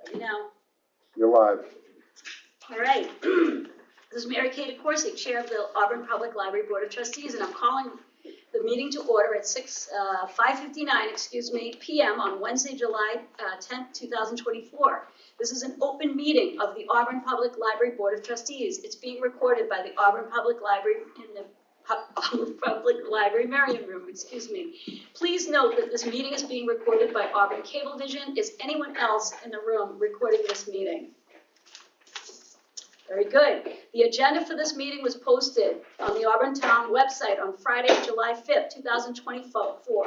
Ready now. You're live. All right. This is Mary Kay DeCourcy, Chair of the Auburn Public Library Board of Trustees, and I'm calling the meeting to order at 5:59 p.m. on Wednesday, July 10th, 2024. This is an open meeting of the Auburn Public Library Board of Trustees. It's being recorded by the Auburn Public Library in the Public Library Marion Room, Please note that this meeting is being recorded by Auburn Cablevision. Is anyone else in the room recording this meeting? Very good. The agenda for this meeting was posted on the Auburn Town website on Friday, July 5th, 2024.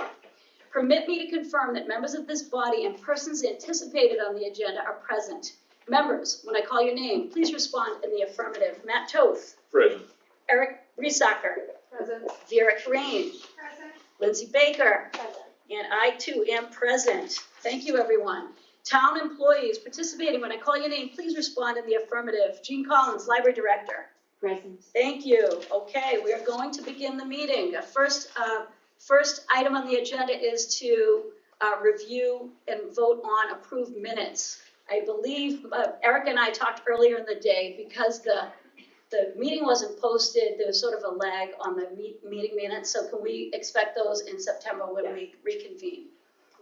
Permit me to confirm that members of this body and persons anticipated on the agenda are present. Members, when I call your name, please respond in the affirmative. Matt Toth. Present. Eric Riesacker. Present. Vera Crane. Present. Lindsay Baker. Present. And I too am present. Thank you, everyone. Town employees participating, when I call your name, please respond in the affirmative. Jean Collins, Library Director. Present. Thank you. Okay, we are going to begin the meeting. First item on the agenda is to review and vote on approved minutes. I believe Eric and I talked earlier in the day because the meeting wasn't posted. There was sort of a lag on the meeting minutes. So can we expect those in September when we reconvene?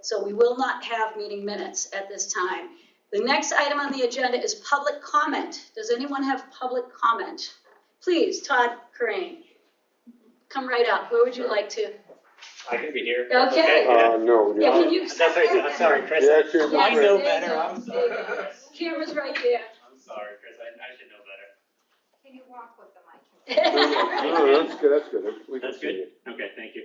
So we will not have meeting minutes at this time. The next item on the agenda is public comment. Does anyone have public comment? Please, Todd Crane, come right up. Where would you like to? I can be here. Okay. No. Yeah, can you? I'm sorry, Chris. Yeah, sure. I know There you better. go. I'm sorry. Camera's right there. I'm sorry, Chris. I should know better. Can you walk with the mic? No, that's good. That's good. We can That's see good? it. Okay, thank you.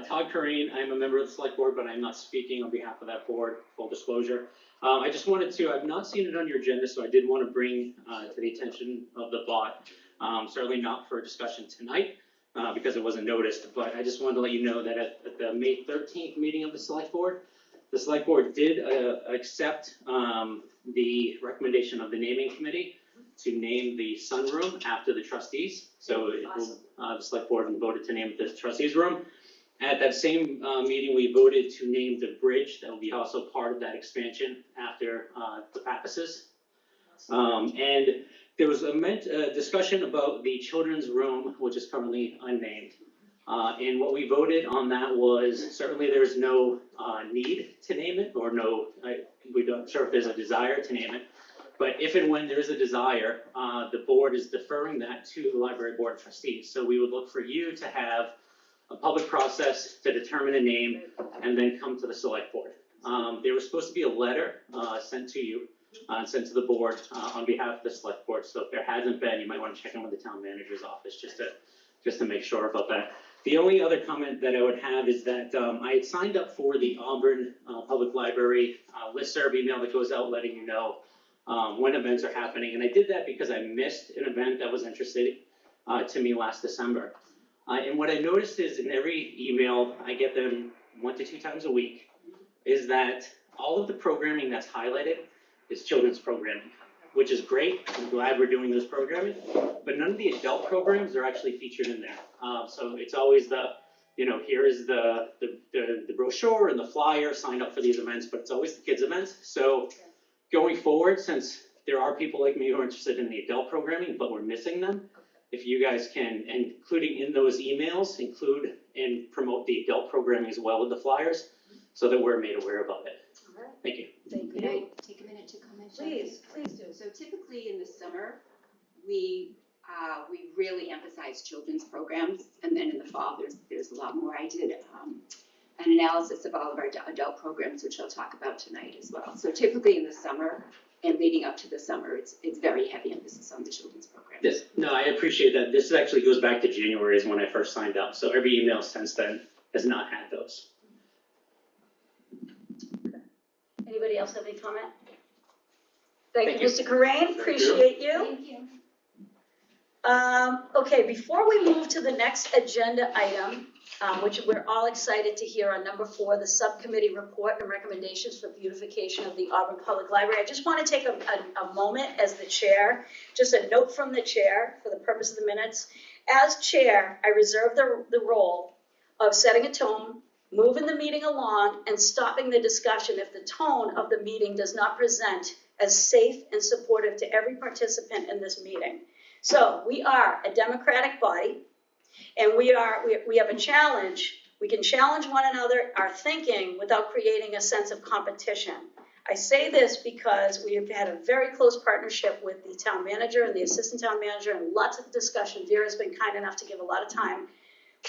Todd Corrine, I'm a member of the select board, but I'm not speaking on behalf of that board, full disclosure. I just wanted to, I've not seen it on your agenda, so I did want to bring to the attention of the bot, certainly not for a discussion tonight, because it wasn't noticed, but I just wanted to let you know that at the May 13th meeting of the select board did accept the recommendation of the naming committee to name the sunroom after the trustees. So the select board voted to name it the trustees room. At that same meeting, we voted to name the bridge that will be also part of that expansion after the Pappases. And there was a discussion about the children's room, which is currently unnamed. And what we voted on that was certainly there's no need to name it, or we're not sure if there's a desire to name it. But if and when there is a desire, the board is deferring that to the library board of trustees. So we would look for you to have a public process to determine a name and then come to the select board. There was supposed to be a letter sent to you, sent to the board on behalf of the select board. So if there hasn't been, you might want to check in with the town manager's office just to make sure about that. The only other comment that I would have is that I had signed up for the Auburn Public Library listserv email that goes out letting you know when events are happening. And I did that because I missed an event that was interesting to me last December. And what I noticed is in every email, I get them 1 to 2 times a week, is that all of the programming that's highlighted is children's programming, which is great. I'm glad we're doing this programming, but none of the adult programs are actually featured in there. So it's always here is the brochure and the flyer, sign up for these events, but it's always the kids' events. So going forward, since there are people like me who are interested in the adult programming, but we're missing them, if you guys can, including in those emails, include and promote the adult programming as well with the flyers, so that we're made aware about it. All right. Thank you. Thank Could you. I take a minute to comment? Please do. So typically in the summer, we really emphasize children's programs, and then in the fall, there's a lot more. I did an analysis of all of our adult programs, which I'll talk about tonight as well. So typically in the summer and leading up to the summer, it's very heavy emphasis on the children's programs. Yes, no, I appreciate that. This actually goes back to January is when I first signed up. So every email since then has not had those. Anybody else have any comment? Thank you, you. Mr. Corain. Appreciate you. Thank you. Okay, before we move to the next agenda item, which we're all excited to hear on number 4, the subcommittee report and recommendations for beautification of the Auburn Public Library. I just want to take a moment as the chair, just a note from the chair for the purpose of the minutes. As chair, I reserve the role of setting a tone, moving the meeting along and stopping the discussion if the tone of the meeting does not present as safe and supportive to every participant in this meeting. So we are a democratic body, and we have a challenge. We can challenge one another, our thinking, without creating a sense of competition. I say this because we have had a very close partnership with the town manager and the assistant town manager, and lots of discussion. Vera's been kind enough to give a lot of time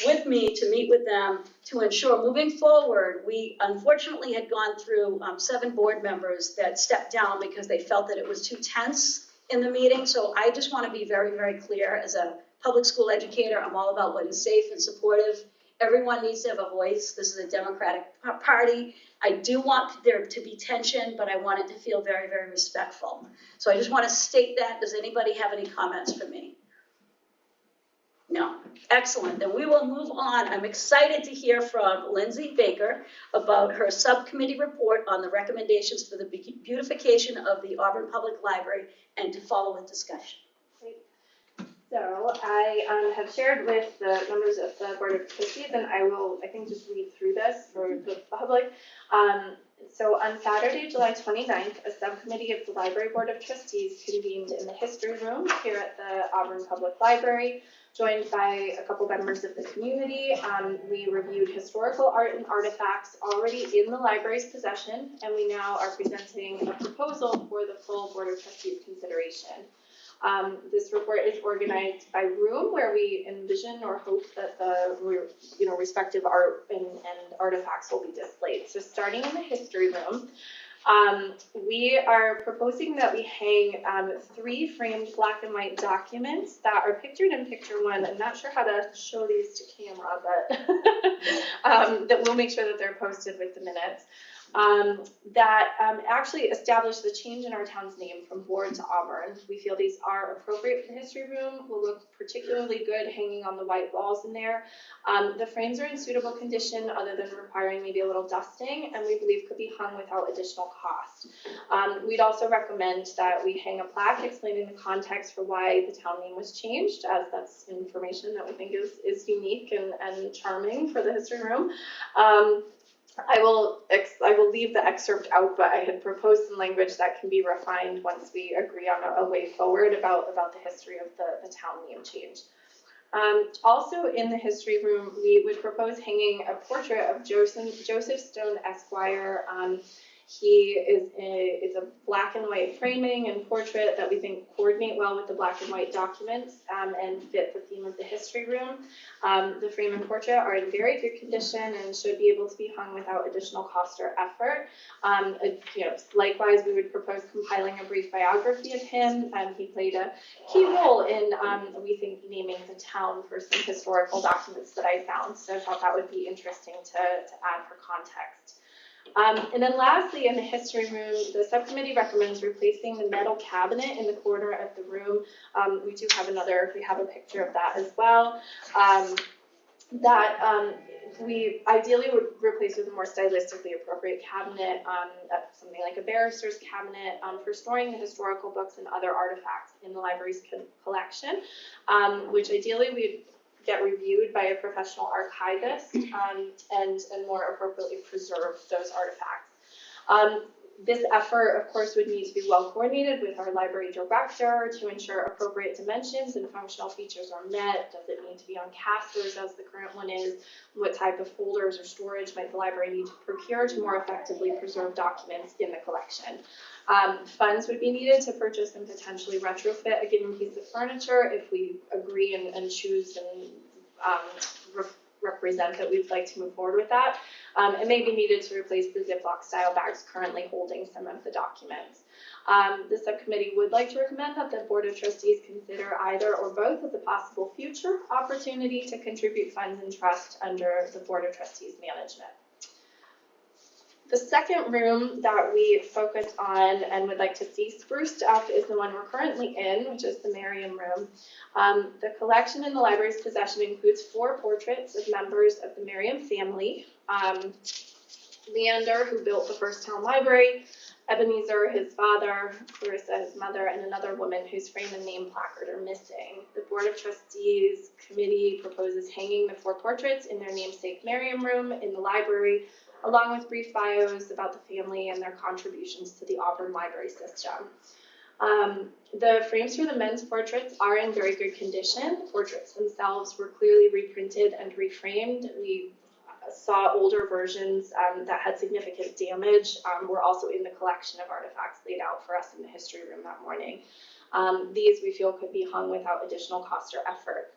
with me to meet with them to ensure moving forward. We unfortunately had gone through 7 board members that stepped down because they felt that it was too tense in the meeting. So I just want to be very, very clear. As a public school educator, I'm all about what is safe and supportive. Everyone needs to have a voice. This is a democratic party. I do want there to be tension, but I want it to feel very, very respectful. So I just want to state that. Does anybody have any comments for me? No. Excellent. Then we will move on. I'm excited to hear from Lindsay Baker about her subcommittee report on the recommendations for the beautification of the Auburn Public Library and to follow with discussion. So I have shared with the members of the Board of Trustees, and I will, I think, just read through this for the public. So on Saturday, July 29th, a subcommittee of the Library Board of Trustees convened in the History Room here at the Auburn Public Library, joined by a couple members of the community. We reviewed historical art and artifacts already in the library's possession, and we now are presenting a proposal for the full Board of Trustees consideration. This report is organized by room, where we envision or hope that the respective art and artifacts will be displayed. So starting in the history room, we are proposing that we hang 3 framed black and white documents that are pictured in picture 1. I'm not sure how to show these to camera, but that we'll make sure that they're posted with the minutes. That actually establish the change in our town's name from Board to Auburn. We feel these are appropriate for the history room, will look particularly good hanging on the white walls in there. The frames are in suitable condition other than requiring maybe a little dusting, and we believe could be hung without additional cost. We'd also recommend that we hang a plaque explaining the context for why the town name was changed, as that's information that we think is unique and charming for the history room. I will leave the excerpt out, but I had proposed some language that can be refined once we agree on a way forward about the history of the town name change. Also in the history room, we would propose hanging a portrait of Joseph Stone Esquire. He is a black and white framing and portrait that we think coordinate well with the black and white documents and fit the theme of the history room. The frame and portrait are in very good condition and should be able to be hung without additional cost or effort. Likewise, we would propose compiling a brief biography of him. He played a key role in, we think, naming the town for some historical documents that I found. So I thought that would be interesting to add for context. And then lastly, in the history room, the subcommittee recommends replacing the metal cabinet in the corner of the room. We have a picture of that as well. We ideally would replace with a more stylistically appropriate cabinet, something like a barrister's cabinet for storing the historical books and other artifacts in the library's collection, which ideally we'd get reviewed by a professional archivist and more appropriately preserve those artifacts. This effort, of course, would need to be well coordinated with our library director to ensure appropriate dimensions and functional features are met. Does it need to be on casters as the current one is? What type of folders or storage might the library need to procure to more effectively preserve documents in the collection? Funds would be needed to purchase and potentially retrofit a given piece of furniture if we agree and choose and represent that we'd like to move forward with that. It may be needed to replace the Ziploc style bags currently holding some of the documents. The subcommittee would like to recommend that the Board of Trustees consider either or both as a possible future opportunity to contribute funds and trust under the Board of Trustees management. The second room that we focus on and would like to see spruced up is the one we're currently in, which is the Merriam Room. The collection in the library's possession includes 4 portraits of members of the Merriam family. Leander, who built the first town library, Ebenezer, his father, Clarissa, his mother, and another woman whose frame and name placard are missing. The Board of Trustees committee proposes hanging the 4 portraits in their namesake Merriam room in the library, along with brief bios about the family and their contributions to the Auburn library system. The frames for the men's portraits are in very good condition. The portraits themselves were clearly reprinted and reframed. We saw older versions that had significant damage were also in the collection of artifacts laid out for us in the history room that morning. These we feel could be hung without additional cost or effort.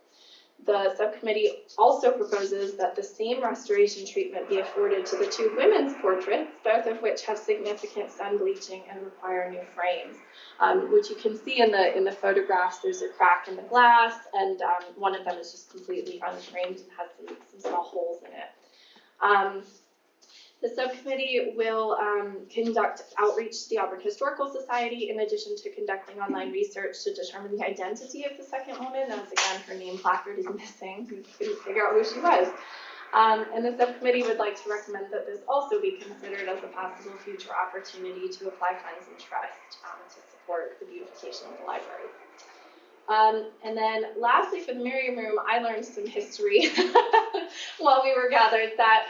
The subcommittee also proposes that the same restoration treatment be afforded to the 2 women's portraits, both of which have significant sun bleaching and require new frames. Which you can see in the photographs. There's a crack in the glass, and one of them is just completely unframed and has some small holes in it. The subcommittee will conduct outreach to the Auburn Historical Society in addition to conducting online research to determine the identity of the second woman, as again her name placard is missing. We couldn't figure out who she was. And the subcommittee would like to recommend that this also be considered as a possible future opportunity to apply funds and trust to support the beautification of the library. And then lastly, for the Merriam room, I learned some history while we were gathered that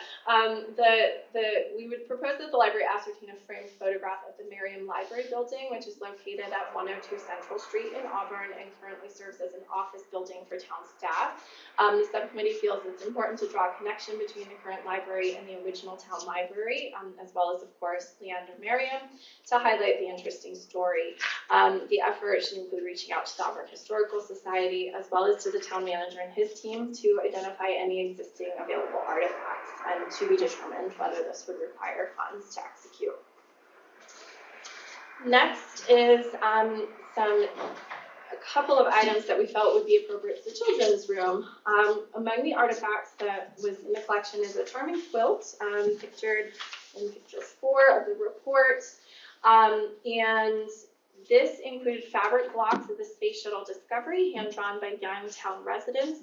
we would propose that the library ascertain a framed photograph of the Merriam Library building, which is located at 102 Central Street in Auburn and currently serves as an office building for town staff. The subcommittee feels it's important to draw a connection between the current library and the original town library, as well as, of course, Leander Merriam, to highlight the interesting story. The effort should include reaching out to the Auburn Historical Society, as well as to the town manager and his team to identify any existing available artifacts and to be determined whether this would require funds to execute. Next is a couple of items that we felt would be appropriate to the children's room. Among the artifacts that was in the collection is a charming quilt pictured in picture 4 of the report. And this included fabric blocks of the Space Shuttle Discovery, hand-drawn by young town residents.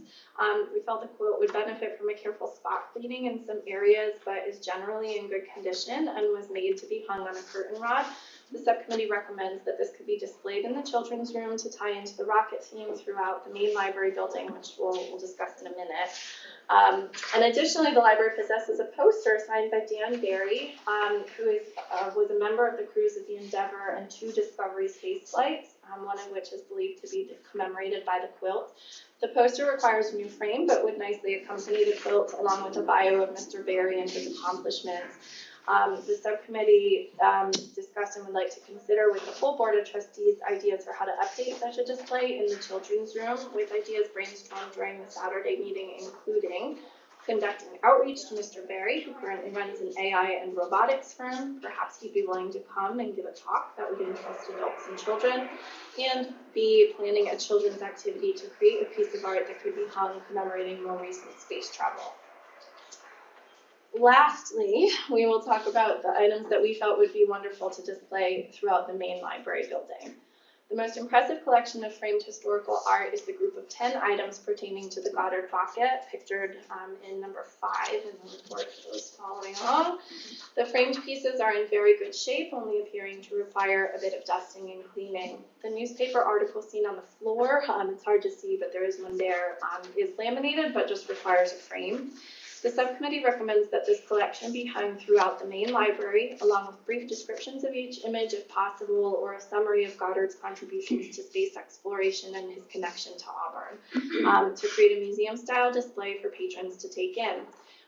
We felt the quilt would benefit from a careful spot cleaning in some areas, but is generally in good condition and was made to be hung on a curtain rod. The subcommittee recommends that this could be displayed in the children's room to tie into the rocket theme throughout the main library building, which we'll discuss in a minute. And additionally, the library possesses a poster signed by Dan Barry, who was a member of the crews of the Endeavour and 2 Discovery space flights, one of which is believed to be commemorated by the quilt. The poster requires a new frame, but would nicely accompany the quilt along with a bio of Mr. Barry and his accomplishments. The subcommittee discussed and would like to consider with the full Board of Trustees ideas for how to update such a display in the children's room, with ideas brainstormed during the Saturday meeting, including conducting outreach to Mr. Barry, who currently runs an AI and robotics firm. Perhaps he'd be willing to come and give a talk that would interest adults and children. And B, planning a children's activity to create a piece of art that could be hung commemorating more recent space travel. Lastly, we will talk about the items that we felt would be wonderful to display throughout the main library building. The most impressive collection of framed historical art is the group of 10 items pertaining to the Goddard Bucket, pictured in number 5 in the report for those following along. The framed pieces are in very good shape, only appearing to require a bit of dusting and cleaning. The newspaper article seen on the floor, it's hard to see, but there is one there, is laminated, but just requires a frame. The subcommittee recommends that this collection be hung throughout the main library, along with brief descriptions of each image if possible, or a summary of Goddard's contributions to space exploration and his connection to Auburn, to create a museum-style display for patrons to take in.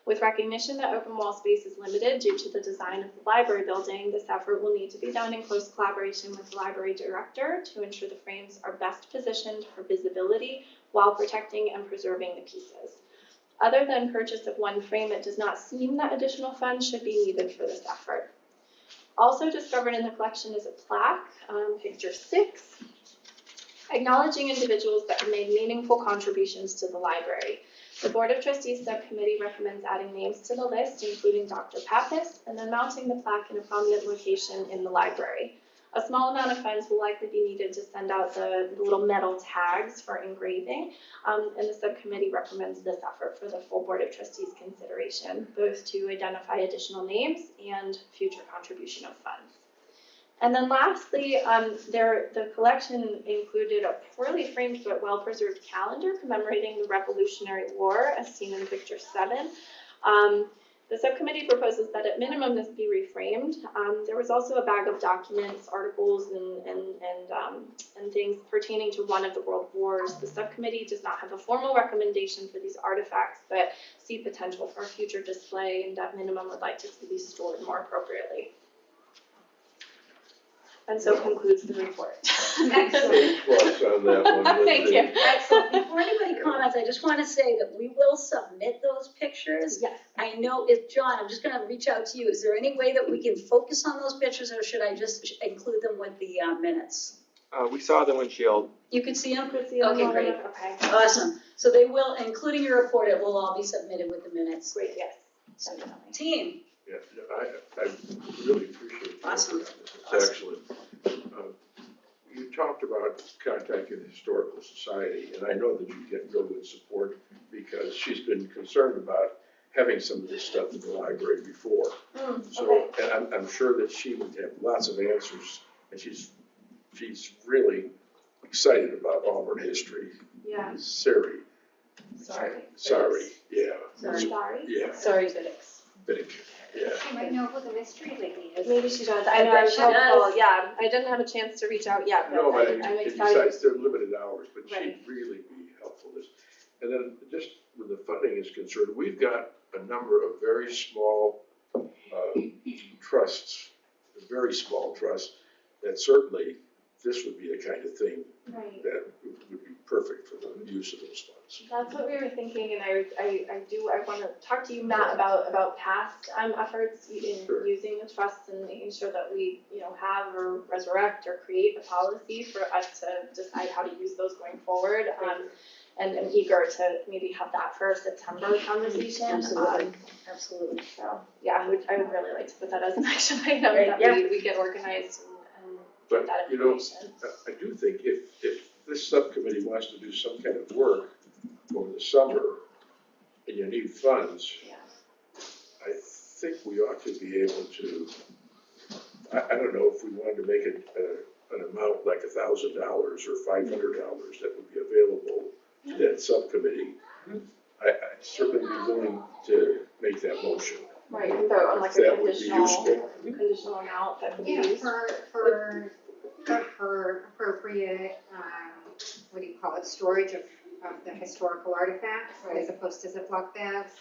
With recognition that open wall space is limited due to the design of the library building, this effort will need to be done in close collaboration with the library director to ensure the frames are best positioned for visibility while protecting and preserving the pieces. Other than purchase of one frame, it does not seem that additional funds should be needed for this effort. Also discovered in the collection is a plaque, picture 6, acknowledging individuals that have made meaningful contributions to the library. The Board of Trustees Subcommittee recommends adding names to the list, including Dr. Pappas, and then mounting the plaque in a prominent location in the library. A small amount of funds will likely be needed to send out the little metal tags for engraving, and the subcommittee recommends this effort for the full Board of Trustees consideration, both to identify additional names and future contribution of funds. And then lastly, the collection included a poorly framed but well-preserved calendar commemorating the Revolutionary War as seen in picture 7. The subcommittee proposes that at minimum this be reframed. There was also a bag of documents, articles, and things pertaining to one of the world wars. The subcommittee does not have a formal recommendation for these artifacts, but see potential for future display, and at minimum would like to see these stored more appropriately. And so concludes the report. Excellent. A plus on that one. Thank you. Excellent. Before anybody comments, I just want to say that we will submit those pictures. Yes. I know, John, I'm just going to reach out to you. Is there any way that we can focus on those pictures, or should I just include them with the minutes? We saw the windshield. You could see them? Could see them Okay, on great. the- Okay. Awesome. So they will, including your report, it will all be submitted with the minutes. Great, yes. Definitely. Team, Yeah, I really appreciate the Awesome. effort on this. It's excellent. You talked about contacting the Historical Society, and I know that you get real good support because she's been concerned about having some of this stuff in the library before. So, and I'm sure that she would have lots of answers, and she's really excited about Auburn history. Yeah. Sorry, yeah. Sorry. Yeah, sorry, Vittix. big, yeah. She might know who the mystery lady is. Maybe she does. I know, bet I was she hopeful, does. yeah. I didn't have a chance to reach out yet, No, but but I'm and excited. besides, they're limited hours, but she'd Right. really be helpful. And then just when the funding is concerned, we've got a number of very small trusts, very small trusts, that certainly this would be the kind of thing Right. that would be perfect for the use of those funds. That's what we were thinking, and I want to talk to you, Matt, about past efforts in Sure. using the trusts and making sure that we, have or resurrect or create a policy for us to decide how to use those going forward. And I'm eager to maybe have that for a September conversation. Absolutely. So, yeah, I would really like to put that as an action item, Right, that yeah. we get organized and get But, that you know, information. I do think if this subcommittee wants to do some kind of work over the summer and you need funds, Yeah. I think we ought to be able to, I don't know if we wanted to make it an amount like $1,000 or $500 that would be available to that subcommittee. I'd certainly be willing to make that motion. Right, so on like a That would be useful. conditional amount that could be Yeah, used. for her appropriate, what do you call it, storage of the historical artifacts as opposed to Ziploc bags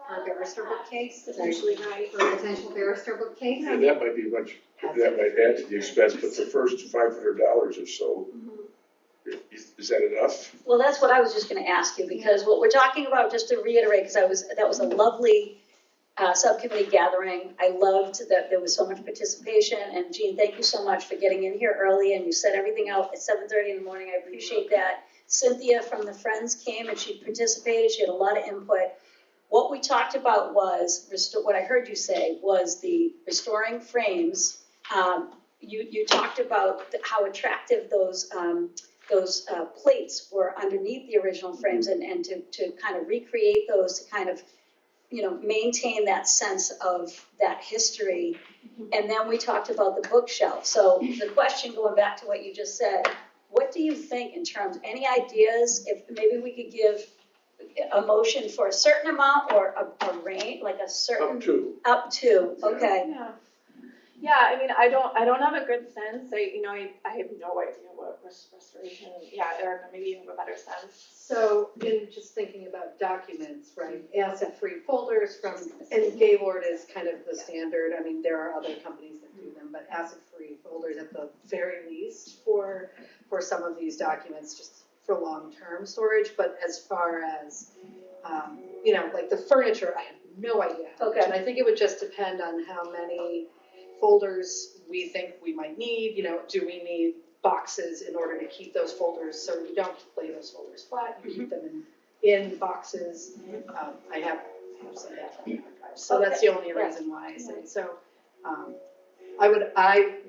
for a barrister bookcase. Potentially, right. For a potential barrister bookcase. And that might be that might add to the expense, but the first $500 or so, is that enough? Well, that's what I was just gonna ask you, because what we're talking about, just to reiterate, because that was a lovely subcommittee gathering. I loved that there was so much participation, and Jean, thank you so much for getting in here early, and you set everything out at 7:30 in the morning, I appreciate that. Cynthia from the Friends came and she participated, she had a lot of input. What we talked about was, what I heard you say was the restoring frames. You talked about how attractive those plates were underneath the original frames, and to kind of recreate those, to kind of, maintain that sense of that history. And then we talked about the bookshelf. So the question, going back to what you just said, what do you think in terms, any ideas, if maybe we could give a motion for a certain amount or a range, like a certain? Up to, okay. Yeah. Yeah, I mean, I don't have a good sense. I have no idea what restoration. Yeah, Erica, maybe you have a better sense. So in just thinking about documents, right, asset-free folders from, and Gaylord is kind of the standard. I mean, there are other companies that do them, but asset-free folders at the very least for some of these documents, just for long-term storage. But as far as, like the furniture, I have no idea. Okay. And I think it would just depend on how many folders we think we might need. Do we need boxes in order to keep those folders, so you don't lay those folders flat, you keep them in boxes. I have some of that from the archives, so that's the only reason why I say so. I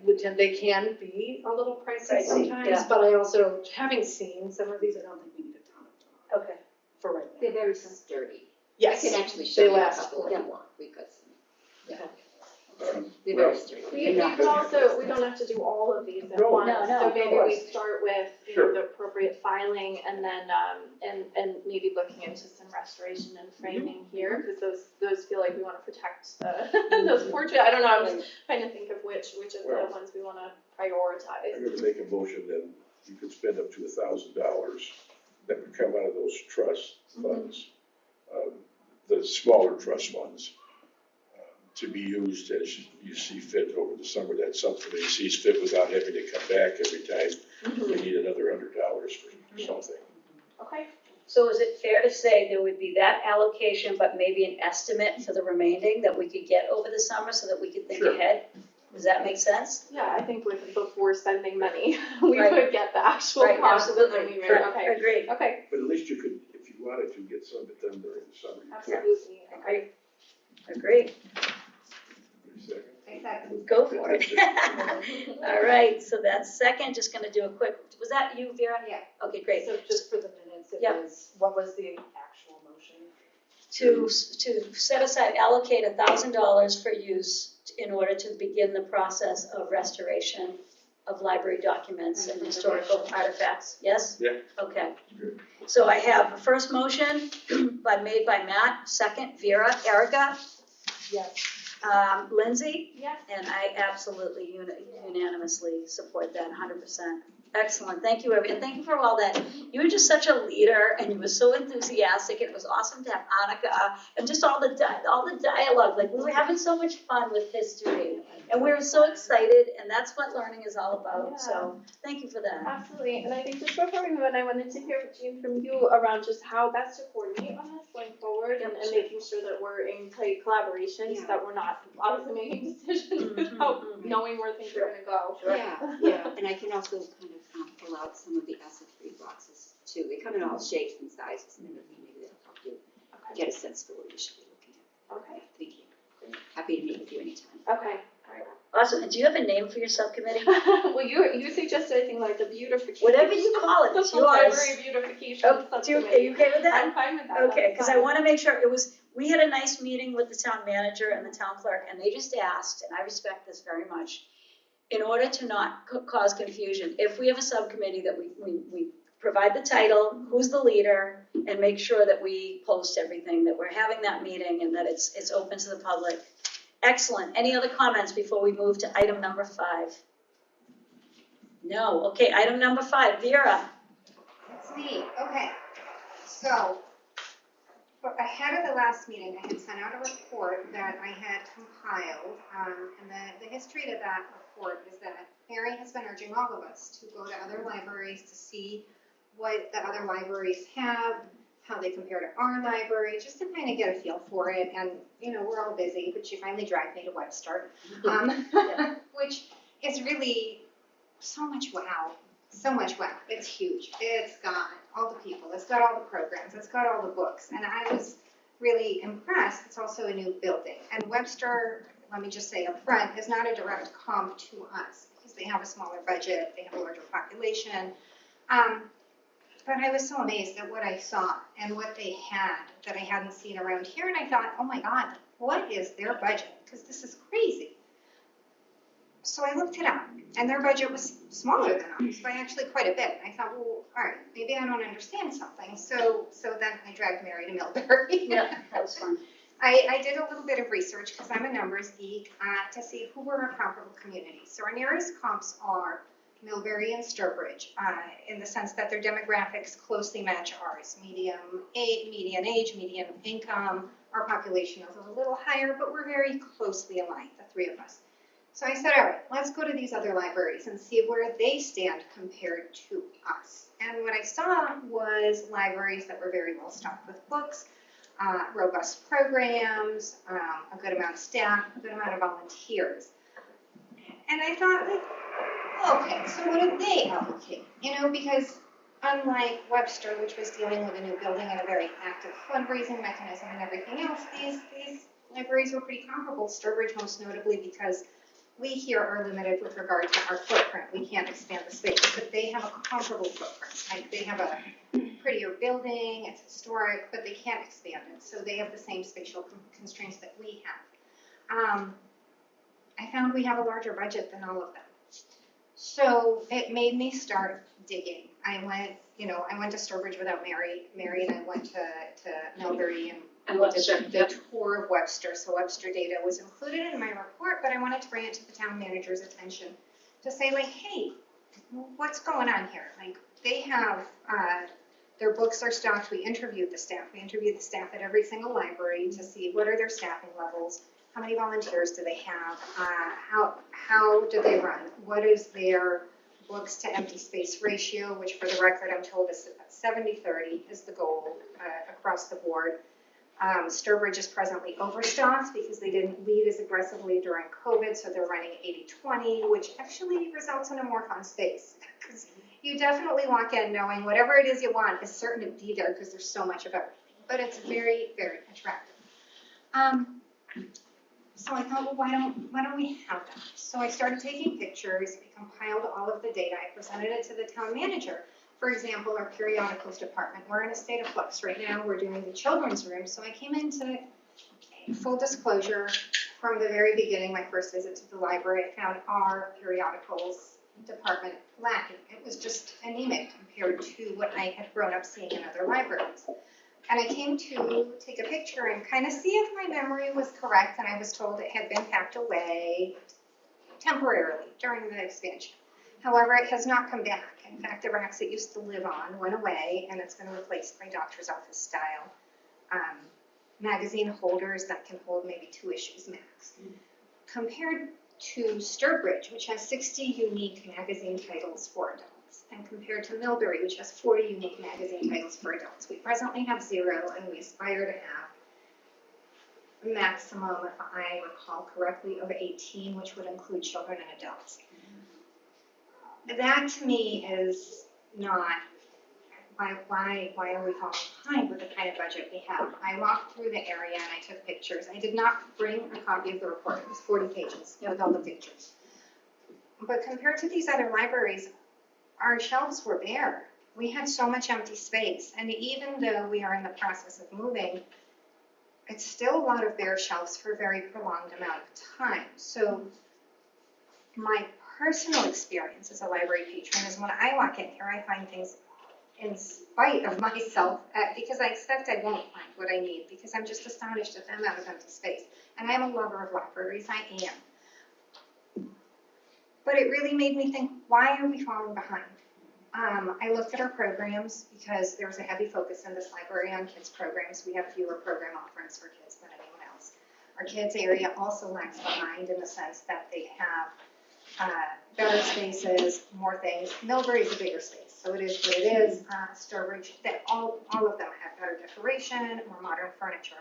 would tend, they can be a little pricey sometimes, yeah. but I also, having seen some of these, I don't think we need a ton of them Okay. for right now. They're very sturdy. Yes, I can actually show they you a last couple if you want, because, yeah. We're Well, very strict. We We're not- could also, we don't have to do all of these at No. once, No, no, so of maybe we course. start with, Sure. the appropriate filing and then, and maybe looking into some restoration and framing here, cause those feel like we wanna protect those portraits, I don't know, I'm just trying to think of which of Well, the ones we wanna prioritize. I'm gonna make a motion then, you could spend up to $1,000 that would come out of those trust funds, the smaller trust funds, to be used as you see fit over the summer. That's something that sees fit without having to come back every time we need another $100 for something. Okay, So is it fair to say there would be that allocation, but maybe an estimate for the remaining that we could get over the summer so that we could think Sure. ahead? Does that make sense? yeah, I think before spending money, we Right. would get the actual Right, cost and then we absolutely. may, Sure. okay, Agreed. okay, But at least you could, if you wanted to, get some of it done during the summer. absolutely, okay. Agreed. Second. I said, Go for it. All right, so that's second, just gonna do a quick, was that you, Vera? yeah, Okay, great. So just for the minutes, it Yep. was, what was the actual motion? To set aside, allocate $1,000 for use in order to begin the process of restoration of library documents and historical artifacts, yes? Yeah. Okay. Good. So I have a first motion made by Matt, second Vera, Erica, Yes. Lindsay, Yes. and I absolutely unanimously support that 100%. Excellent, thank you, and thank you for all that. You were just such a leader, and you were so enthusiastic, and it was awesome to have Annika, and just all the dialogue, like, we were having so much fun with history, and we were so excited, and that's what learning is all about, so, thank you for that. Absolutely, and I think just before we move on, I wanted to hear, Jean, from you around just how best to coordinate on this going forward and making sure that we're in tight collaboration, so Yeah. that we're not obviously making decisions without knowing where things are gonna go. Yeah, and I can also kind of pull out some of the acid-free boxes too. They come in all shapes and sizes and everything. Maybe that'll help you get a sense for what you should be looking at. Okay, Thank you. Happy to meet with you anytime. okay, Awesome, and do you have a name for your subcommittee? well, you suggested, I think, like the beautification. Whatever you call it, it's The yours. library beautification Oh, are subcommittee. you okay with that? I'm fine with that. Okay, that's because I fine. want to make sure, we had a nice meeting with the town manager and the town clerk, and they just asked, and I respect this very much, in order to not cause confusion, if we have a subcommittee that we provide the title, who's the leader, and make sure that we post everything, that we're having that meeting and that it's open to the public. Excellent. Any other comments before we move to item number 5? No. Okay, item number 5, Vera. it's me, okay. So, ahead of the last meeting, I had sent out a report that I had compiled, and the history to that report is that Mary has been urging all of us to go to other libraries to see what the other libraries have, how they compare to our library, just to kind of get a feel for it. And, we're all busy, but she finally dragged me to Webster, which is really so much wow. So much wow. It's huge. It's got all the people. It's got all the programs. It's got all the books. And I was really impressed. It's also a new building. And Webster, let me just say up front, is not a direct comp to us because they have a smaller budget. They have a larger population. But I was so amazed at what I saw and what they had that I hadn't seen around here. And I thought, oh my God, what is their budget? Because this is crazy. So I looked it up, and their budget was smaller than ours by actually quite a bit. And I thought, well, all right, maybe I don't understand something. So then I dragged Mary to Millbury. Yeah, that was fun. I did a little bit of research because I'm a numbers geek to see who were our comparable communities. So our nearest comps are Millbury and Sturbridge in the sense that their demographics closely match ours. Median age, median income. Our population is a little higher, but we're very closely aligned, the three of us. So I said, all right, let's go to these other libraries and see where they stand compared to us. And what I saw was libraries that were very well stocked with books, robust programs, a good amount of staff, a good amount of volunteers. And I thought, okay, so what do they allocate? Because unlike Webster, which was dealing with a new building and a very active fundraising mechanism and everything else, these libraries were pretty comparable. Sturbridge most notably because we here are limited with regard to our footprint. We can't expand the space, but they have a comparable footprint. Like they have a prettier building, it's historic, but they can't expand it. So they have the same spatial constraints that we have. I found we have a larger budget than all of them. So it made me start digging. I went to Sturbridge without Mary, and I went to Millbury And and Webster, did the tour of Webster. So Webster data was included in my report, but I wanted to bring it to the town manager's attention to say like, hey, what's going on here? Like they have, their books are stocked. We interviewed the staff. We interviewed the staff at every single library to see what are their staffing levels, how many volunteers do they have, how do they run, what is their books to empty space ratio, which for the record I'm told is 70-30 is the goal across the board. Sturbridge is presently overstocked because they didn't lead as aggressively during COVID, so they're running 80-20, which actually results in a more fun space. Because you definitely walk in knowing whatever it is you want is certain to be there because there's so much of everything. But it's very, very attractive. So I thought, well, why don't we have that? So I started taking pictures, I compiled all of the data, I presented it to the town manager. For example, our periodicals department, we're in a state of flux right now, we're doing the children's room, so I came into full disclosure from the very beginning, my first visit to the library, I found our periodicals department lacking. It was just anemic compared to what I had grown up seeing in other libraries. And I came to take a picture and kind of see if my memory was correct, and I was told it had been packed away temporarily during the expansion. However, it has not come back. In fact, the racks it used to live on went away, and it's been replaced by doctor's office style magazine holders that can hold maybe 2 issues max. Compared to Sturbridge, which has 60 unique magazine titles for adults, and compared to Millbury, which has 40 unique magazine titles for adults. We presently have 0, and we aspire to have a maximum, if I recall correctly, of 18, which would include children and adults. That to me is not, why are we falling behind with the kind of budget we have? I walked through the area and I took pictures. I did not bring a copy of the report. It was 40 pages with all the pictures. But compared to these other libraries, our shelves were bare. We had so much empty space. And even though we are in the process of moving, it's still a lot of bare shelves for a very prolonged amount of time. So my personal experience as a library patron is when I walk in here, I find things in spite of myself, because I expect I won't find what I need, because I'm just astonished at the amount of empty space. And I'm a lover of libraries, I am. But it really made me think, why are we falling behind? I looked at our programs because there's a heavy focus in this library on kids programs. We have fewer program offerings for kids than anyone else. Our kids area also lags behind in the sense that they have better spaces, more things. Millbury is a bigger space, so it is what it is. Sturbridge, all of them have better decoration, more modern furniture.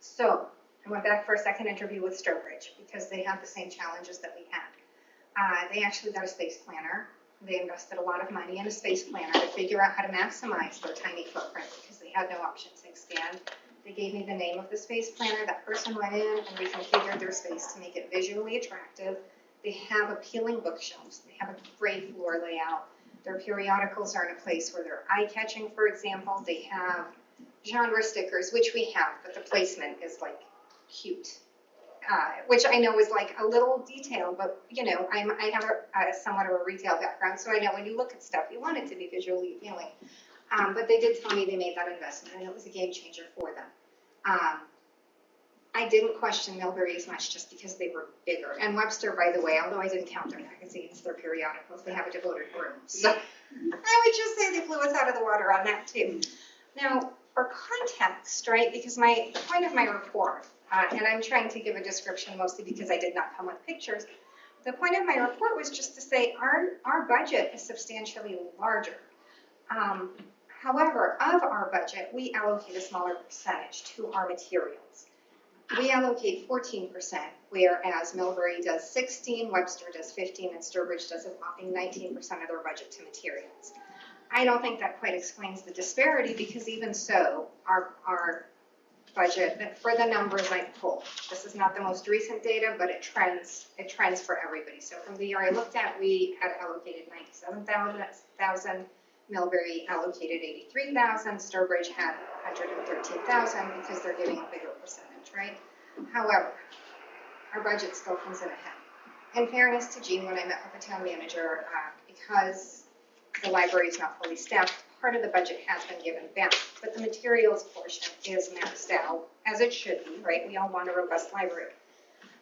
So I went back for a second interview with Sturbridge because they had the same challenges that we had. They actually got a space planner. They invested a lot of money in a space planner to figure out how to maximize their tiny footprint because they had no option to expand. They gave me the name of the space planner. That person went in and reconfigured their space to make it visually attractive. They have appealing bookshelves. They have a great floor layout. Their periodicals are in a place where they're eye-catching, for example. They have genre stickers, which we have, but the placement is like cute. Which I know is like a little detail, but you know, I have a somewhat of a retail background, so I know when you look at stuff, you want it to be visually appealing. But they did tell me they made that investment, and it was a game changer for them. I didn't question Millbury as much just because they were bigger. And Webster, by the way, although I didn't count their magazines, their periodicals, they have a devoted room. So I would just say they blew us out of the water on that too. Now, for context, right, because the point of my report, and I'm trying to give a description mostly because I did not come with pictures, the point of my report was just to say our budget is substantially larger. However, of our budget, we allocate a smaller percentage to our materials. We allocate 14%, whereas Millbury does 16%, Webster does 15%, and Sturbridge does a whopping 19% of their budget to materials. I don't think that quite explains the disparity because even so, our budget, for the numbers I pulled, this is not the most recent data, but it trends for everybody. So from the year I looked at, we had allocated 97,000, Millbury allocated 83,000, Sturbridge had 113,000 because they're giving a bigger percentage, right? However, our budget still comes in ahead. In fairness to Jean, when I met with the town manager, because the library is not fully staffed, part of the budget has been given back, but the materials portion is maxed out, as it should be, right? We all want a robust library.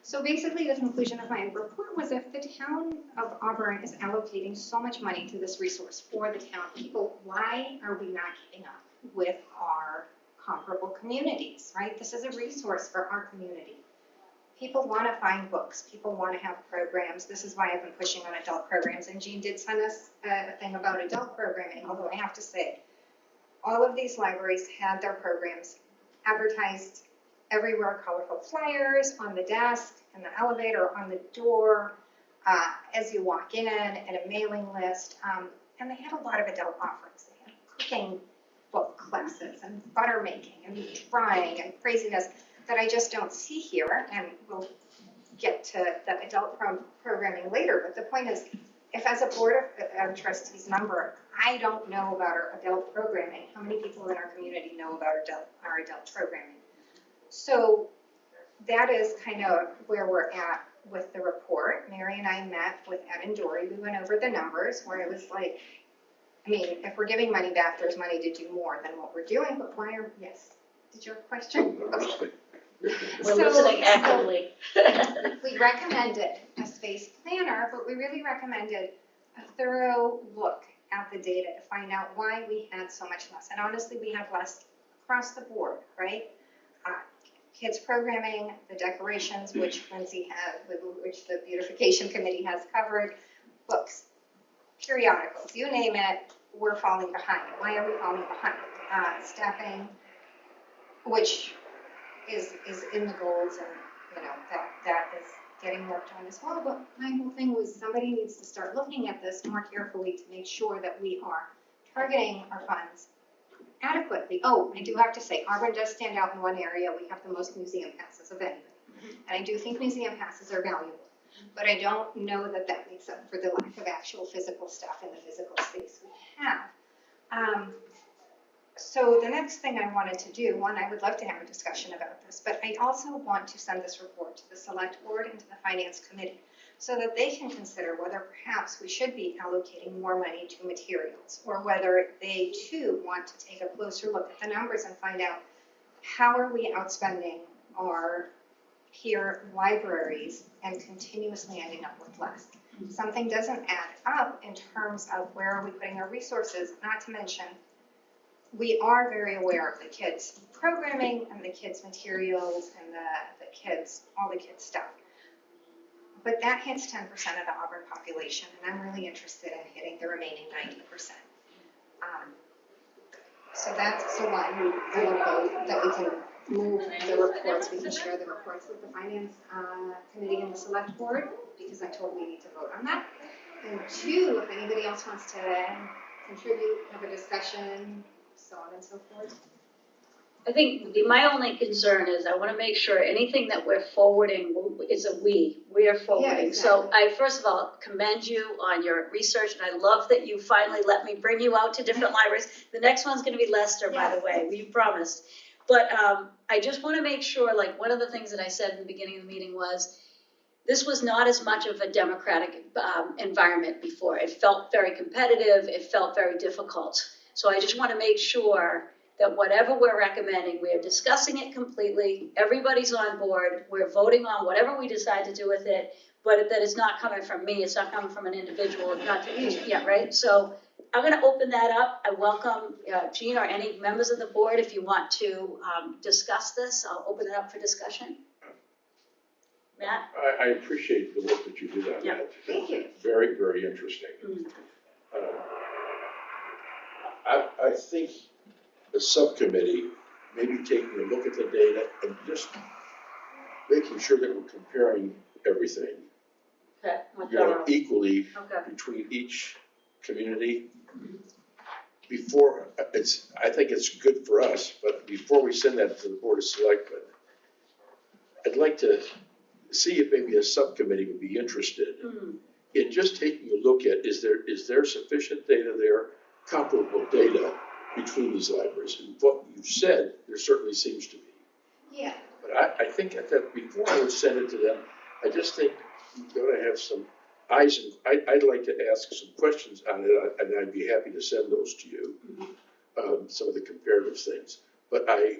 So basically, the conclusion of my report was if the town of Auburn is allocating so much money to this resource for the town people, why are we not keeping up with our comparable communities, right? This is a resource for our community. People want to find books. People want to have programs. This is why I've been pushing on adult programs. And Jean did send us a thing about adult programming, although I have to say, all of these libraries had their programs advertised everywhere, colorful flyers on the desk, in the elevator, on the door, as you walk in, and a mailing list. And they had a lot of adult offerings. They had cooking book classes and butter making and drawing and craziness that I just don't see here, and we'll get to the adult programming later, but the point is, if as a board of trustees member, I don't know about our adult programming, how many people in our community know about our adult programming? So that is kind of where we're at with the report. Mary and I met with Ed and Dory, we went over the numbers, where it was like, I mean, if we're giving money back, there's money to do more than what we're doing, but why are, yes, did you have a question? Okay. We're listening actively. We recommended a space planner, but we really recommended a thorough look at the data to find out why we had so much less. And honestly, we have less across the board, right? Kids programming, the decorations, which Lindsay has, which the beautification committee has covered, books, periodicals, you name it, we're falling behind. Why are we falling behind? Staffing, which is in the goals, and that is getting worked on as well. But my whole thing was somebody needs to start looking at this more carefully to make sure that we are targeting our funds adequately. Oh, I do have to say, Auburn does stand out in one area. We have the most museum passes of anybody. And I do think museum passes are valuable, but I don't know that that makes up for the lack of actual physical stuff in the physical space we have. So the next thing I wanted to do, one, I would love to have a discussion about this, but I also want to send this report to the select board and to the finance committee so that they can consider whether perhaps we should be allocating more money to materials, or whether they too want to take a closer look at the numbers and find out how are we outspending our peer libraries and continuously ending up with less. Something doesn't add up in terms of where are we putting our resources, not to mention we are very aware of the kids' programming and the kids' materials and the kids, all the kids' stuff. But that hits 10% of the Auburn population, and I'm really interested in hitting the remaining 90%. So that's the one. I would hope that we can move the reports, we can share the reports with the finance committee and the select board, because I told we need to vote on that. And two, if anybody else wants to contribute, have a discussion, so on and so forth. I think my only concern is I want to make sure anything that we're forwarding is a we are forwarding. Yeah, exactly. So I first of all commend you on your research, and I love that you finally let me bring you out to different libraries. The next one's going to be Leicester, by the way, we promised. But I just want to make sure, like one of the things that I said in the beginning of the meeting was, this was not as much of a democratic environment before. It felt very competitive, it felt very difficult. So I just want to make sure that whatever we're recommending, we are discussing it completely, everybody's on board, we're voting on whatever we decide to do with it, but that it's not coming from me, it's not coming from an individual, it's not, yeah, right? So I'm gonna open that up. I welcome Jean or any members of the board if you want to discuss this. I'll open it up for discussion. Matt? I appreciate the work that you did on Yeah. that. Thank you. Very, very interesting. I think the subcommittee, maybe taking a look at the data and just making sure that we're comparing everything, Okay. equally Okay. between each community. Before, I think it's good for us, but before we send that to the Board of Selectmen, I'd like to see if maybe a subcommittee would be interested in just taking a look at, is there sufficient data there, comparable data between these libraries? And what you've said, there certainly seems to be. Yeah. But I think that before I would send it to them, I just think you ought to have some eyes, and I'd like to ask some questions on it, and I'd be happy to send those to you, some of the comparative things. But I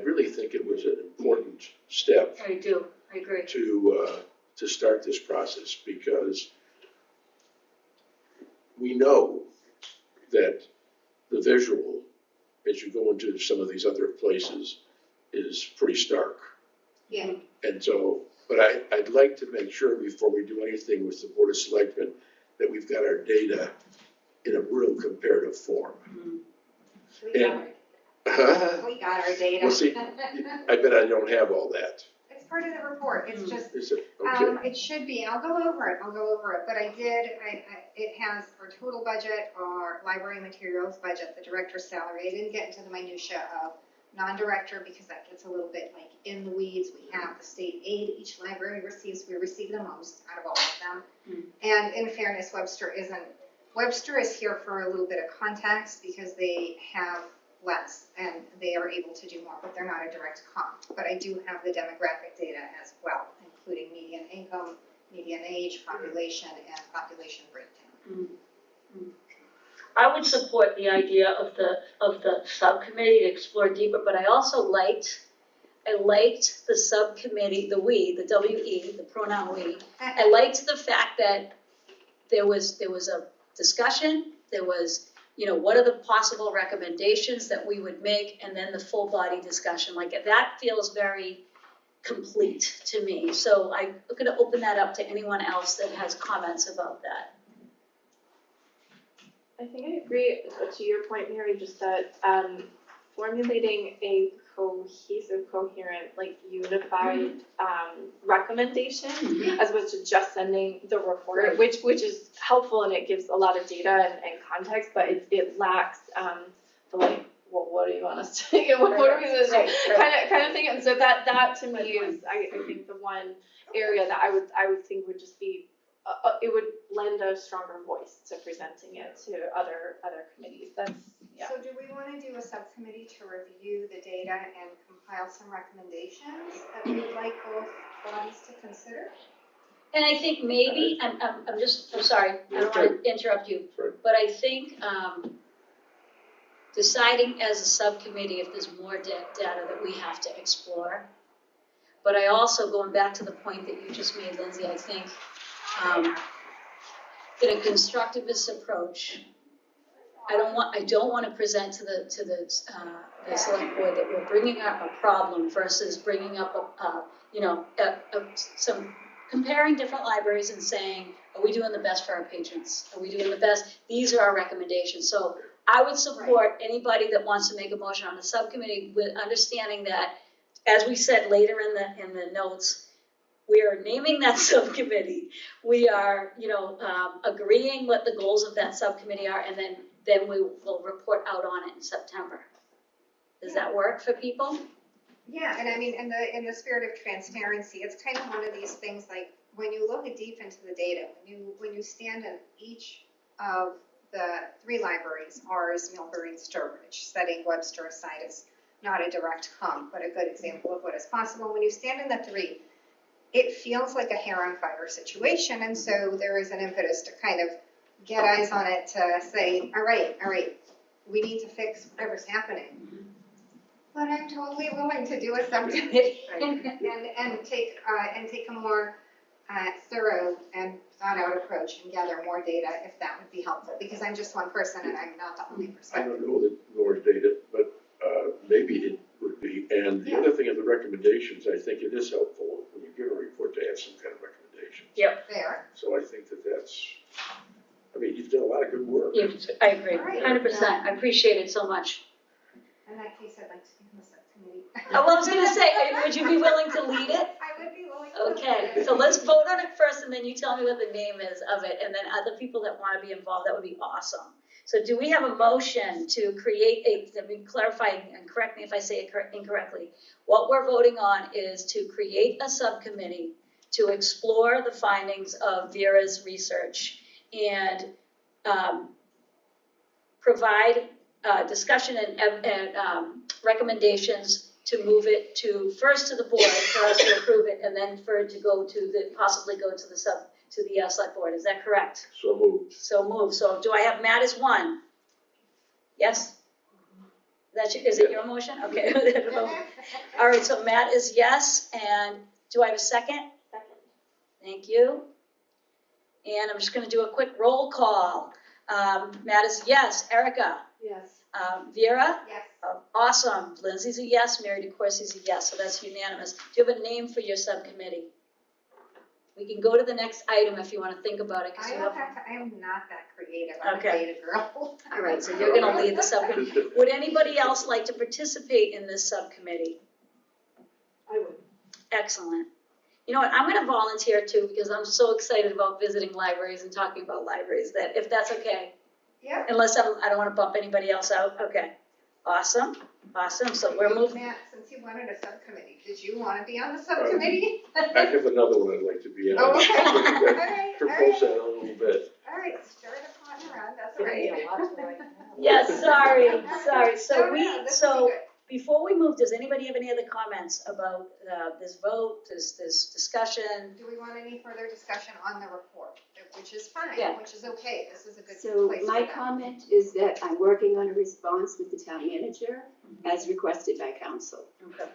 really think it was an important step I do, I agree. to start this process, because we know that the visual, as you go into some of these other places, is pretty stark. Yeah. And so, but I'd like to make sure before we do anything with the Board of Selectmen, that we've got our data in a real comparative form. We got Well, we got our data. see, I bet I don't have all that. It's part of the report, it's just, Is it? Okay. it should be, I'll go over it, but it has our total budget, our library materials budget, the director's salary. I didn't get into the minutia of non-director because that gets a little bit like in the weeds. We have the state aid each library receives, we receive the most out of all of them. And in fairness, Webster is here for a little bit of context because they have less and they are able to do more, but they're not a direct comp. But I do have the demographic data as well, including median income, median age, population, and population breakdown. I would support the idea of the subcommittee to explore deeper, but I also liked the subcommittee, the we, the WE, the pronoun we. I liked the fact that there was a discussion, there was, what are the possible recommendations that we would make, and then the full body discussion. Like, that feels very complete to me. So I'm gonna open that up to anyone else that has comments about that. I think I agree to your point, Mary, just that formulating a cohesive, coherent, like unified recommendation as opposed to just sending the report, which is helpful and it gives a lot of data and context, but it lacks the like, well, what do you want us to do? What are we supposed to do? Kind of thing. And so that to me is I think the one area that I would think would just be it would lend a stronger voice to presenting it to other committees. That's, yeah. So do we want to do a subcommittee to review the data and compile some recommendations that we would like both bodies to consider? And I think maybe, I'm sorry, I don't want to interrupt you, but I think deciding as a subcommittee if there's more data that we have to explore. But I also, going back to the point that you just made, Lindsay, I think in a constructivist approach, I don't want to present to the select board that we're bringing up a problem versus bringing up some comparing different libraries and saying, are we doing the best for our patrons? Are we doing the best? These are our recommendations. So I would support anybody that wants to make a motion on the subcommittee with understanding that, as we said later in the notes, we are naming that subcommittee. We are, agreeing what the goals of that subcommittee are, and then we will report out on it in September. Does that work for people? Yeah, and I mean, in the spirit of transparency, it's kind of one of these things like when you look deep into the data, when you stand in each of the three libraries, ours, Millbury, and Sturbridge, setting Webster aside as not a direct comp, but a good example of what is possible. When you stand in the three, it feels like a hair on fire situation, and so there is an impetus to kind of get eyes on it to say, all right, we need to fix whatever's happening. But I'm totally willing to do a subcommittee and take a more thorough and thought out approach and gather more data if that would be helpful, because I'm just one person and I'm not the only I perspective. don't know that Laura data, but maybe it would be. And the other thing of the recommendations, I think it is helpful when you give a report to have some kind of recommendations. Yep. There. So I think that's, you've done a lot of good work. I agree, All right. 100%. I appreciate it so much. In that case, I'd like to be on the subcommittee. Well, I was going to say, would you be willing to lead it? I would be willing to. Okay, so let's vote on it first, and then you tell me what the name is of it, and then other people that want to be involved, that would be awesome. So do we have a motion to create let me clarify, and correct me if I say it incorrectly. What we're voting on is to create a subcommittee to explore the findings of Vera's research and provide discussion and recommendations to move it first to the board for us to approve it, and then for it to go to possibly go to the select board. Is that correct? So moved. So move. So do I have Matt as one? Yes? Is it your motion? Okay. All right, so Matt is yes, and do I have a second? Second. Thank you. And I'm just gonna do a quick roll call. Matt is yes. Erica? Yes. Vera? Yes. Awesome. Lindsay's a yes. Mary DeCourcy's a yes, so that's unanimous. Do you have a name for your subcommittee? We can go to the next item if you want to think about it. 'Cause I you don't have- have to, I am not that creative, I'm a Okay. data girl. All right, so you're gonna lead the subcommittee. Would anybody else like to participate in this subcommittee? I would. Excellent. You know what, I'm gonna volunteer too, because I'm so excited about visiting libraries and talking about libraries, that if that's okay. Yeah. Unless I don't wanna bump anybody else out, okay. Awesome, so we're moving. Matt, since you wanted a subcommittee, did you want to be on the subcommittee? I have another one I'd like to be on. Oh, okay. We All can right, propose that a little bit. All right, stir the pot around, that's all right. Yes, sorry. No, So no, this will be good. before we move, does anybody have any other comments about this vote, this discussion? Do we want any further discussion on the report, which is fine, Yeah. which is okay, this is a good So place to my go. comment is that I'm working on a response with the town manager as requested by council. Okay.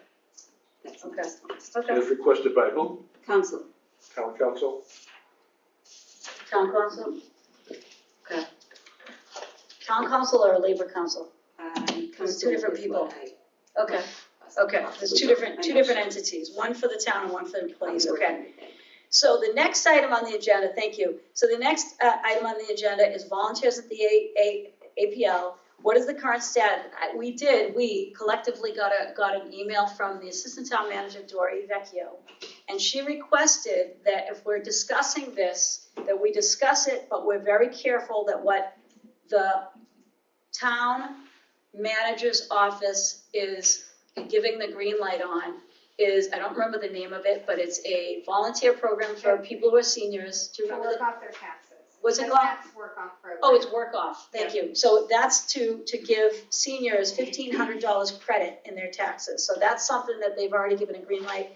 That's my Okay. response. Okay. As requested by whom? Council. Town council? Town council? Okay. Town council or labor council? There's two different people. Okay, there's two different entities, one for the town and one for employees, okay. So the next item on the agenda, thank you. So the next item on the agenda is volunteers at the APL. What is the current status? We collectively got an email from the assistant town manager, Dory Vecchio, and she requested that if we're discussing this, that we discuss it, but we're very careful that what the town manager's office is giving the green light on is, I don't remember the name of it, but it's a volunteer program for people who are seniors. Do you To remember work off their taxes. What's it The called? tax work off program. Oh, it's work off, thank you. So that's to give seniors $1,500 credit in their taxes. So that's something that they've already given a green light.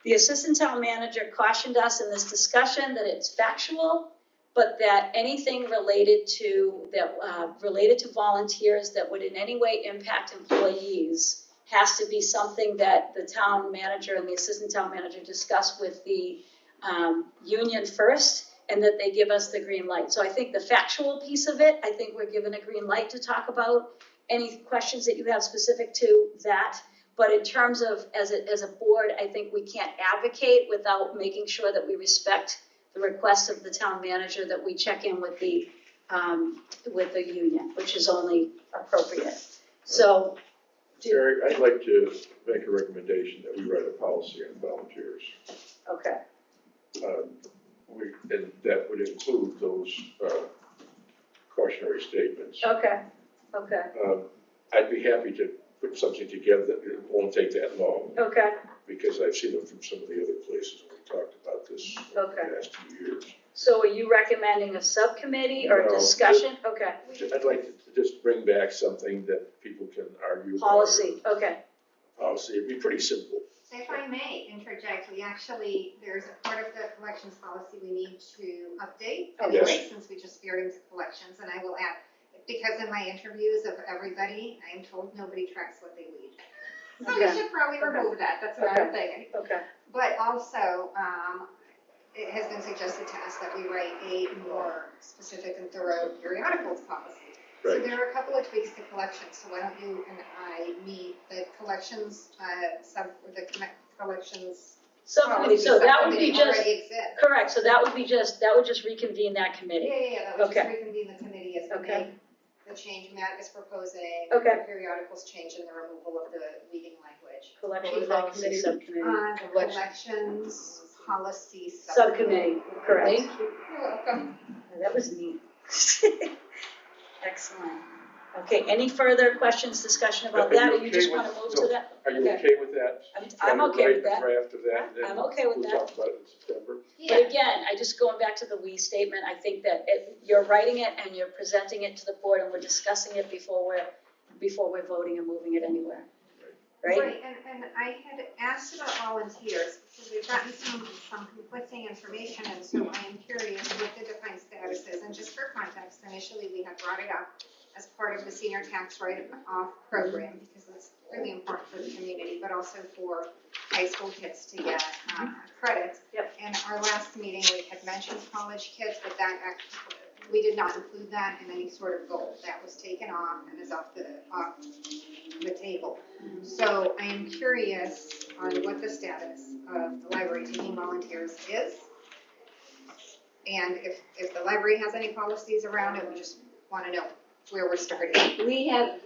The assistant town manager cautioned us in this discussion that it's factual, but that anything related to volunteers that would in any way impact employees has to be something that the town manager and the assistant town manager discuss with the union first, and that they give us the green light. So I think the factual piece of it, I think we're given a green light to talk about any questions that you have specific to that. But in terms of, as a board, I think we can't advocate without making sure that we respect the request of the town manager, that we check in with the union, which is only appropriate. So. Jerry, I'd like to make a recommendation that we write a policy on volunteers. Okay. And that would include those cautionary statements. Okay. I'd be happy to put something together that it won't take that long, Okay. because I've seen them from some of the other places, and we've talked about this over the past 2 years. So are you recommending a subcommittee or a No, discussion? Okay. I'd like to just bring back something that people can argue about. Policy, okay. Policy, it'd be pretty simple. If I may interject, there's a part of the collections policy we need to update Oh, anyway, since we just veered into collections, and I will add, because in my interviews of everybody, I am told nobody tracks what they leave. So we Okay. should probably remove that, that's what I'm thinking. Okay. But also, it has been suggested to us that we write a more specific and thorough periodicals policy. So Right. there are a couple of tweaks to collections, so why don't you and I meet the collections, collections. Subcommittee, so that would be Subcommittee just, already exists. correct, so that would just reconvene that committee. Yeah, that would just Okay. reconvene the committee as we Okay. make the change Matt is proposing. Okay. The periodicals change and the removal of the leading language. Collection policy subcommittee. The collections policy Subcommittee, correct. Thank you. You're welcome. That was neat. Excellent. Okay, any further questions, discussion about Are you that, or you just okay wanna with- move no, to that? Are you Okay. okay with that? I'm okay with that. Try to write a draft of that, and I'm then okay with we'll that. talk about it in September. Yeah. But again, I just going back to the we statement, I think that you're writing it and you're presenting it to the board and we're discussing it before we're voting and moving it anywhere. right? And I had asked about volunteers, because we've gotten some conflicting information, and so I am curious what the defined status is. And just for context, initially we had brought it up as part of the senior tax write-off program, because it's really important for the community, but also for high school kids to get credits. Yep. And our last meeting, we had mentioned college kids, but that we did not include that in any sort of goal. That was taken off and is off the table. So I am curious on what the status of the library taking volunteers is. And if the library has any policies around it, we just want to know where we're starting. We have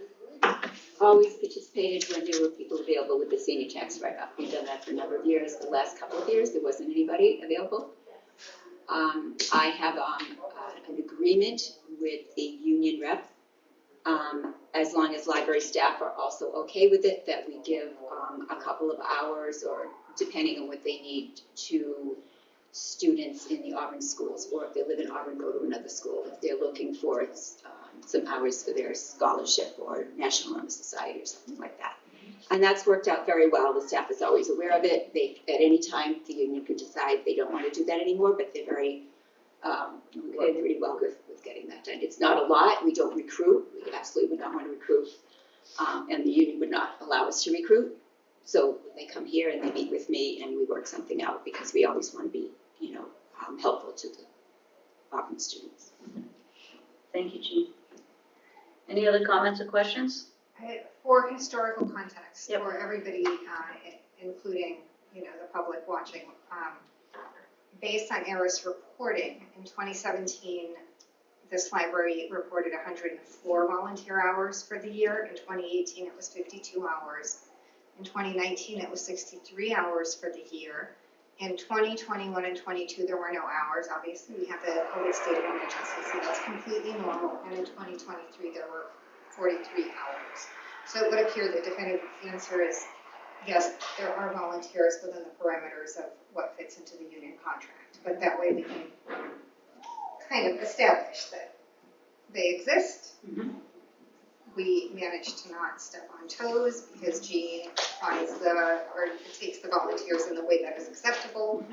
always participated when there were people available with the senior tax write-off. We've done that for a number of years. The last couple of years, there wasn't anybody available. I have an agreement with the union rep, as long as library staff are also okay with it, that we give a couple of hours, or depending on what they need, to students in the Auburn schools, or if they live in Auburn, go to another school, if they're looking for some hours for their scholarship or National Honor Society or something like that. And that's worked out very well. The staff is always aware of it. They, at any time, the union could decide they don't want to do that anymore, but they're very, we work pretty well with getting that done. It's not a lot. We don't recruit. We absolutely would not want to recruit. And the union would not allow us to recruit. So they come here and they meet with me and we work something out, because we always want to be, helpful to the Auburn students. Thank you, Jean. Any other comments or questions? For historical context, Yep. for everybody, including, the public watching, based on ARIS reporting, in 2017, this library reported 104 volunteer hours for the year. In 2018, it was 52 hours. In 2019, it was 63 hours for the year. In 2021 and 22, there were no hours. Obviously, we have the COVID state of emergency, so that's completely normal. And in 2023, there were 43 hours. So it would appear the definitive answer is yes, there are volunteers within the parameters of what fits into the union contract. But that way we can kind of establish that they exist. Mm-hmm. We managed to not step on toes because Jean finds takes the volunteers in the way that is acceptable.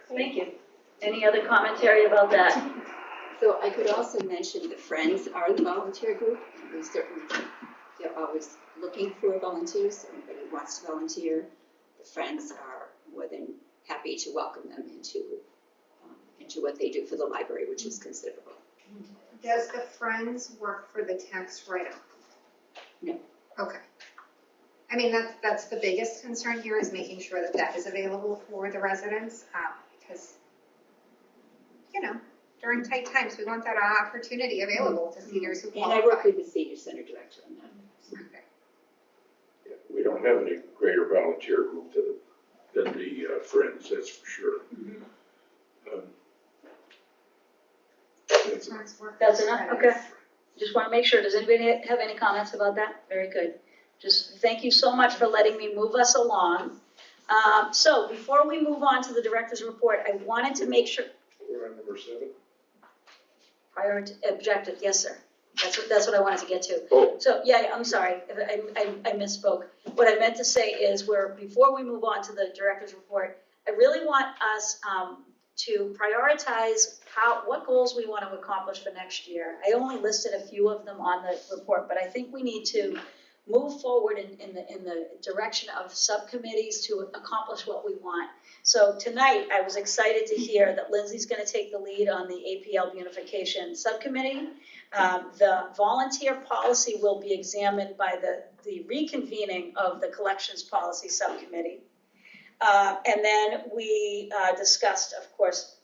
Thank you. Any other commentary about that? So I could also mention the Friends are the volunteer group. We certainly, they're always looking for volunteers. Anybody who wants to volunteer, the Friends are more than happy to welcome them into what they do for the library, which is considerable. Does the Friends work for the tax write-off? No. Okay. I mean, that's the biggest concern here, is making sure that that is available for the residents, because, during tight times, we want that opportunity available to seniors who And qualify. I work with the senior center director on that. Okay. Yeah, we don't have any greater volunteer group than the Friends, that's for sure. That's Friends work That's for enough? credits. Okay. Just want to make sure. Does anybody have any comments about that? Very good. Just thank you so much for letting me move us along. So before we move on to the director's report, I wanted to make sure. We're on number 7. Prior to objective, yes, sir. That's what I wanted to get to. Oh, So, yeah, I'm sorry, I misspoke. What I meant to say is before we move on to the director's report, I really want us to prioritize what goals we want to accomplish for next year. I only listed a few of them on the report, but I think we need to move forward in the direction of subcommittees to accomplish what we want. So tonight, I was excited to hear that Lindsay's going to take the lead on the APL Unification Subcommittee. The volunteer policy will be examined by the reconvening of the Collections Policy Subcommittee. And then we discussed, of course,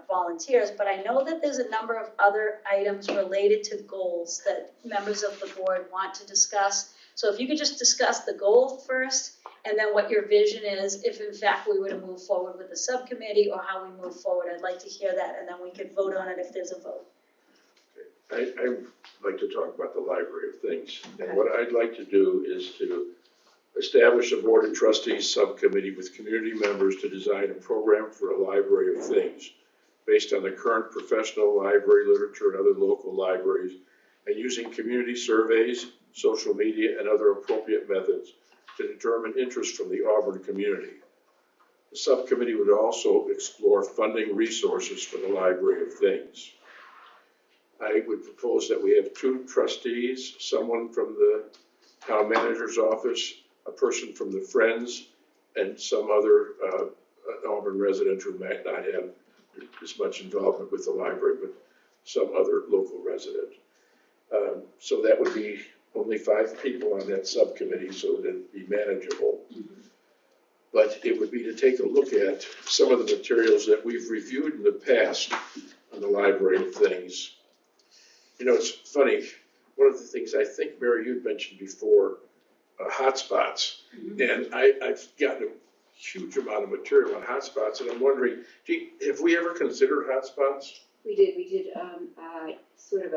volunteers, but I know that there's a number of other items related to goals that members of the board want to discuss. So if you could just discuss the goal first, and then what your vision is, if in fact we were to move forward with the subcommittee, or how we move forward. I'd like to hear that, and then we could vote on it if there's a vote. I'd like to talk about the library of things. And what I'd like to do is to establish a board of trustees subcommittee with community members to design a program for a library of things based on the current professional library literature and other local libraries, and using community surveys, social media, and other appropriate methods to determine interest from the Auburn community. The subcommittee would also explore funding resources for the Library of Things. I would propose that we have 2 trustees, someone from the town manager's office, a person from the Friends, and some other Auburn resident who might not have as much involvement with the library, but some other local resident. So that would be only 5 people on that subcommittee, so that it'd be manageable. But it would be to take a look at some of the materials that we've reviewed in the past on the Library of Things. You know, it's funny, one of the things I think, Mary, you'd mentioned before, hotspots. And I've gotten a huge amount of material on hotspots, and I'm wondering, have we ever considered hotspots? We did sort of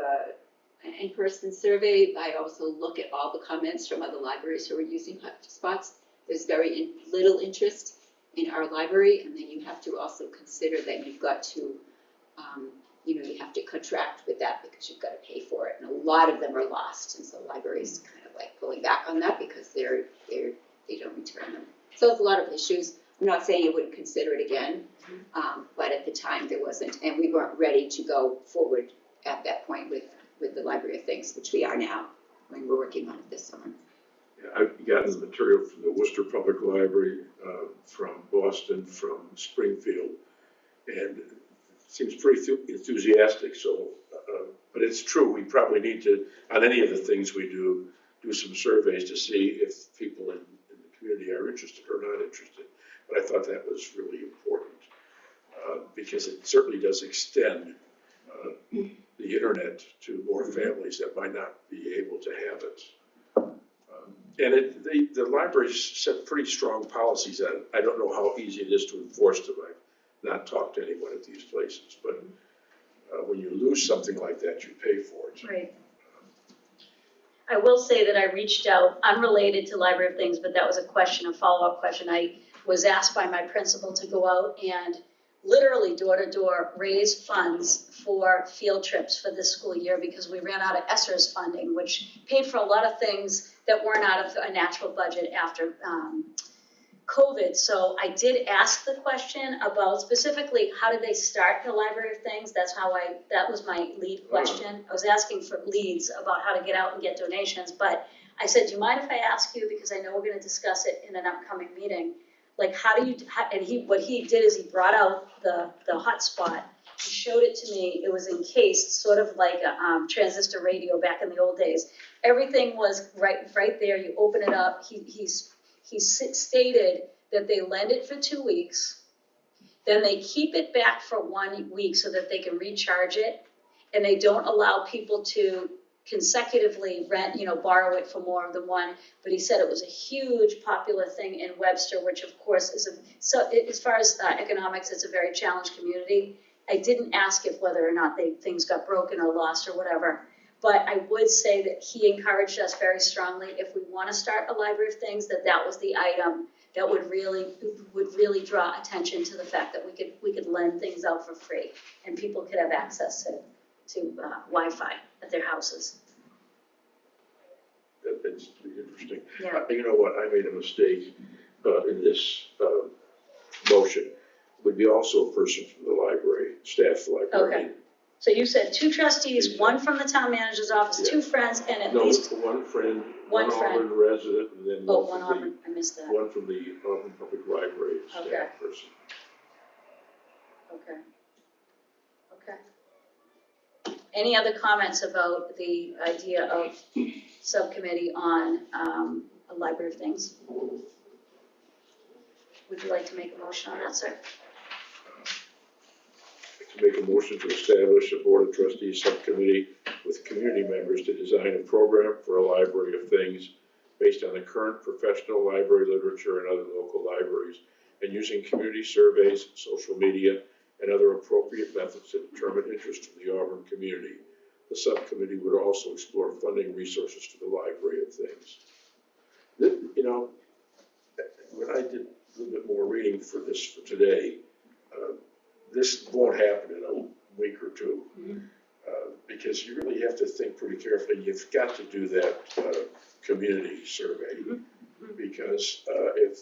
an in-person survey. I also look at all the comments from other libraries who are using hotspots. There's very little interest in our library, and then you have to also consider that you've got to, you have to contract with that because you've got to pay for it, and a lot of them are lost, and so libraries kind of like pulling back on that because they don't return them. So it's a lot of issues. I'm not saying I wouldn't consider it again, but at the time there wasn't, and we weren't ready to go forward at that point with the Library of Things, which we are now. When we're working on it this summer. Yeah, I've gotten the material from the Worcester Public Library, from Boston, from Springfield, and it seems pretty enthusiastic. So, but it's true, we probably need to, on any of the things we do some surveys to see if people in the community are interested or not interested. But I thought that was really important because it certainly does extend the internet to more families that might not be able to have it. And the libraries set pretty strong policies on it. I don't know how easy it is to enforce them. I've not talked to anyone at these places, but when you lose something like that, you pay for it. Right. I will say that I reached out, unrelated to Library of Things, but that was a follow-up question. I was asked by my principal to go out and literally door-to-door raise funds for field trips for this school year because we ran out of ESSER's funding, which paid for a lot of things that weren't out of a natural budget after COVID. So I did ask the question about specifically how did they start the Library of Things. That was my lead question. I was asking for leads about how to get out and get donations, but I said, do you mind if I ask you, because I know we're gonna discuss it in an upcoming meeting, like what he did is he brought out the hotspot, he showed it to me, it was encased, sort of like a transistor radio back in the old days. Everything was right there, you open it up, he stated that they lend it for 2 weeks, then they keep it back for 1 week so that they can recharge it, and they don't allow people to consecutively borrow it for more than one. But he said it was a huge popular thing in Webster, which of course is as far as economics, it's a very challenged community. I didn't ask if whether or not things got broken or lost or whatever, but I would say that he encouraged us very strongly, if we want to start a Library of Things, that was the item that would really draw attention to the fact that we could lend things out for free and people could have access to Wi-Fi at their houses. It's interesting. Yeah. You know what, I made a mistake in this motion. Would be also a person from the library, staff librarian. Okay. So you said 2 trustees, 1 from the town manager's office, Yeah. 2 friends, and at No, least 1 friend, one 1 friend. Auburn resident, and then one Auburn. I missed that. one from the Auburn Public Library staff Okay. person. Okay. Any other comments about the idea of subcommittee on a Library of Things? Would you like to make a motion on that, sir? To make a motion to establish a Board of Trustees subcommittee with community members to design a program for a Library of Things based on the current professional library literature and other local libraries, and using community surveys, social media, and other appropriate methods to determine interest from the Auburn community. The subcommittee would also explore funding resources for the Library of Things. When I did a little bit more reading for today, this won't happen in a week or two, because you really have to think pretty carefully. You've got to do that community survey, because if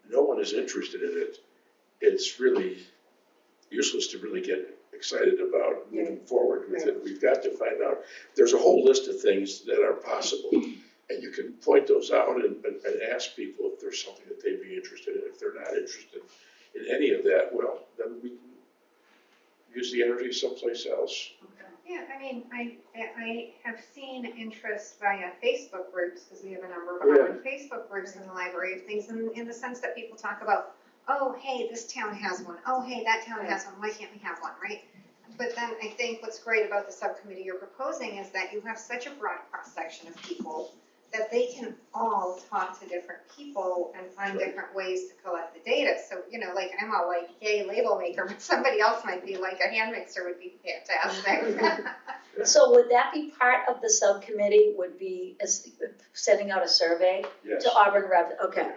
no one is interested in it, it's really useless to really get excited about moving forward with it. We've got to find out, there's a whole list of things that are possible, and you can point those out and ask people if there's something that they'd be interested in. If they're not interested in any of that, well, then we can use the energy someplace else. Yeah, I mean, I have seen interest via Facebook groups, because we have a number of Yeah. our Facebook groups in the library of things, in the sense that people talk about, oh, hey, this town has one, oh, hey, that town has one, why can't we have one, right? But then I think what's great about the subcommittee you're proposing is that you have such a broad cross-section of people that they can all talk to different people and find different ways to collect the data. So, you know, like, I'm all like, yay, label maker, but somebody else might be like, a hand mixer would be fantastic. So would that be part of the subcommittee, would be sending out a survey Yes. to Auburn Rev? Okay,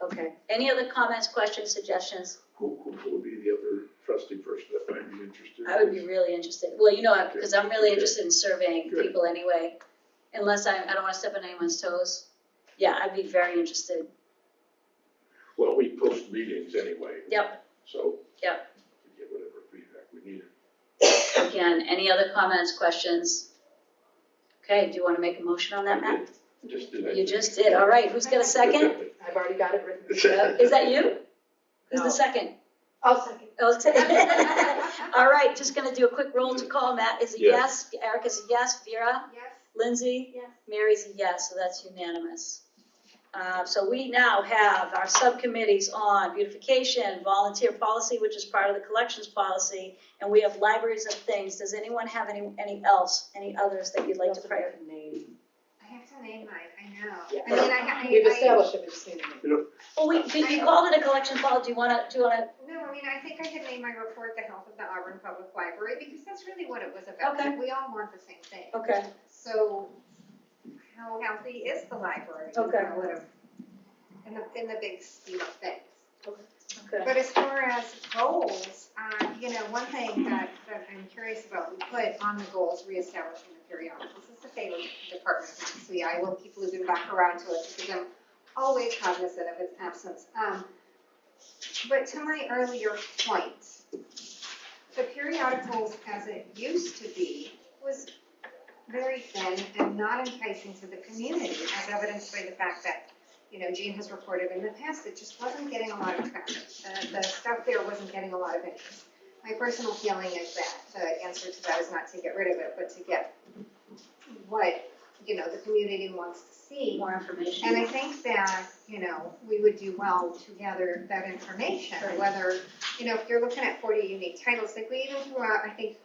okay. Any other comments, questions, suggestions? Who would be the other trustee person that might be interested? I would be really interested. Well, you know, because I'm really Okay. interested in surveying Good. people anyway. Unless I don't want to step on anyone's toes. Yeah, I'd be very interested. Well, we post meetings anyway. Yep. So. Yep. We get whatever feedback we need. Again, any other comments, questions? Okay, do you want to make a motion on that, Matt? Just did that. You just did, all right. Who's got a second? I've already got it written. Is that you? Who's No. the second? I'll second. Oh, all right, just gonna do a quick roll to call. Matt is a yes, Yes. Eric is a yes, Vera, Yes. Lindsay, Yes. Mary's a yes, so that's unanimous. So we now have our subcommittees on beautification, volunteer policy, which is part of the collections policy, and we have libraries of things. Does anyone have any others that you'd like to prior? I have to name mine, I know. Yeah. I mean, We've established it, we've just seen it. Well, you called it a collection policy. Do you wanna? No, I mean, I think I had named my report The Health of the Auburn Public Library, because that's really what it was about. Okay. Like, we all want the same thing. Okay, So, how healthy is the library? You Okay. know, in the big scheme of things. okay. But as far as goals, you know, one thing that I'm curious about, we put on the goals reestablishing the periodicals. This is a favorite department of mine, so yeah, I will keep looping back around to it, because I'm always cognizant of its absence. But to my earlier point, the periodicals as it used to be was very thin and not enticing to the community, as evidenced by the fact that, you know, Jean has reported in the past, it just wasn't getting a lot of traction. The stuff there wasn't getting a lot of interest. My personal feeling is that the answer to that is not to get rid of it, but to get what, you know, the community wants to see. More information. And I think that, you know, we would do well to gather that information, Right. whether, you know, if you're looking at 40 unique titles, like we even threw out, I think,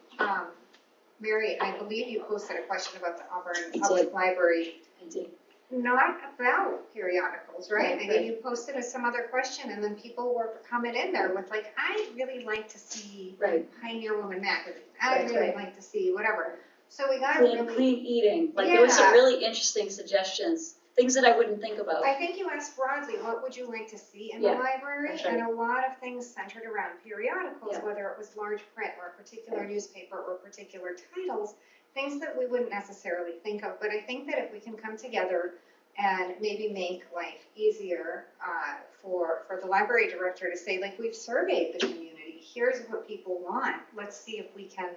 Mary, I believe you posted a question about the Auburn I Public did. Library, I did. not about periodicals, right? Right, I right. mean, you posted some other question, and then people were coming in there with like, I'd really like to see Right. Pioneer Woman Magazine, I'd Right, really right. like to see whatever. So we got Clean, really. clean eating. Like there was some Yeah. really interesting suggestions, things that I wouldn't think about. I think you asked broadly, what would you like to see in the Yeah, library? that's right. And a lot of things centered around periodicals, Yeah. whether it was large print or a particular newspaper or particular titles, things that we wouldn't necessarily think of. But I think that if we can come together and maybe make life easier for the library director to say, like, we've surveyed the community, here's what people want, let's see if we can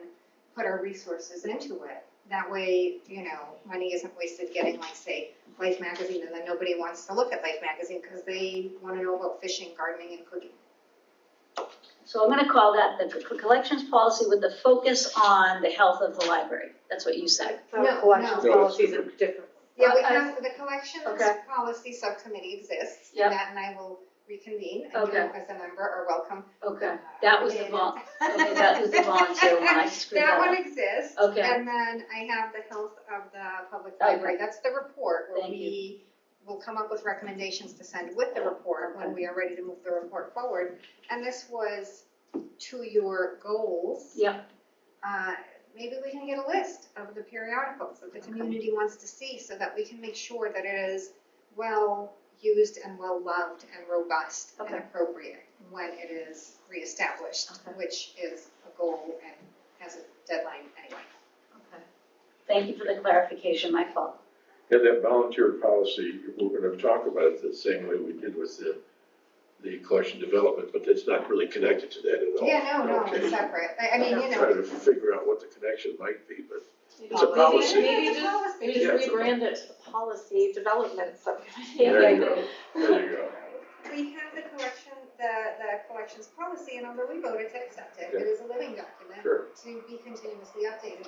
put our resources into it. That way, you know, money isn't wasted getting, like, say, Life Magazine, and then nobody wants to look at Life Magazine because they want to know about fishing, gardening, and cooking. So I'm gonna call that the collections policy with the focus on the health of the library. That's what you said. So No, collections no. policies are different. Yeah, we I- have, the collections Okay. policy subcommittee exists. Yep. Matt and I will reconvene, and you Okay. as a member are welcome. Okay, that was the Okay, that was the volunteer one, I screwed That that one up. exists. Okay. And then I have the health of the public Okay. library. That's the report where Thank we will come up with recommendations to send with the report when Okay. we are ready to move the report forward. And this was to your goals. Yep, Maybe we can get a list of the periodicals that the community wants to see so that we can make sure that it is well used and well loved and robust and Okay. appropriate when it is reestablished, Okay. which is a goal and has a deadline anyway. okay. Thank you for the clarification, my fault. Yeah, that volunteer policy, we're gonna talk about it the same way we did with the collection development, but it's not really connected to that at all. Yeah, no, Okay. it's separate. I mean, you Try know, to figure out what the connection might be, but it's a Maybe- policy. Maybe It's a just, policy. maybe just Yeah, it's a- rebrand it to the policy development subcommittee. There you go, there you go. we have the collections policy, and although we voted to accept it, Yeah. it is a living document Sure. to be continuously updated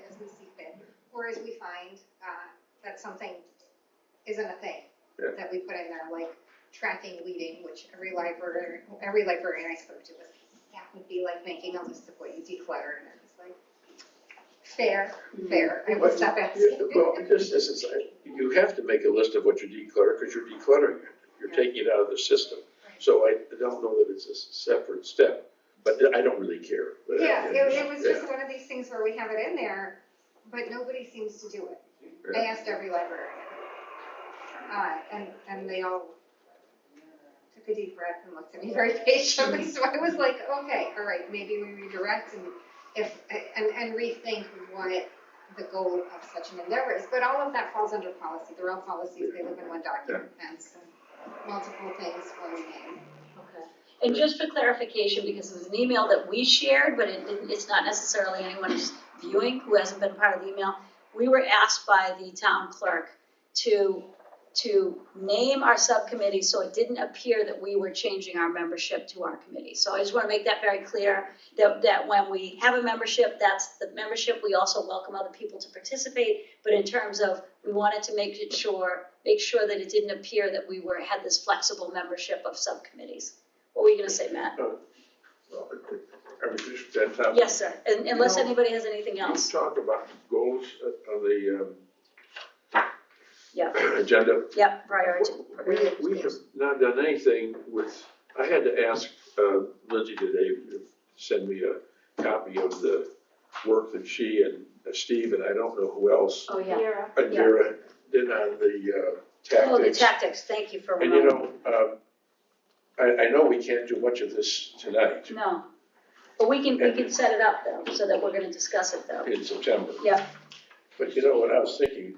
as we see fit, or as we find, that something isn't a thing Yeah. that we put in there, like tracking weeding, which every librarian I spoke to was, that would be like making a list of what you declutter, and it's like, fair, I will stop asking. Well, just as it's, you have to make a list of what you declutter, because you're decluttering it, you're Yeah. taking it out of the system. Right. So I don't know that it's a separate step, but I don't really care. But Yeah, it was yeah. just one of these things where we have it in there, but nobody seems to do it. I Yeah. asked every librarian. And they all took a deep breath and looked at me very patiently, so I was like, okay, all right, maybe we redirect and rethink what the goal of such an endeavor is. But all of that falls under policy. They're all policies, they live in one document, and so multiple things flow in. Okay. And just for clarification, because it was an email that we shared, but it's not necessarily anyone who's viewing who hasn't been part of the email, we were asked by the town clerk to name our subcommittee so it didn't appear that we were changing our membership to our committee. So I just want to make that very clear, that when we have a membership, that's the membership. We also welcome other people to participate, but in terms of, we wanted to make sure that it didn't appear that we had this flexible membership of subcommittees. What were you going to say, Matt? Well, are we finished with that topic? Yes, sir, unless You know, anybody has anything You else. talk about goals on the Yeah, agenda. yeah, priority. We have not done anything with, I had to ask Lindsay today to send me a copy of the work that she and Steve, and I don't know who else, Oh, yeah. and Vera did on the tactics. Oh, the tactics, thank you for And you reminding. know, I know we can't do much of this tonight No, but we can set it up though, so that we're gonna discuss it though. in September. Yeah. But you know what I was thinking,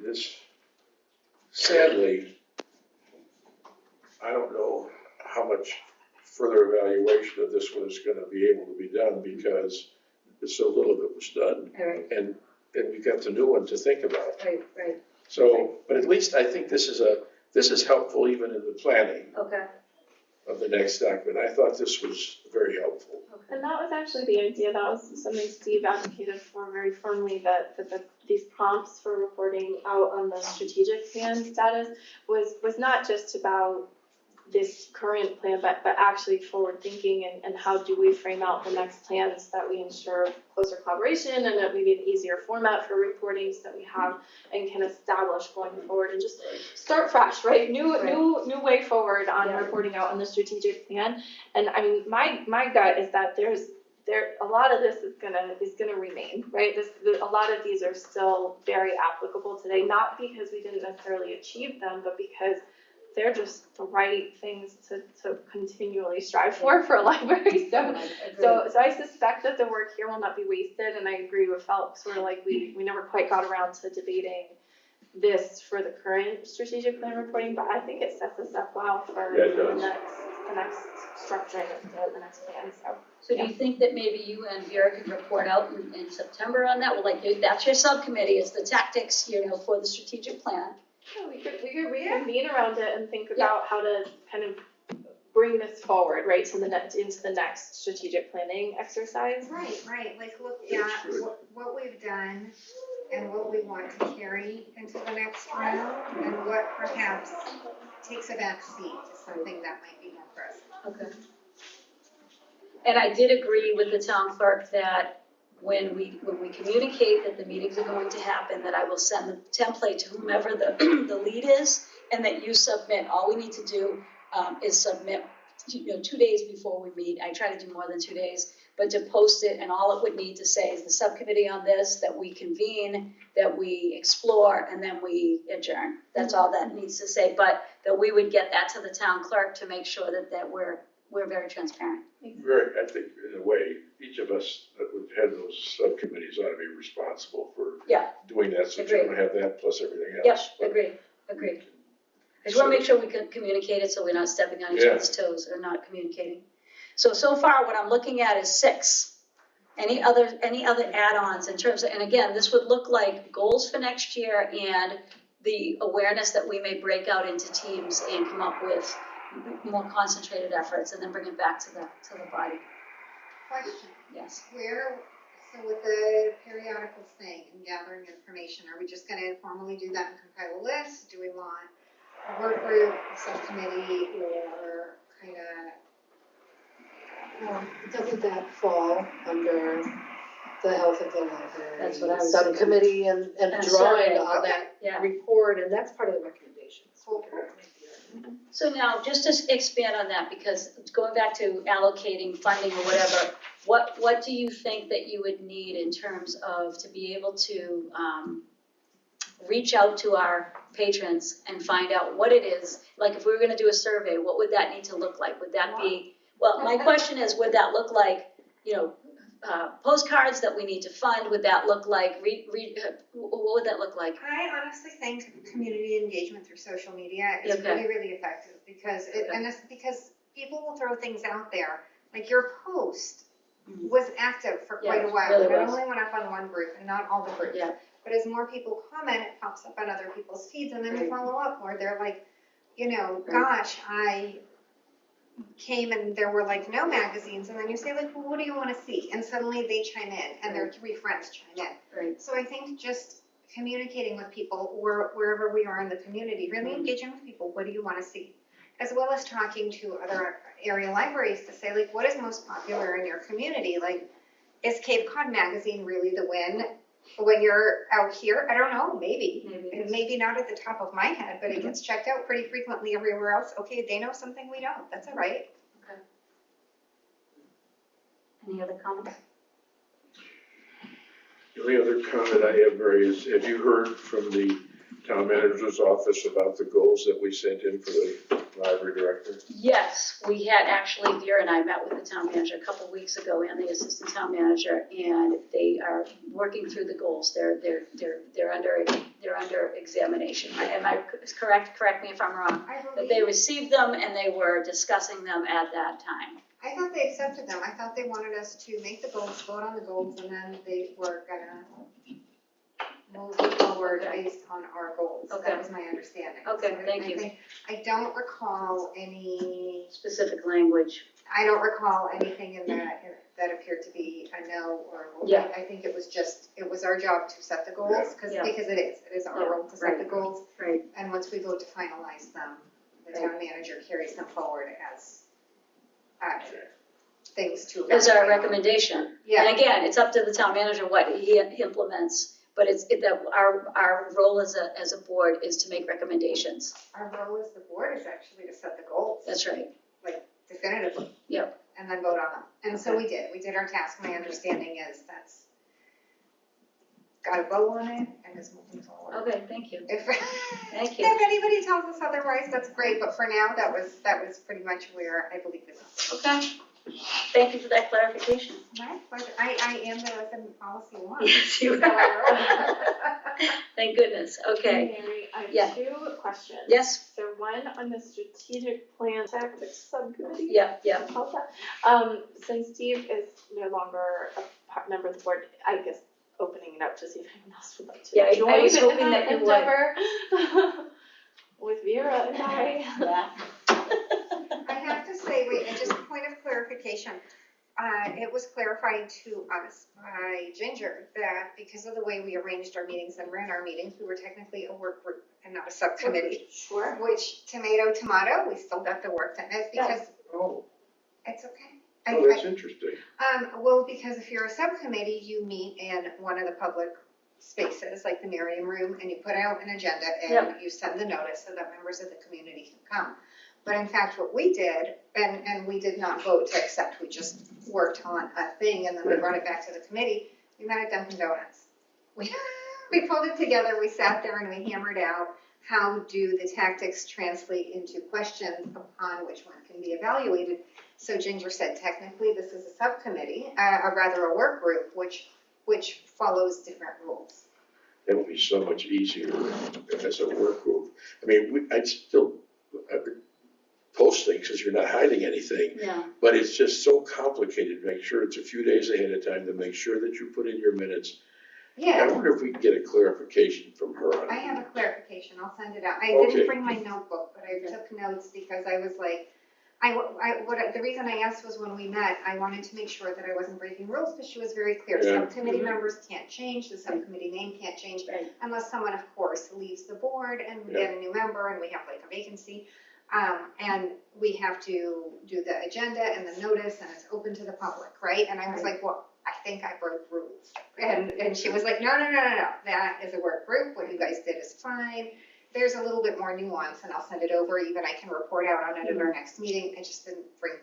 sadly, I don't know how much further evaluation of this was gonna be able to be done because so little of it was done. Right, And we got the new one to think about. right, So, but at least I think this is helpful even in the planning okay. of the next document. I thought this was very helpful. And that was actually the idea, that was something Steve advocated for very firmly, that these prompts for reporting out on the strategic plan status was not just about this current plan, but actually forward thinking and how do we frame out the next plans that we ensure closer collaboration and that maybe an easier format for reporting so that we have and can establish going forward and just start fresh, right? New way forward on Yeah. reporting out on the strategic plan. And I mean, my gut is that a lot of this is gonna remain, right? A lot of these are still very applicable today, not because we didn't necessarily achieve them, but because they're just the right things to continually strive for a library. So I suspect that the work here will not be wasted, and I agree with Phelps, sort of like we never quite got around to debating this for the current strategic plan reporting, but I think it sets us up well for Yeah, it the does. next structuring of the next plan, so. So do you think that maybe you and Vera could report out in September on that? Well, like, that's your subcommittee, it's the tactics, for the strategic plan. Yeah, we could reconvene around it and think about how to kind of bring this forward, right, into the next strategic planning exercise. Right, like look That's at good. what we've done and what we want to carry into the next round and what perhaps takes a back seat to something that might be more pressing. Okay. And I did agree with the town clerk that when we communicate that the meetings are going to happen, that I will send the template to whomever the lead is, and that you submit. All we need to do is submit, 2 days before we meet. I try to do more than 2 days, but to post it, and all it would need to say is the subcommittee on this, that we convene, that we explore, and then we adjourn. That's all that needs to say, but that we would get that to the town clerk to make sure that we're very transparent. I think in a way, each of us that would head those subcommittees ought to be responsible for Yeah. doing that, so you don't have that plus everything Yep, else. But- agreed. I just wanna make sure we can communicate it so we're not stepping on each other's toes or not communicating. So far, what I'm looking at is 6. Any other add-ons in terms of, and again, this would look like goals for next year and the awareness that we may break out into teams and come up with more concentrated efforts and then bring it back to the body. Question, Yes. so with the periodicals thing and gathering information, are we just gonna informally do that and compile a list? Do we want a work group, a subcommittee, or kinda? Doesn't that fall under the health of the library? That's what I was thinking. Subcommittee and And drawing survey. on that Yeah. report, and that's part of the recommendations. Cool. So now, just to expand on that, because going back to allocating funding or whatever, what do you think that you would need in terms of to be able to reach out to our patrons and find out what it is? Like if we were gonna do a survey, what would that need to look like? Would that be, well, my question is, would that look like, postcards that we need to fund? Would that look like, what would that look like? I honestly think community engagement through social media is Okay. really, really effective because Okay. it's because people will throw things out there. Like your post Mhm. was active for quite Yeah, a while. really It was. only went up on one group and not all the groups. Yeah. But as more people comment, it pops up on other people's feeds and then you Right. follow up or they're like, Right. gosh, I came and there were like no magazines and then you say like, well, what do you want to see? And suddenly they chime in and their 3 friends chime in. Right. So I think just communicating with people or wherever we are in the community, really engaging with people, what do you want to see? As well as talking to other area libraries to say like, what is most popular in your community? Like, is Cape Cod Magazine really the win when you're out here? I don't know, maybe. And maybe not at the top of my head, but it gets checked out pretty frequently everywhere else. Okay, they know something we don't, that's all right. Any other comments? The only other comment I have, Mary, is have you heard from the town manager's office about the goals that we sent in for the library director? Yes, we had actually, Vera and I met with the town manager a couple weeks ago and the assistant town manager, and they are working through the goals. They're under examination. Am I correct? Correct me if I'm wrong. I That believe, they received them and they were discussing them at that time. I thought they accepted them. I thought they wanted us to make the goals, vote on the goals, and then they were gonna move forward Okay. based on our goals. Okay. That was my understanding. Okay, So thank you. I don't recall any, Specific language. I don't recall anything in that appeared to be a no or a vote. Yeah. I think it was just, it was our job to set the goals, Yeah. because it is our Yeah, role to set the right. goals. Right. And once we vote to finalize them, the town manager carries them forward as things to As our evaluate on. recommendation. Yeah. And again, it's up to the town manager what he implements, but our role as a board is to make recommendations. Our role as the board is actually to set the goals, That's right. like definitively. Yep. And then vote on them. And so we did our task. My understanding is that's got a bow on it and is moving forward. Okay, thank you. If Thank you. if anybody tells us otherwise, that's great, but for now, that was pretty much where I believe it is. Okay. Thank you for that clarification. My pleasure. I am the resident policy one. Yes, you are. Thank goodness. Okay. Mary, I Yeah. have 2 questions. Yes. So one on the strategic plan tactics subcommittee. Yeah, yeah. How's that? Since Steve is no longer a member of the board, I guess opening it up to see if anyone else would like to Yeah, I join was hoping that you would. endeavor with Vera and I. Yeah. I have to say, wait, and just a point of clarification. It was clarified to us by Ginger that because of the way we arranged our meetings and ran our meetings, we were technically a work group and not a subcommittee. Sure. Which, tomato, we still got the work done. It's because, Oh, it's okay. that's interesting. Well, because if you're a subcommittee, you meet in one of the public spaces, like the Miriam Room, and you put out an agenda and you send the notice so that members of the community can come. But in fact, what we did, and we did not vote to accept, we just worked on a thing and then we brought it back to the committee, we met at Dunkin' Donuts. We pulled it together, we sat there and we hammered out how do the tactics translate into questions upon which one can be evaluated. So Ginger said technically this is a subcommittee, or rather a work group, which follows different rules. It will be so much easier as a work group. I mean, I'd still post things because you're not hiding anything, Yeah. but it's just so complicated to make sure it's a few days ahead of time to make sure that you put in your minutes. I Yeah, wonder if we can get a clarification from her on I have a clarification, I'll send it out. I Okay. didn't bring my notebook, but I took notes because I was like, the reason I asked was when we met, I wanted to make sure that I wasn't breaking rules, because she was very clear. Yeah. Subcommittee members can't change, the subcommittee name can't change, Right. unless someone, of course, leaves the board and we get a new member and we have like a vacancy. And we have to do the agenda and the notice, and it's open to the public, right? And I was like, well, I think I broke rules. And she was like, no, that is a work group, what you guys did is fine. There's a little bit more nuance, and I'll send it over, even I can report out on it at our next meeting. I just didn't bring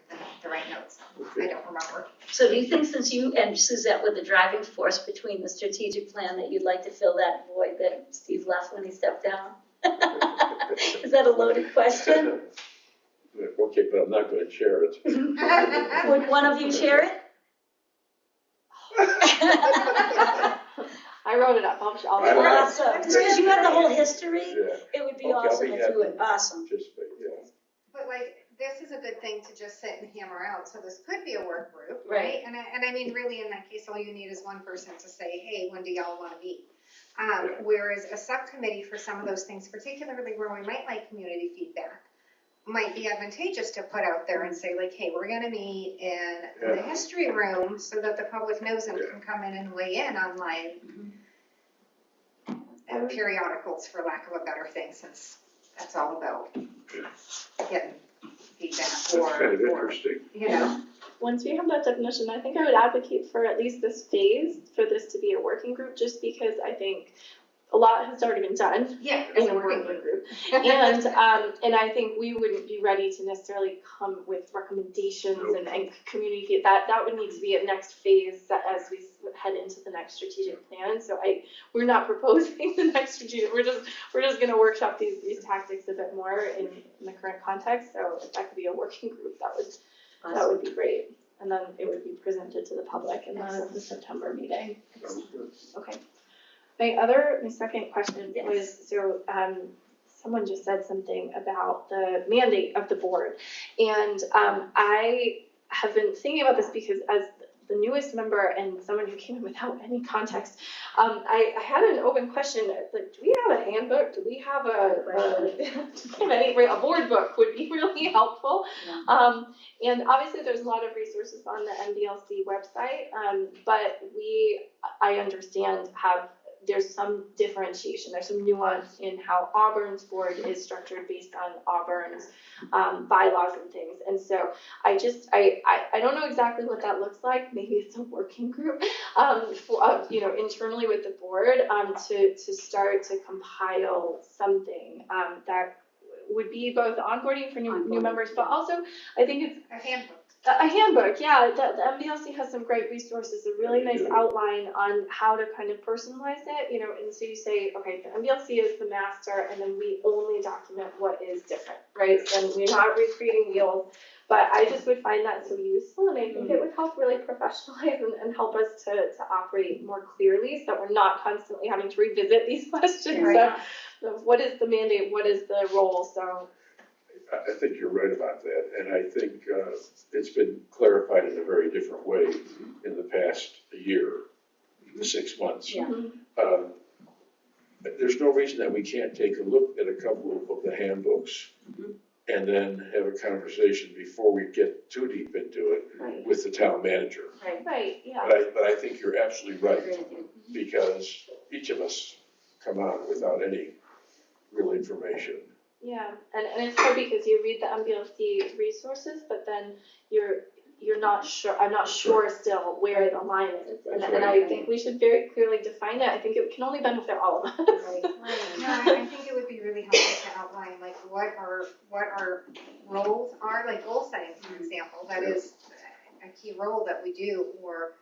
the right notes. I don't remember. So do you think, since you and Suzette were the driving force between the strategic plan, that you'd like to fill that void that Steve left when he stepped down? Is that a loaded question? Okay, but I'm not gonna share it. Would one of you share it? I wrote it up, I'll. I don't know. Awesome, just because you have the whole history, Yeah, it would be Okay, I'll awesome be if you would, happy. awesome. just, yeah. But like, this is a good thing to just sit and hammer out, so this could be a work group, Right. right? And I mean, really, in that case, all you need is one person to say, hey, when do y'all wanna meet? Whereas a subcommittee for some of those things, particularly where we might like community feedback, might be advantageous to put out there and say like, hey, we're gonna meet in the Yeah. history room so that the public knows and Yeah. can come in and weigh in on like periodicals, for lack of a better thing, since that's all about getting feedback That's kind of or, interesting. you know. Once we have that definition, I think I would advocate for at least this phase, for this to be a working group, just because I think a lot has already been done Yeah, in a working group. And I think we wouldn't be ready to necessarily come with recommendations and community feedback. That would need to be a next phase as we head into the next strategic plan. So we're not proposing the next strategic, we're just gonna workshop these tactics a bit more in the current context. So if that could be a working group, that would be great. And then it would be presented to the public in the September meeting. Sounds good. Okay. My second question Yes. was, so, someone just said something about the mandate of the board. And, I have been thinking about this because as the newest member and someone who came in without any context, I had an open question, like, do we have a handbook? Do we have a board book would be really helpful. Yeah. And obviously there's a lot of resources on the MBLC website, but I understand there's some differentiation, there's some nuance in how Auburn's board is structured based on Auburn's bylaws and things. And so I don't know exactly what that looks like. Maybe it's a working group, internally with the board, to start to compile something that would be both onboarding for new members, but also I think it's A handbook. a handbook, yeah. The MBLC has some great resources, a really nice outline on how to kind of personalize it, and so you say, okay, the MBLC is the master, and then we only document what is different, right? And we're not recreating wheels, but I just would find that so useful, and I think it would help really professionalize and help us to operate more clearly, so that we're not constantly having to revisit these questions. Right. So what is the mandate, what is the role, so. I think you're right about that, and I think it's been clarified in a very different way in the past year, 6 months. Yeah. There's no reason that we can't take a look at a couple of the handbooks and then have a conversation before we get too deep into it Right. with the town manager. Right, yeah. But I think you're absolutely right, because each of us come on without any real information. Yeah, and it's hard because you read the MBLC resources, but then you're not sure, I'm not sure still where the line is. And I think we should very clearly define it. I think it can only benefit all of us. Right. No, I think it would be really helpful to outline like what our roles are, like goal setting, for example, that is a key role that we do, or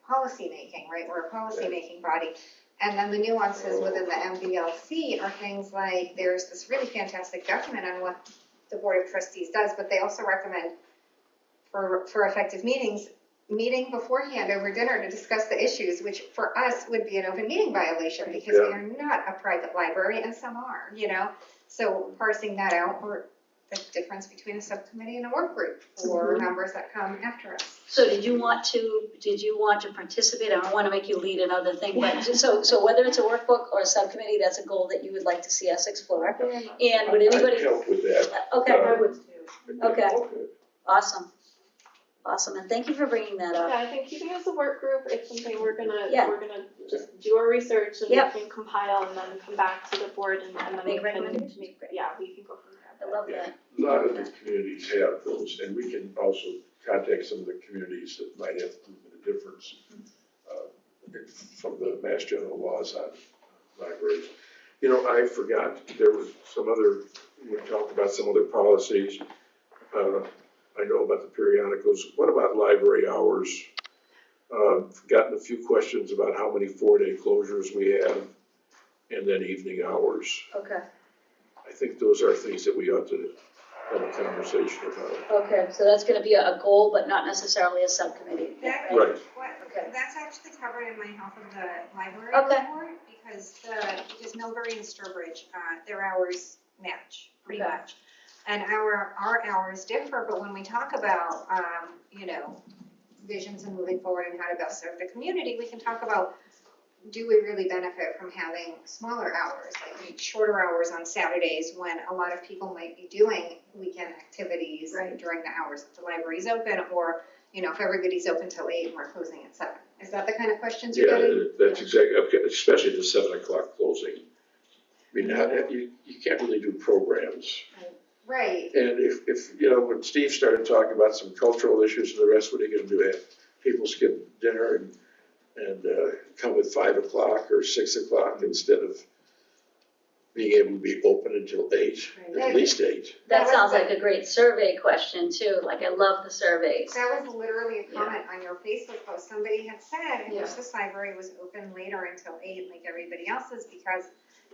policy making, right? We're a policy making body. And then the nuances within the MBLC are things like, there's this really fantastic document on what the Board of Trustees does, but they also recommend for effective meetings, meeting beforehand over dinner to discuss the issues, which for us would be an open meeting violation because we are not a private library and some are, you know? So parsing that out, or the difference between a subcommittee and a work group for members that come after us. So did you want to participate? I don't want to make you lead another thing, but so whether it's a workbook or a subcommittee, that's a goal that you would like to see us explore. And would anybody? I'd help with that. Okay, I would too. Okay. awesome. Awesome, and thank you for bringing that up. Yeah, I think keeping as a work group, it's something we're gonna Yeah. just do our research and Yep. we can compile and then come back to the board and then we Make can, recommendations. yeah, we can go from there. I love that. A lot of the communities have those, and we can also contact some of the communities that might have a difference from the Mass General laws on libraries. You know, I forgot, there was some other, we talked about some other policies. I know about the periodicals. What about library hours? Gotten a few questions about how many 4-day closures we have, and then evening hours. Okay, I think those are things that we ought to have a conversation about. okay, so that's gonna be a goal, but not necessarily a subcommittee, That- right? Right. Okay. That's actually covered in my Health of the Library Okay. report, because Millbury and Sturbridge, their hours match, pretty Okay. much. And our hours differ, but when we talk about, visions and moving forward and how to best serve the community, we can talk about, do we really benefit from having smaller hours, like shorter hours on Saturdays when a lot of people might be doing weekend activities Right. during the hours that the library's open, or, if everybody's open till 8 and we're closing at 7. Is that the kind of questions you're getting? Yeah, that's exactly, okay, especially the 7 o'clock closing. I mean, you can't really do programs. Right. And if, when Steve started talking about some cultural issues and the rest, what are you gonna do? Have people skip dinner and come at 5 o'clock or 6 o'clock instead of being able to be open until 8, Right. at least 8? That sounds like a great survey question too, like I love the surveys. That was literally a comment on your Facebook post. Somebody had said, I wish this library was open later until 8 like everybody else's, because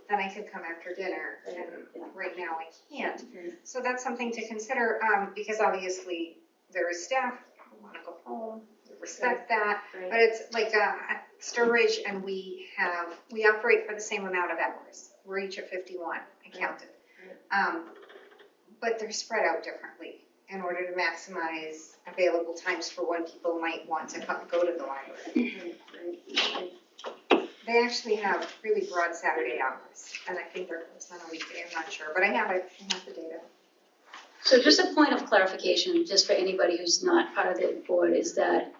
then I could come after dinner, and right now I can't. So that's something to consider, because obviously there is staff who wanna go home, we respect that. But it's like, Sturbridge and we operate for the same amount of hours. We're each at 51, I counted. But they're spread out differently in order to maximize available times for when people might want to go to the library. They actually have really broad Saturday hours, and I think they're closed on a weekday, I'm not sure, but I have the data. So just a point of clarification, just for anybody who's not part of the board, is that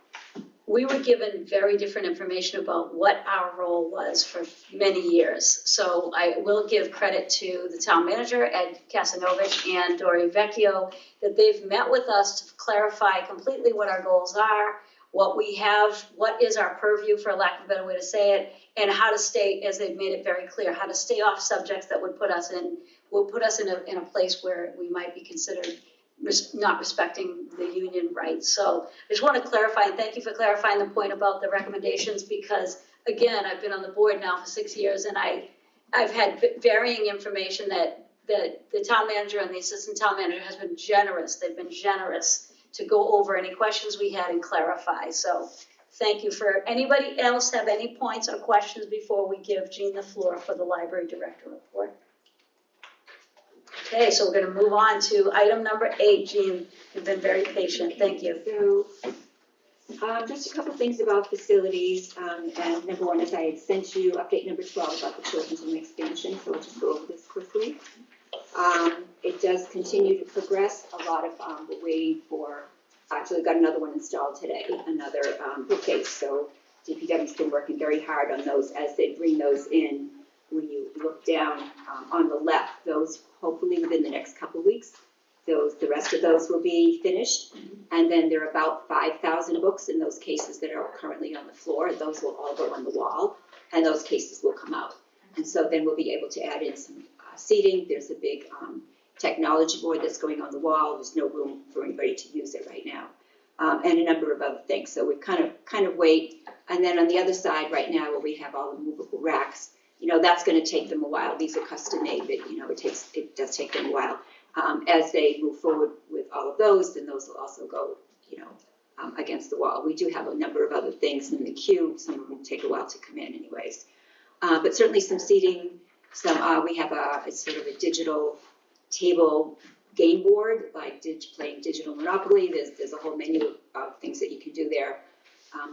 we were given very different information about what our role was for many years. So I will give credit to the town manager, Ed Casanovich, and Dory Vecchio, that they've met with us to clarify completely what our goals are, what we have, what is our purview, for lack of a better way to say it, and how to stay, as they've made it very clear, how to stay off subjects that would put us in a place where we might be considered not respecting the union rights. So I just want to clarify, and thank you for clarifying the point about the recommendations, because again, I've been on the board now for 6 years, and I've had varying information that the town manager and the assistant town manager has been generous. They've been generous to go over any questions we had and clarify. So thank you. For anybody else have any points or questions before we give Jean the floor for the library director report? Okay, so we're gonna move on to item number 8. Jean, you've been very patient, thank you. So, just a couple things about facilities, and number one is I had sent you update number 12 about the children's room expansion, so I'll just go over this quickly. It does continue to progress. A lot of, we're waiting for, actually got another one installed today, another bookcase. So DPW's been working very hard on those as they bring those in. When you look down on the left, those hopefully within the next couple of weeks, the rest of those will be finished. And then there are about 5,000 books in those cases that are currently on the floor. Those will all go on the wall, and those cases will come out. And so then we'll be able to add in some seating. There's a big technology board that's going on the wall. There's no room for anybody to use it right now. And a number of other things. So we kind of wait. And then on the other side right now, where we have all the movable racks, that's going to take them a while. These are custom made, but it does take them a while. As they move forward with all of those, then those will also go, against the wall. We do have a number of other things in the queue. Some of them take a while to come in anyways. But certainly some seating, we have it's sort of a digital table game board, like playing digital Monopoly. There's a whole menu of things that you can do there.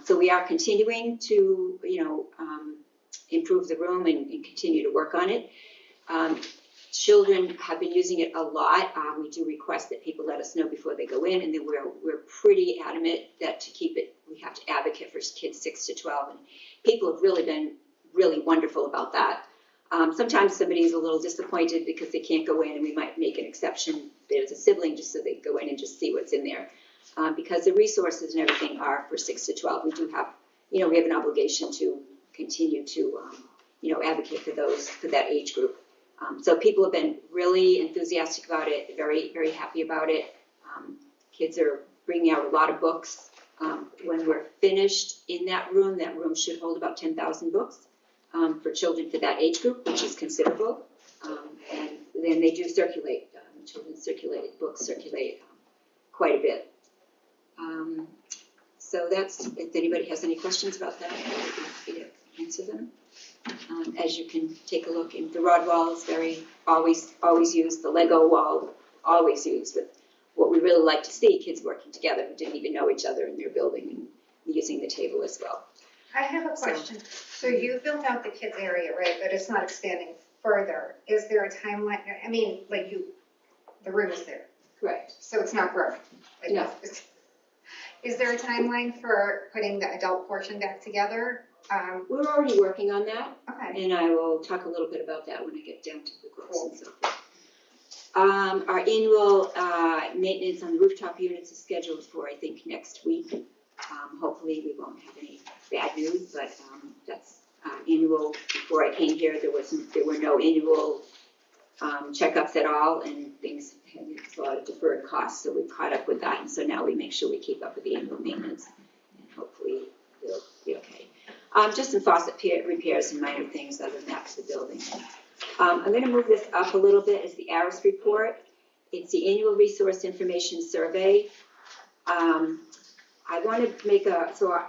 So we are continuing to, improve the room and continue to work on it. Children have been using it a lot. We do request that people let us know before they go in, and then we're pretty adamant that to keep it, we have to advocate for kids 6 to 12, and people have really been really wonderful about that. Sometimes somebody's a little disappointed because they can't go in, and we might make an exception there's a sibling just so they go in and just see what's in there. Because the resources and everything are for 6 to 12. We do have, we have an obligation to continue to, advocate for that age group. So people have been really enthusiastic about it, very, very happy about it. Kids are bringing out a lot of books. When we're finished in that room should hold about 10,000 books for children for that age group, which is considerable. And then they do circulate. Books circulate quite a bit. So that's, if anybody has any questions about that, I'd be happy to answer them. As you can take a look, the rod wall is always used, the Lego wall, always used. But what we really like to see, kids working together who didn't even know each other in their building and using the table as well. I have a question. So you built out the kids area, right, but it's not expanding further. Is there a timeline? I mean, the room is there, Correct. so it's not broken. No. Is there a timeline for putting the adult portion back together? We're already working on that, Okay. and I will talk a little bit about that when I get down to the books and so forth. Our annual maintenance on the rooftop units is scheduled for, I think, next week. Hopefully we won't have any bad news, but that's annual. Before I came here, there were no annual checkups at all, and things had a lot of deferred costs, so we caught up with that, and so now we make sure we keep up with the annual maintenance, and hopefully it'll be okay. Just some faucet repairs and minor things other than that for the building. I'm going to move this up a little bit as the ARIS report. It's the annual resource information survey. I want to make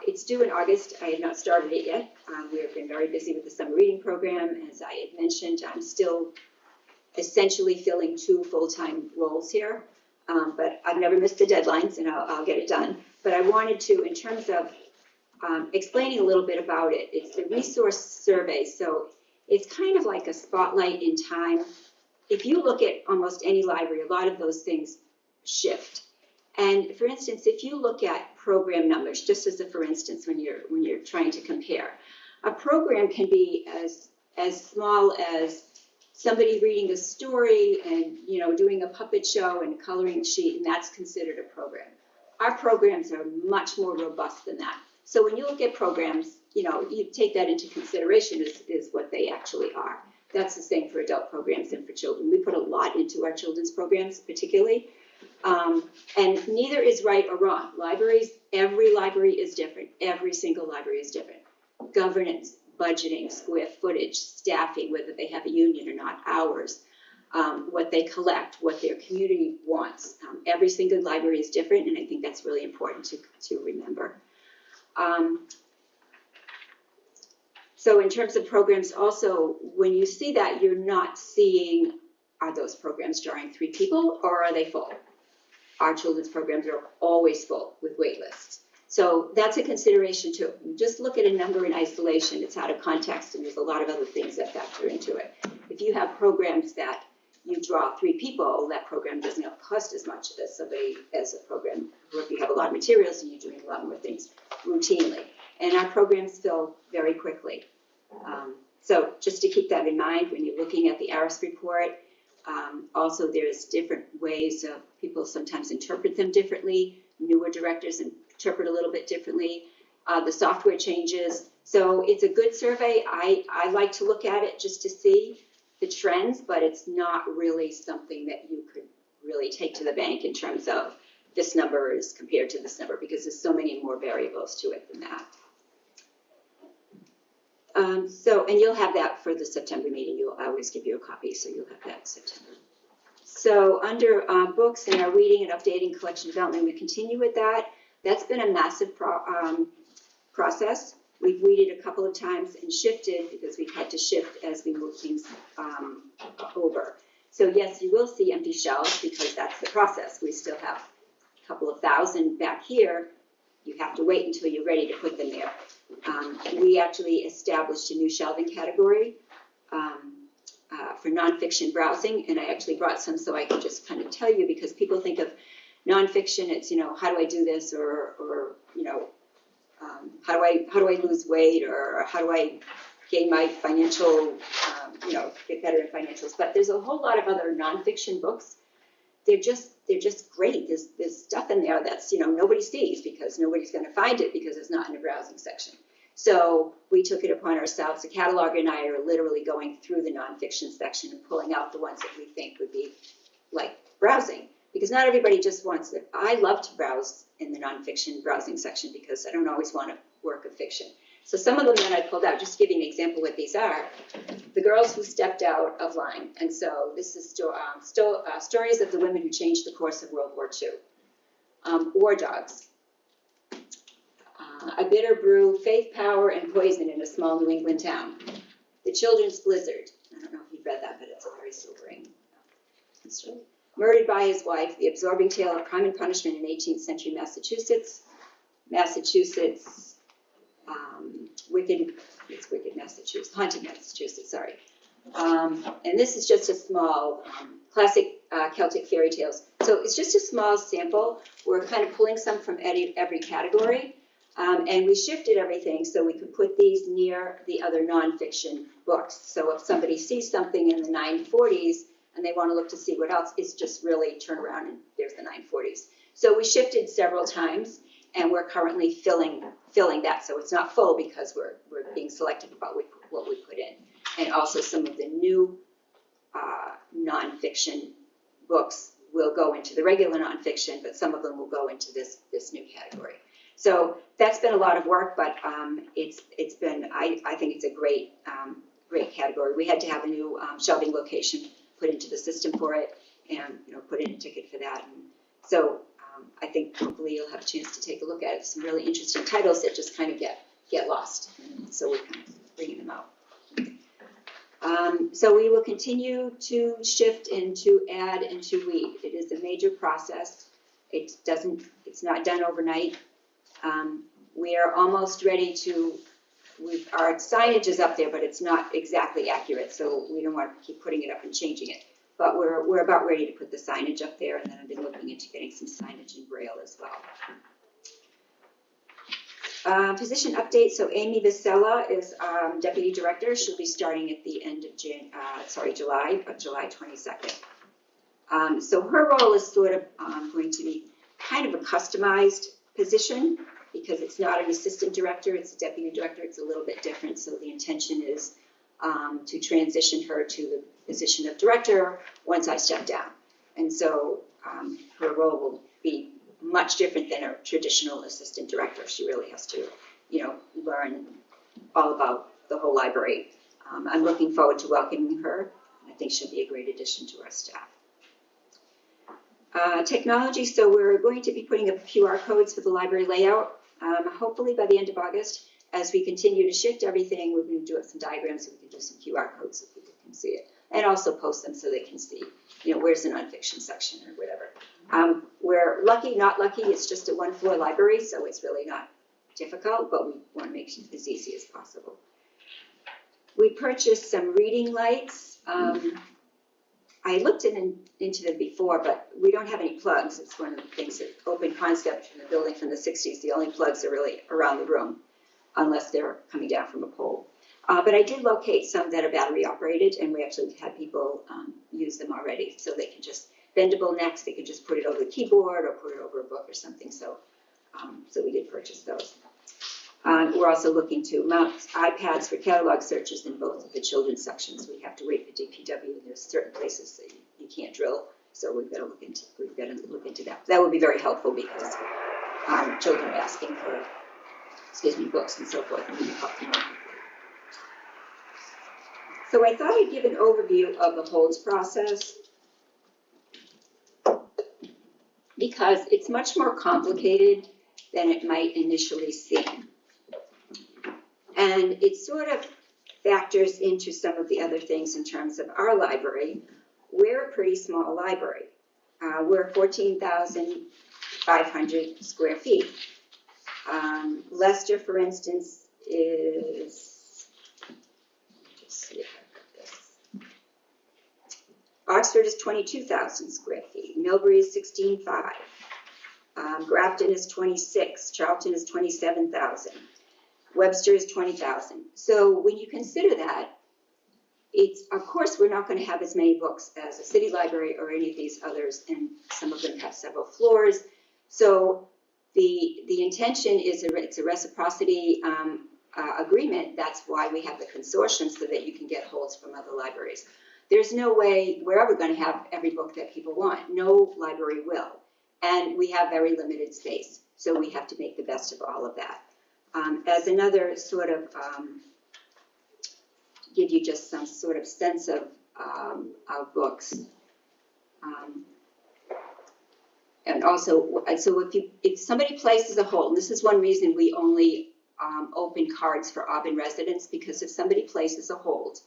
it's due in August. I have not started it yet. We have been very busy with the summer reading program. As I had mentioned, I'm still essentially filling 2 full-time roles here, but I've never missed the deadlines, and I'll get it done. But I wanted to, in terms of explaining a little bit about it, it's the resource survey, so it's kind of like a spotlight in time. If you look at almost any library, a lot of those things shift. And for instance, if you look at program numbers, just as a for instance, when you're trying to compare, a program can be as small as somebody reading a story and doing a puppet show and a coloring sheet, and that's considered a program. Our programs are much more robust than that. So when you look at programs, you take that into consideration is what they actually are. That's the same for adult programs and for children. We put a lot into our children's programs, particularly. And neither is right or wrong. Every library is different. Every single library is different. Governance, budgeting, square footage, staffing, whether they have a union or not, hours, what they collect, what their community wants. Every single library is different, and I think that's really important to remember. So in terms of programs also, when you see that, you're not seeing, are those programs drawing 3 people or are they full? Our children's programs are always full with wait lists. So that's a consideration too. Just look at a number in isolation, it's out of context, and there's a lot of other things that factor into it. If you have programs that you draw 3 people, that program doesn't cost as much as a program where you have a lot of materials and you're doing a lot more things routinely. And our programs fill very quickly. So just to keep that in mind when you're looking at the ARIS report. Also, there's different ways of people sometimes interpret them differently. Newer directors interpret a little bit differently. The software changes. So it's a good survey. I like to look at it just to see the trends, but it's not really something that you could really take to the bank in terms of this number is compared to this number, because there's so many more variables to it than that. And you'll have that for the September meeting. I always give you a copy, so you'll have that in September. So under books and our reading and updating collection development, we continue with that. That's been a massive process. We've weeded a couple of times and shifted because we've had to shift as we move things over. So yes, you will see empty shelves because that's the process. We still have a couple of thousand back here. You have to wait until you're ready to put them there. We actually established a new shelving category for nonfiction browsing, and I actually brought some so I can just kind of tell you, because people think of nonfiction, it's, how do I do this, or how do I lose weight, or how do I gain my financial, get better in financials. But there's a whole lot of other nonfiction books. They're just great. There's stuff in there that's, nobody sees because nobody's going to find it because it's not in the browsing section. So we took it upon ourselves. The cataloger and I are literally going through the nonfiction section and pulling out the ones that we think would be like browsing. Because not everybody just wants it. I love to browse in the nonfiction browsing section because I don't always want a work of fiction. So some of them that I pulled out, just to give you an example what these are, The Girls Who Stepped Out of Line. And so this is stories of the women who changed the course of World War II. War Dogs. A Bitter Brew, Faith, Power, and Poison in a Small New England Town. The Children's Blizzard. I don't know if you've read that, but it's a very sobering story. Murdered by His Wife, The Absorbing Tale of Crime and Punishment in 18th Century Massachusetts. Haunted Massachusetts, sorry. And this is just a small classic Celtic fairy tales. So it's just a small sample. We're kind of pulling some from every category. And we shifted everything so we could put these near the other nonfiction books. So if somebody sees something in the 940s and they want to look to see what else, it's just really turn around and there's the 940s. So we shifted several times, and we're currently filling that. So it's not full because we're being selective about what we put in. And also some of the new nonfiction books will go into the regular nonfiction, but some of them will go into this new category. So that's been a lot of work, but it's been, I think it's a great category. We had to have a new shelving location put into the system for it, and put in a ticket for that. And so I think hopefully you'll have a chance to take a look at it. Some really interesting titles that just kind of get lost. And so we're kind of bringing them out. So we will continue to shift and to add and to weed. It is a major process. It's not done overnight. We are almost ready to, our signage is up there, but it's not exactly accurate, so we don't want to keep putting it up and changing it. But we're about ready to put the signage up there, and then I've been looking into getting some signage in Braille as well. Position update, so Amy Vicella is Deputy Director. She'll be starting at the end of July 22nd. So her role is sort of going to be kind of a customized position because it's not an assistant director, it's a deputy director. It's a little bit different, so the intention is to transition her to the position of director once I step down. And so her role will be much different than a traditional assistant director. She really has to, learn all about the whole library. I'm looking forward to welcoming her. I think she'll be a great addition to our staff. Technology, so we're going to be putting up QR codes for the library layout, hopefully by the end of August. As we continue to shift everything, we're going to do some diagrams so we can do some QR codes so people can see it. And also post them so they can see, where's the nonfiction section or whatever. We're lucky, not lucky, it's just a one-floor library, so it's really not difficult, but we want to make it as easy as possible. We purchased some reading lights. I looked into them before, but we don't have any plugs. It's one of the things that open concept from the building from the 60s. The only plugs are really around the room, unless they're coming down from a pole. But I did locate some that are battery operated, and we actually had people use them already. So they can just, bendable necks, they can just put it over the keyboard or put it over a book or something. So we did purchase those. We're also looking to mount iPads for catalog searches in both of the children's sections. We have to wait for DPW. There's certain places that you can't drill, so we've got to look into that. That would be very helpful because children are asking for, books and so forth, and we can help them out. So I thought I'd give an overview of the holds process because it's much more complicated than it might initially seem. And it sort of factors into some of the other things in terms of our library. We're a pretty small library. We're 14,500 square feet. Leicester, for instance, is, just see if I've got this. Oxford is 22,000 square feet. Millbury is 16,500. Grafton is 26. Charlton is 27,000. Webster is 20,000. So when you consider that, it's, of course, we're not going to have as many books as a city library or any of these others, and some of them have several floors. So the intention is it's a reciprocity agreement. That's why we have the consortium, so that you can get holds from other libraries. There's no way we're ever going to have every book that people want. No library will. And we have very limited space, so we have to make the best of all of that. As another sort of give you just some sort of sense of books. And also, so if somebody places a hold, and this is one reason we only open cards for Auburn residents, because if somebody places a hold,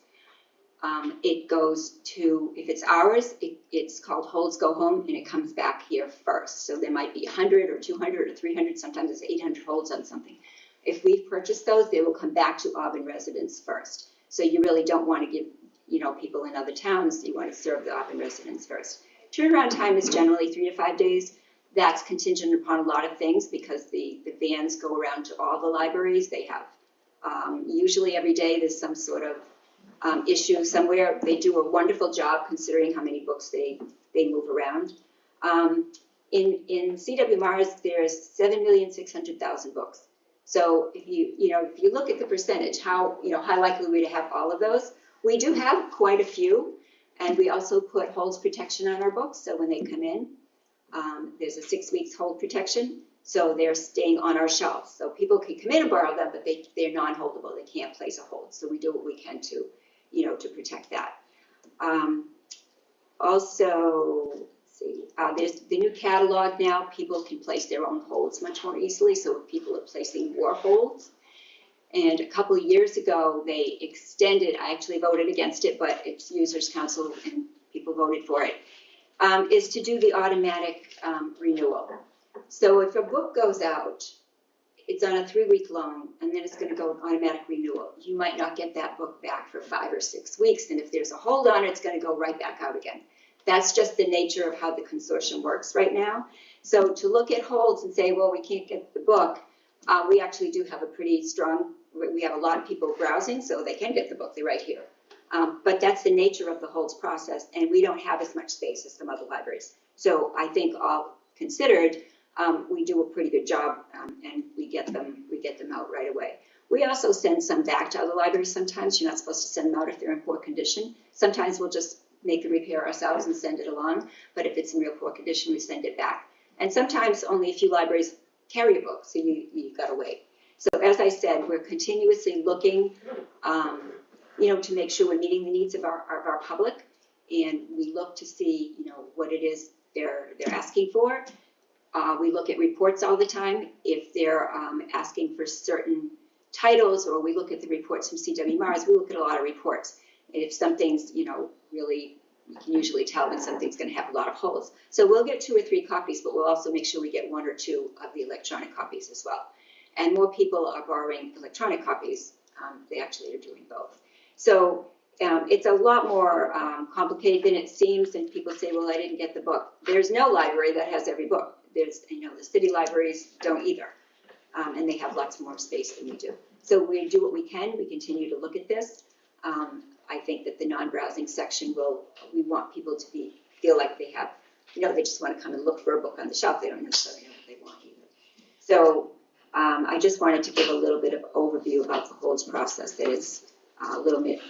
it goes to, if it's ours, it's called holds go home, and it comes back here first. So there might be 100 or 200 or 300, sometimes it's 800 holds on something. If we've purchased those, they will come back to Auburn residents first. So you really don't want to give, people in other towns, you want to serve the Auburn residents first. Turnaround time is generally 3 to 5 days. That's contingent upon a lot of things, because the vans go around to all the libraries. They have, usually every day there's some sort of issue somewhere. They do a wonderful job considering how many books they move around. In CW Mars, there's 7,600,000 books. So if you look at the percentage, how likely we to have all of those? We do have quite a few, and we also put holds protection on our books. So when they come in, there's a 6 weeks hold protection. So they're staying on our shelves. So people can come in and borrow them, but they're non-holdable. They can't place a hold. So we do what we can to, to protect that. Also, let's see, there's the new catalog now. People can place their own holds much more easily. So if people are placing war holds, and a couple of years ago they extended, I actually voted against it, but it's Users Council and people voted for it, is to do the automatic renewal. So if a book goes out, it's on a 3-week loan, and then it's going to go automatic renewal. You might not get that book back for 5 or 6 weeks, and if there's a hold on it, it's going to go right back out again. That's just the nature of how the consortium works right now. So to look at holds and say, well, we can't get the book, we actually do have a pretty strong, we have a lot of people browsing, so they can get the book, they're right here. But that's the nature of the holds process, and we don't have as much space as some other libraries. So I think all considered, we do a pretty good job, and we get them out right away. We also send some back to other libraries sometimes. You're not supposed to send them out if they're in poor condition. Sometimes we'll just make the repair ourselves and send it along, but if it's in real poor condition, we send it back. And sometimes only a few libraries carry a book, so you've got to wait. So as I said, we're continuously looking, to make sure we're meeting the needs of our public, and we look to see, what it is they're asking for. We look at reports all the time. If they're asking for certain titles, or we look at the reports from CW Mars, we look at a lot of reports. And if something's, really, you can usually tell when something's going to have a lot of holes. So we'll get 2 or 3 copies, but we'll also make sure we get 1 or 2 of the electronic copies as well. And more people are borrowing electronic copies. They actually are doing both. So it's a lot more complicated than it seems, and people say, well, I didn't get the book. There's no library that has every book. There's, the city libraries don't either, and they have lots more space than we do. So we do what we can. We continue to look at this. I think that the non-browsing section we want people to feel like they have, they just want to come and look for a book on the shelf. They don't necessarily know what they want either. So I just wanted to give a little bit of overview about the holds process. That it's a little bit,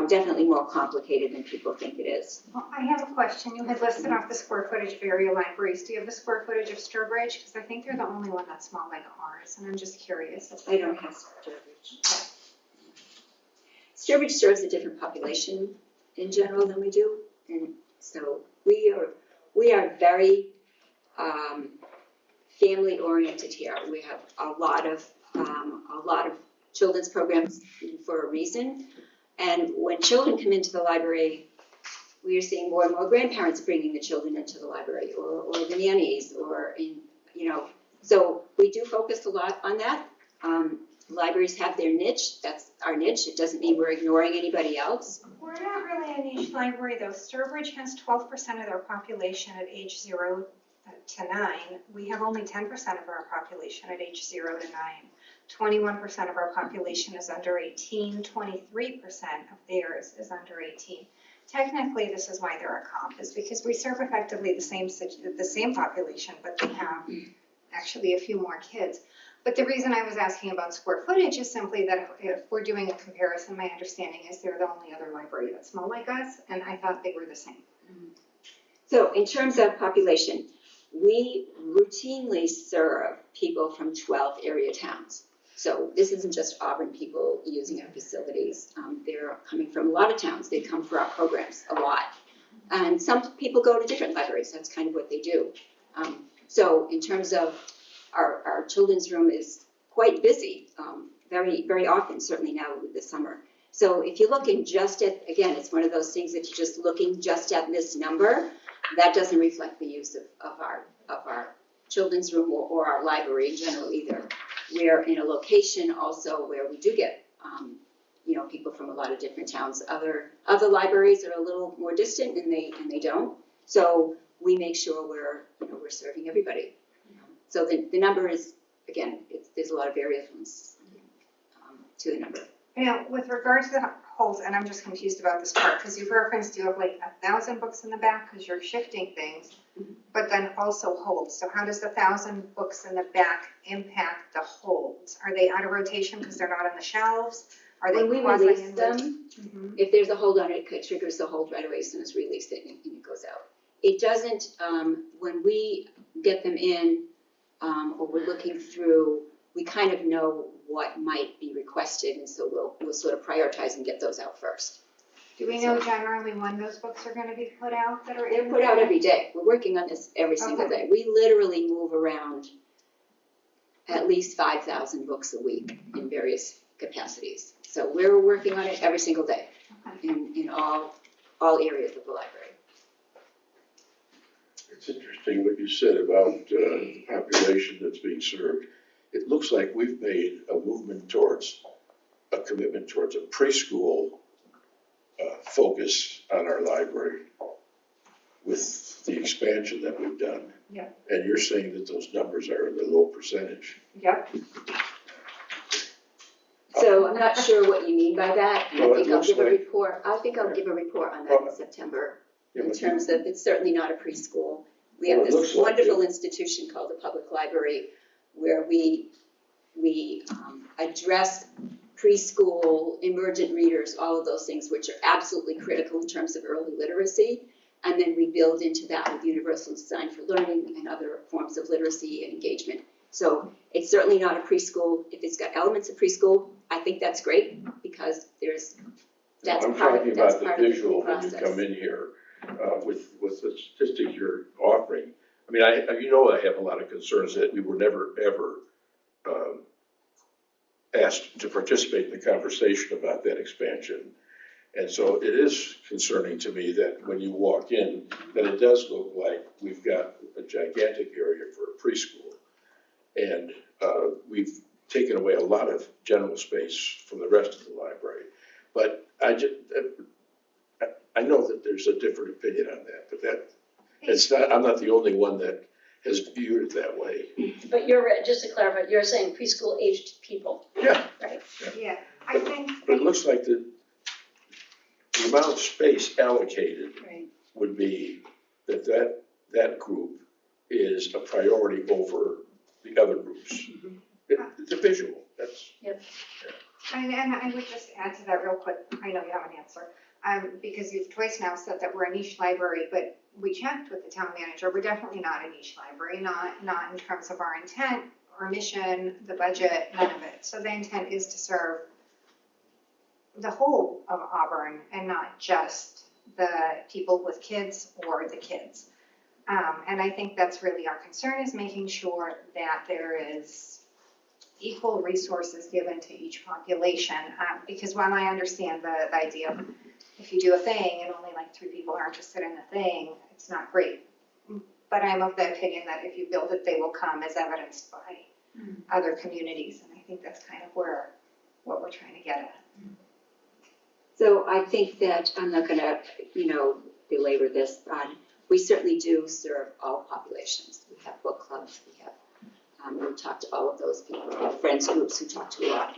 definitely more complicated than people think it is. Well, I have a question. You had listed off the square footage of area libraries. Do you have the square footage of Sturbridge? Because I think they're the only one that's small like ours, and I'm just curious. I don't have Sturbridge. Okay. Sturbridge serves a different population in general than we do, and so we are very family-oriented here. We have a lot of children's programs for a reason. And when children come into the library, we are seeing more and more grandparents bringing the children into the library, or the nannies, so we do focus a lot on that. Libraries have their niche, that's our niche. It doesn't mean we're ignoring anybody else. We're not really a niche library though. Sturbridge has 12% of their population at age 0 to 9. We have only 10% of our population at age 0 to 9. 21% of our population is under 18, 23% of theirs is under 18. Technically, this is why they're a comp, is because we serve effectively the same population, but they have actually a few more kids. But the reason I was asking about square footage is simply that if we're doing a comparison, my understanding is they're the only other library that's small like us, and I thought they were the same. So in terms of population, we routinely serve people from 12 area towns. So this isn't just Auburn people using our facilities. They're coming from a lot of towns. They come for our programs a lot. And some people go to different libraries. That's kind of what they do. So in terms of our children's room is quite busy, very, very often, certainly now with the summer. So if you're looking just at, again, it's one of those things that you're just looking just at this number, that doesn't reflect the use of our children's room or our library in general either. We're in a location also where we do get, people from a lot of different towns. Other libraries are a little more distant and they don't. So we make sure we're serving everybody. So the number is, again, there's a lot of variations to the number. With regard to the holds, and I'm just confused about this part, because you've referenced you have like 1,000 books in the back because you're shifting things, but then also holds. So how does the 1,000 books in the back impact the holds? Are they out of rotation because they're not on the shelves? Are they when we release them, if there's a hold on it, it triggers the hold right away as soon as we release it and it goes out. It doesn't, when we get them in or we're looking through, we kind of know what might be requested, and so we'll sort of prioritize and get those out first. Do we know generally when those books are going to be put out that are They're put out every day. We're working on this every single day. We literally move around at least 5,000 books a week in various capacities. So we're working on it every single day in all areas of the library. It's interesting what you said about the population that's being served. It looks like we've made a movement towards a commitment towards a preschool focus on our library with the expansion that we've done. Yeah. And you're saying that those numbers are in the low percentage. Yep. So I'm not sure what you mean by that. Well, I think I'll give a report on that in September. In terms of, it's certainly not a preschool. We have this wonderful institution called the Public Library where we address preschool, emergent readers, all of those things which are absolutely critical in terms of early literacy. And then we build into that with universal design for learning and other forms of literacy and engagement. So it's certainly not a preschool. If it's got elements of preschool, I think that's great because that's part of the process. I'm talking about the visual when you come in here with the statistics you're offering. I mean, I have a lot of concerns that we were never, ever asked to participate in the conversation about that expansion. And so it is concerning to me that when you walk in, that it does look like we've got a gigantic area for a preschool. And we've taken away a lot of general space from the rest of the library. But I know that there's a different opinion on that, but I'm not the only one that has viewed it that way. But just to clarify, you're saying preschool aged people. Yeah. Right. Yeah, I think. But it looks like the amount of space allocated Right. would be that group is a priority over the other groups. It's a visual, that's. Yep. And I would just add to that real quick. I know you have an answer. Because you've twice now said that we're a niche library, but we checked with the town manager. We're definitely not a niche library, not in terms of our intent or mission, the budget, none of it. So the intent is to serve the whole of Auburn and not just the people with kids or the kids. And I think that's really our concern, is making sure that there is equal resources given to each population. Because while I understand the idea of if you do a thing and only like 3 people are interested in the thing, it's not great. But I'm of the opinion that if you build it, they will come, as evidenced by other communities. And I think that's kind of what we're trying to get at. So I think that, I'm not gonna, belabor this, we certainly do serve all populations. We have book clubs, we talk to all of those people, we have friends groups who talk to a lot.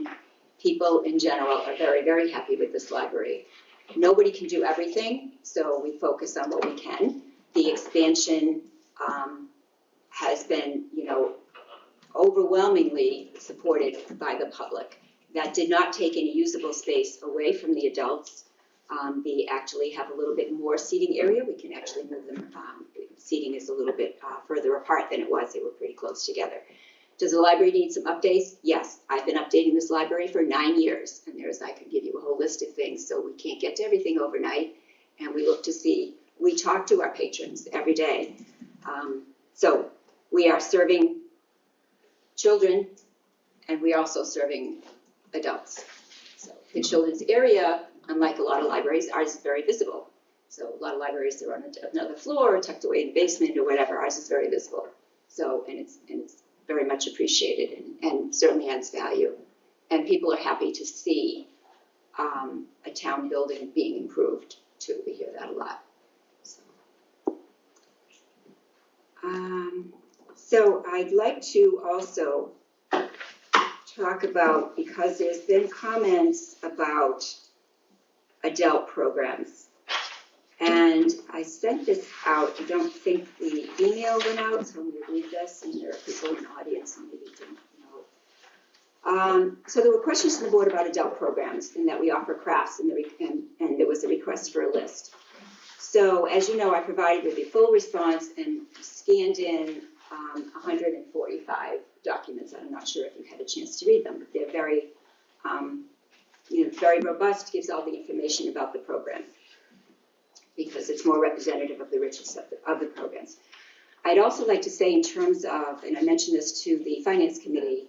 People in general are very, very happy with this library. Nobody can do everything, so we focus on what we can. The expansion has been, overwhelmingly supported by the public. That did not take any usable space away from the adults. They actually have a little bit more seating area. We can actually move them. Seating is a little bit further apart than it was. They were pretty close together. Does the library need some updates? Yes. I've been updating this library for 9 years, and I could give you a whole list of things. So we can't get to everything overnight, and we look to see. We talk to our patrons every day. So we are serving children, and we are also serving adults. So the children's area, unlike a lot of libraries, ours is very visible. So a lot of libraries are on another floor, tucked away in the basement or whatever. Ours is very visible. So and it's very much appreciated and certainly adds value. And people are happy to see a town building being improved too. We hear that a lot. So I'd like to also talk about, because there's been comments about adult programs. And I sent this out. I don't think the email went out, so I'm going to read this, and there are people in the audience who maybe don't know. So there were questions from the board about adult programs, and that we offer crafts, and there was a request for a list. So as you know, I provided with a full response and scanned in 145 documents. I'm not sure if you had a chance to read them, but they're very, very robust, gives all the information about the program, because it's more representative of the richness of the programs. I'd also like to say, in terms of, and I mentioned this to the Finance Committee,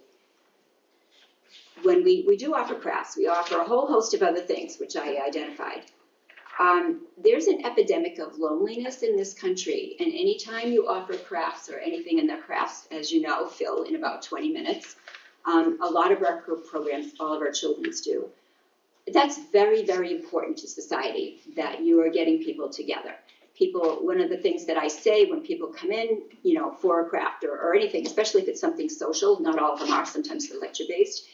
when we do offer crafts, we offer a whole host of other things, which I identified. There's an epidemic of loneliness in this country, and anytime you offer crafts or anything in the crafts, as you know, fill in about 20 minutes. A lot of our programs, all of our children's do. That's very, very important to society, that you are getting people together. One of the things that I say when people come in, for a craft or anything, especially if it's something social, not all of them are, sometimes they're lecture-based,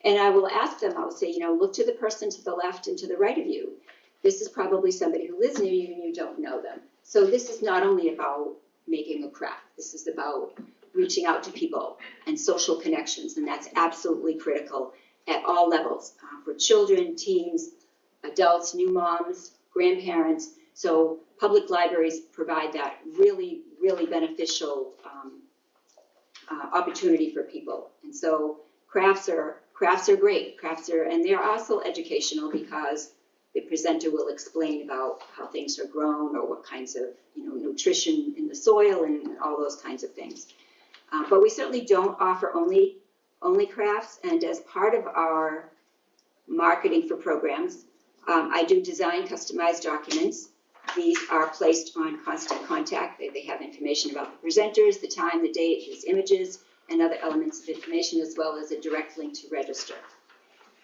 and I will ask them, I will say, look to the person to the left and to the right of you. This is probably somebody who lives near you and you don't know them. So this is not only about making a craft, this is about reaching out to people and social connections, and that's absolutely critical at all levels, for children, teens, adults, new moms, grandparents. So public libraries provide that really, really beneficial opportunity for people. And so crafts are great. And they're also educational, because the presenter will explain about how things are grown or what kinds of nutrition in the soil and all those kinds of things. But we certainly don't offer only crafts, and as part of our marketing for programs, I do design customized documents. These are placed on Constant Contact. They have information about the presenters, the time, the date, his images, and other elements of information, as well as a direct link to register.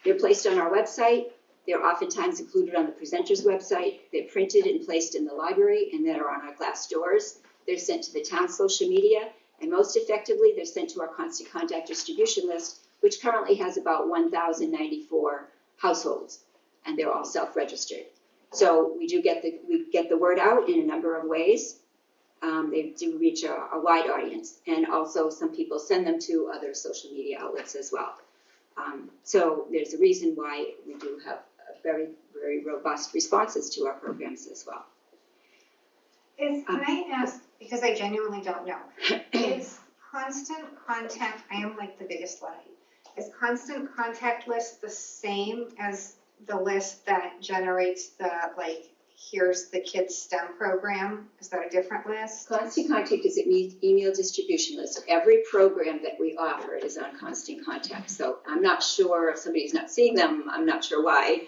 They're placed on our website. They're oftentimes included on the presenter's website. They're printed and placed in the library, and they're on our glass doors. They're sent to the town's social media, and most effectively, they're sent to our Constant Contact distribution list, which currently has about 1,094 households, and they're all self-registered. So we get the word out in a number of ways. They do reach a wide audience, and also some people send them to other social media outlets as well. So there's a reason why we do have very, very robust responses to our programs as well. Can I ask, because I genuinely don't know, is Constant Contact, I am like the biggest Luddite, is Constant Contact list the same as the list that generates the here's the kids STEM program. Is that a different list? Constant Contact is an email distribution list. Every program that we offer is on Constant Contact. So I'm not sure if somebody's not seeing them, I'm not sure why.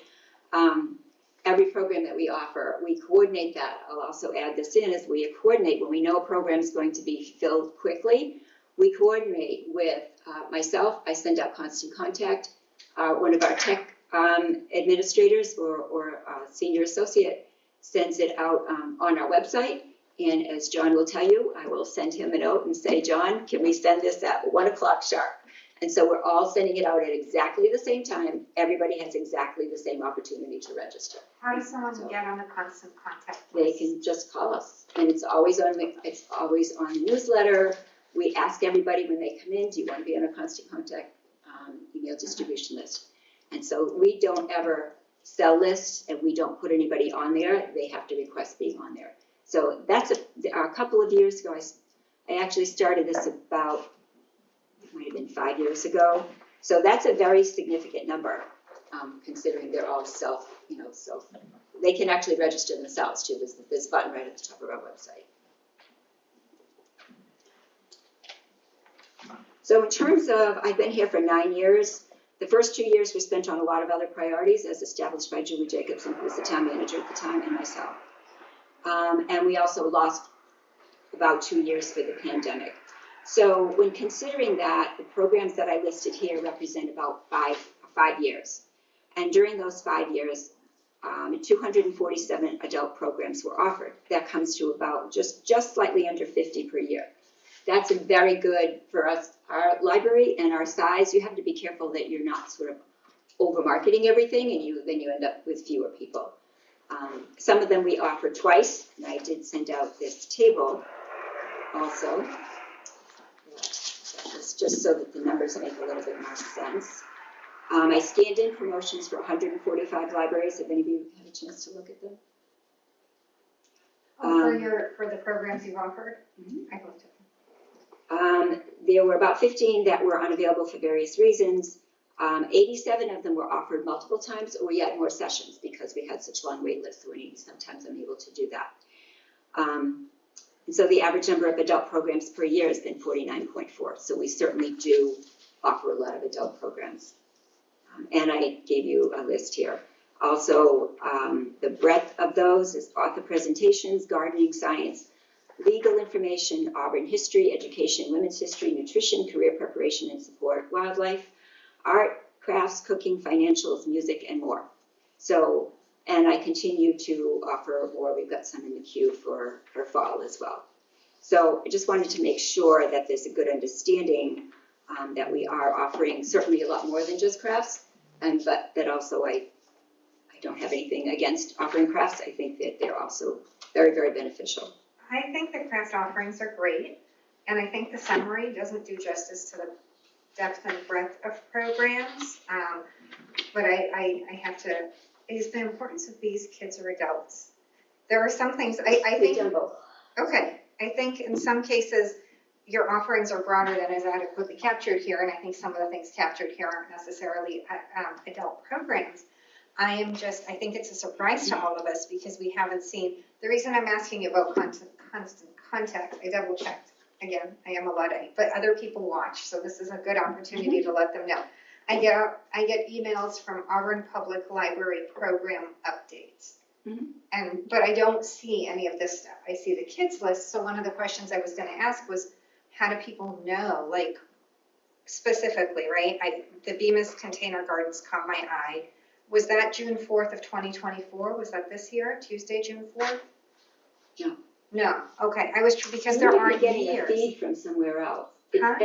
Every program that we offer, we coordinate that. I'll also add this in as we coordinate when we know a program is going to be filled quickly. We coordinate with myself. I send out Constant Contact. One of our tech administrators or senior associate sends it out on our website. And as John will tell you, I will send him a note and say, John, can we send this at 1 o'clock sharp? And so we're all sending it out at exactly the same time. Everybody has exactly the same opportunity to register. How does someone get on the Constant Contact They list? can just call us, and it's always on the newsletter. We ask everybody when they come in, do you want to be on a Constant Contact email distribution list? And so we don't ever sell lists, and we don't put anybody on there. They have to request being on there. So that's a couple of years ago. I actually started this about, it might have been 5 years ago. So that's a very significant number, considering they're all self. They can actually register themselves too. There's this button right at the top of our website. So in terms of, I've been here for 9 years. The first 2 years were spent on a lot of other priorities as established by Julie Jacobson, who was the town manager at the time, and myself. And we also lost about 2 years for the pandemic. So when considering that, the programs that I listed here represent about five years. And during those 5 years, 247 adult programs were offered. That comes to about just slightly under 50 per year. That's very good for us, our library and our size. You have to be careful that you're not sort of over marketing everything, and then you end up with fewer people. Some of them we offer twice, and I did send out this table also. Just so that the numbers make a little bit more sense. I scanned in promotions for 145 libraries. Have any of you had a chance to look at them? For the programs you've offered? Mm-hmm. I've looked at them. There were about 15 that were unavailable for various reasons. 87 of them were offered multiple times, or we had more sessions because we had such long wait lists, so sometimes I'm able to do that. And so the average number of adult programs per year has been 49.4. So we certainly do offer a lot of adult programs. And I gave you a list here. Also, the breadth of those is author presentations, gardening, science, legal information, Auburn history, education, women's history, nutrition, career preparation and support, wildlife, art, crafts, cooking, financials, music, and more. So, and I continue to offer more. We've got some in the queue for fall as well. So I just wanted to make sure that there's a good understanding that we are offering certainly a lot more than just crafts, but that also I don't have anything against offering crafts. I think that they're also very, very beneficial. I think the craft offerings are great, and I think the summary doesn't do justice to the depth and breadth of programs. But I have to, is the importance of these kids or adults? There are some things, I think, okay, I think in some cases, your offerings are broader than is adequately captured here, and I think some of the things captured here aren't necessarily adult programs. I think it's a surprise to all of us because we haven't seen, the reason I'm asking you about constant contact, I double checked. Again, I am a Luddite, but other people watch, so this is a good opportunity to let them know. I get emails from Auburn Public Library program updates. Mm-hmm. But I don't see any of this stuff. I see the kids list. So one of the questions I was going to ask was, how do people know, like specifically, right? The Bemis Container Gardens caught my eye. Was that June 4th of 2024? Was that this year, Tuesday, June 4th? No. No. Okay. I was because there aren't getting years. a feed from somewhere else. Huh?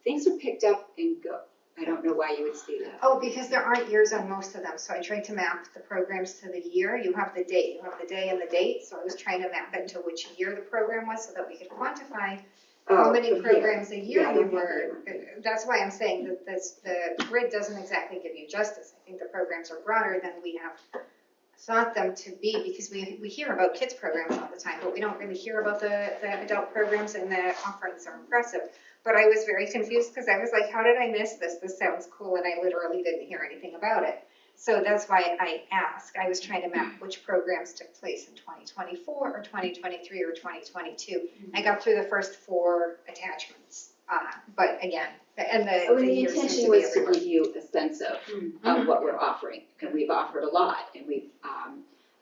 Things are picked up and go. I don't know why you would see that. Oh, because there aren't years on most of them. So I tried to map the programs to the year. You have the date. You have the day and the date. So I was trying to map it to which year the program was so that we could quantify how many programs a year you were. That's why I'm saying that the grid doesn't exactly give you justice. I think the programs are broader than we have thought them to be because we hear about kids programs all the time, but we don't really hear about the adult programs, and the offerings are impressive. But I was very confused because I was like, how did I miss this? This sounds cool, and I literally didn't hear anything about it. So that's why I asked. I was trying to map which programs took place in 2024 or 2023 or 2022. I got through the first 4 attachments, but again, and The the years seem intention to be was to everywhere. give you a sense of what we're offering, and we've offered a lot, and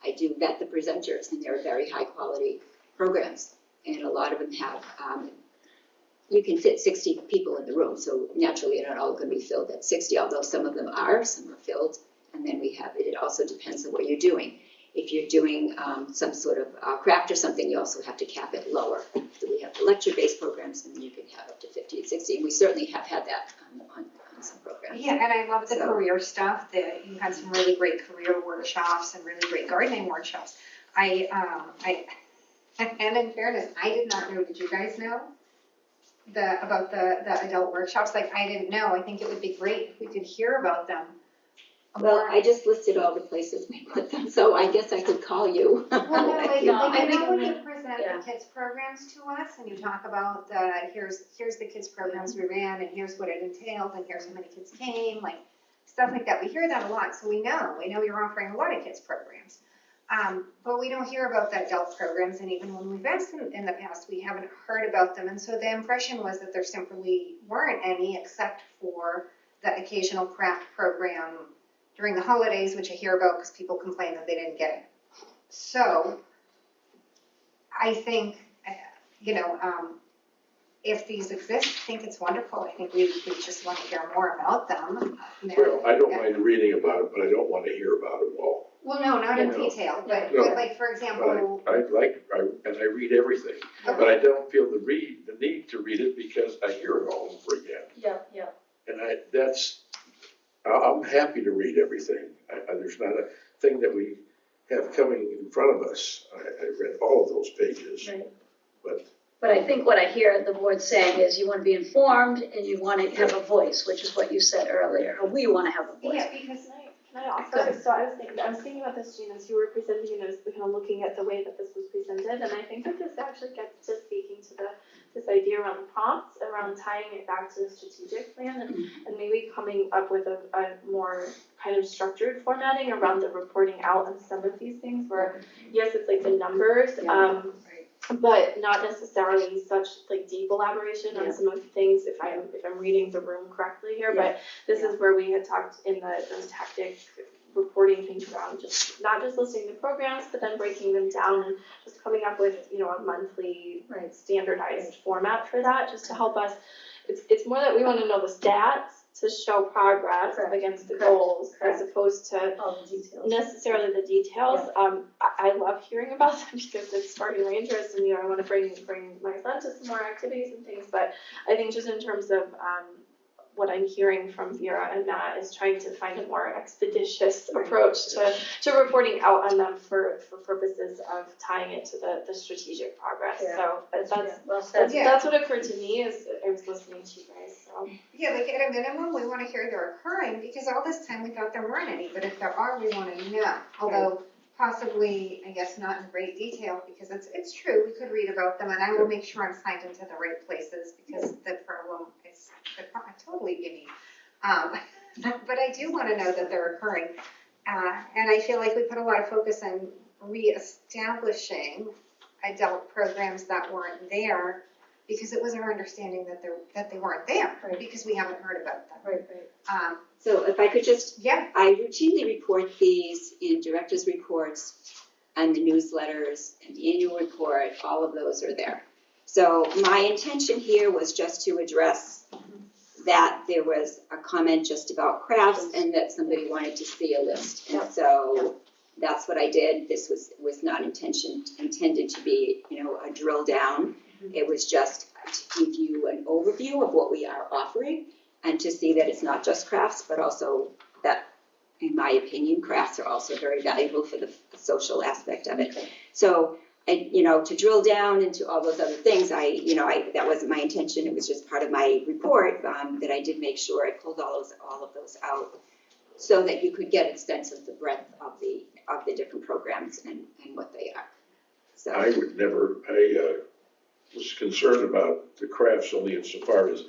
I do vet the presenters, and they're very high quality programs, and a lot of them have, you can fit 60 people in the room, so naturally they're not all gonna be filled at 60, although some of them are, some are filled, and then we have, it also depends on what you're doing. If you're doing some sort of craft or something, you also have to cap it lower. So we have the lecture-based programs, and then you can have up to 50 and 60, and we certainly have had that on some programs. Yeah, and I love the So- career stuff, that you had some really great career workshops and really great gardening workshops. And in fairness, I did not know, did you guys know? About the adult workshops, like I didn't know, I think it would be great if we could hear about them. Well, I just listed all the places we put them, so I guess I could call you. Well, no, like, No, like, I you know think- when you present yeah. the kids programs to us and you talk about here's the kids programs we ran and here's what it entailed and here's how many kids came, like stuff like that. We hear that a lot, so we know you're offering a lot of kids programs. But we don't hear about the adult programs, and even when we've asked in the past, we haven't heard about them. And so the impression was that there simply weren't any except for the occasional craft program during the holidays, which I hear about because people complain that they didn't get it. So I think, if these exist, I think it's wonderful. I think we just want to hear more about them. Well, I don't mind reading about it, but I don't want to hear about it all. Well, no, not in No. detail, but No. like, for example, But I read everything, but I don't feel the need to read it because I hear it all over again. Yeah. And I'm happy to read everything. There's not a thing that we have coming in front of us. I read all of those pages, Right. but But I think what I hear the board saying is you want to be informed and you want to have a voice, which is what you said earlier, or we want to have a voice. yeah, because Can I offer, so I was thinking about this, Jean, as you were presenting, and I was kind of looking at the way that this was presented, and I think that this actually gets to speaking to this idea around the prompts, around tying it back to the strategic plan, and maybe coming up with a more kind of structured formatting around the reporting out on some of these things, where, yes, it's like the numbers, but not necessarily such like deep elaboration on some of the things, if I'm reading the room correctly here, but this is where we had talked in those tactic reporting things around just not just listing the programs, but then breaking them down and just coming up with, a monthly standardized format for that, just to help us. It's more that we want to know the stats to show progress against the goals, as opposed to All the details. necessarily the details. I love hearing about them because it's sparking my interest, and I want to bring my son to some more activities and things. But I think just in terms of what I'm hearing from Vera and Matt is trying to find a more expeditious approach to reporting out on them for purposes of tying it to the strategic progress. Yeah. So that's what occurred to me as I was listening to you guys. So. yeah, like at a minimum, we want to hear they're occurring, because all this time we thought there weren't any, but if there are, we want to know. Although possibly, I guess, not in great detail, because it's true, we could read about them, and I will make sure I'm signed into the right places, because the problem is, I totally give me. But I do want to know that they're occurring, and I feel like we put a lot of focus on reestablishing adult programs that weren't there, because it was our understanding that they weren't there, because we haven't heard about them. So if I could just, Yeah. I routinely report these in director's reports and the newsletters and the annual report, all of those are there. So my intention here was just to address that there was a comment just about crafts and that somebody wanted to see a list. And so that's what I did. This was not intended to be, a drill down. It was just to give you an overview of what we are offering and to see that it's not just crafts, but also that, in my opinion, crafts are also very valuable for the social aspect of it. So, to drill down into all those other things, that wasn't my intention. It was just part of my report that I did make sure I pulled all of those out so that you could get a sense of the breadth of the different programs and what they are. So I was concerned about the crafts only insofar as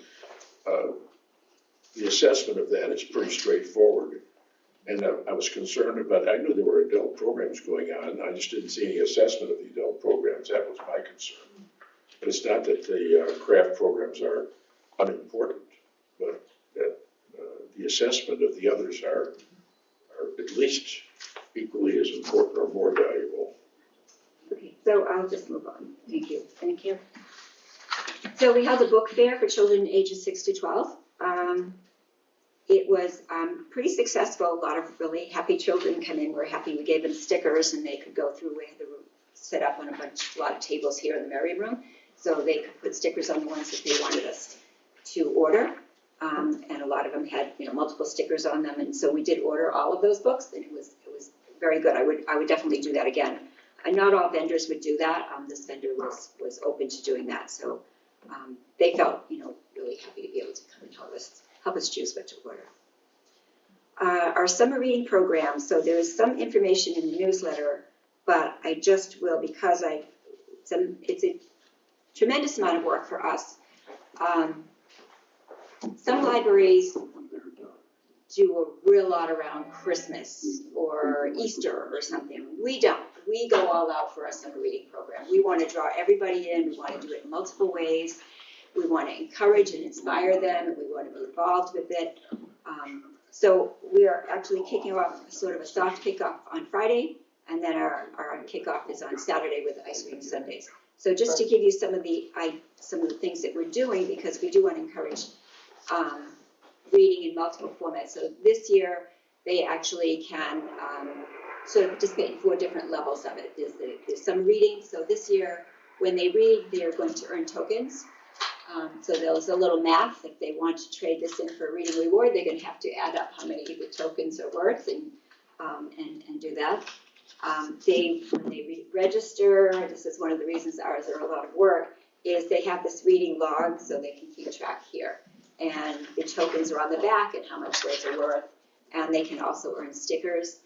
the assessment of that is pretty straightforward. And I was concerned about, I knew there were adult programs going on, I just didn't see any assessment of the adult programs, that was my concern. But it's not that the craft programs are unimportant, but that the assessment of the others are at least equally as important or more valuable. Okay, so I'll just move on. Thank you. Thank you. So we held a book fair for children ages 6 to 12. It was pretty successful. A lot of really happy children come in. We're happy. We gave them stickers and they could go through. We had the room set up on a lot of tables here in the Mary Room. So they could put stickers on the ones that they wanted us to order. And a lot of them had, multiple stickers on them. And so we did order all of those books and it was very good. I would definitely do that again. And not all vendors would do that. This vendor was open to doing that. So they felt, really happy to be able to come and help us choose what to order. Our summer reading program, so there is some information in the newsletter, but I just will, because it's a tremendous amount of work for us. Some libraries do a real lot around Christmas or Easter or something. We don't. We go all out for our summer reading program. We want to draw everybody in. We want to do it in multiple ways. We want to encourage and inspire them, and we want to be involved with it. So we are actually kicking off sort of a soft kickoff on Friday, and then our kickoff is on Saturday with ice cream sundaes. So just to give you some of the things that we're doing, because we do want to encourage reading in multiple formats. So this year they actually can sort of participate in 4 different levels of it. There's some reading. So this year when they read, they're going to earn tokens. So there's a little math. If they want to trade this in for a reading reward, they're going to have to add up how many of the tokens are worth and do that. When they register, this is one of the reasons ours are a lot of work, is they have this reading log so they can keep track here. And the tokens are on the back and how much those are worth. And they can also earn stickers.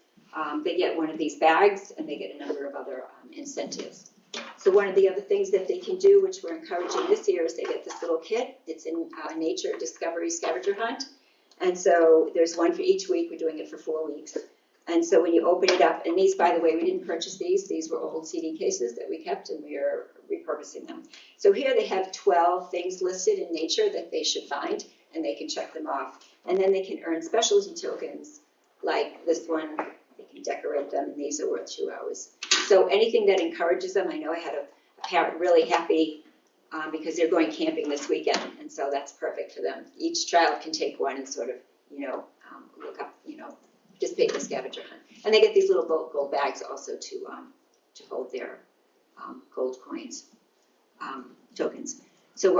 They get one of these bags and they get a number of other incentives. So one of the other things that they can do, which we're encouraging this year, is they get this little kit. It's in Nature Discovery Scavenger Hunt. And so there's one for each week. We're doing it for 4 weeks. And so when you open it up, and these, by the way, we didn't purchase these. These were old CD cases that we kept, and we are repurposing them. So here they have 12 things listed in nature that they should find, and they can check them off. And then they can earn specialty tokens, like this one. They can decorate them, and these are worth 2 hours. So anything that encourages them. I know I had a parent really happy because they're going camping this weekend, and so that's perfect for them. Each child can take one and sort of, look up, participate in the scavenger hunt. And they get these little gold bags also to hold their gold coins, tokens. So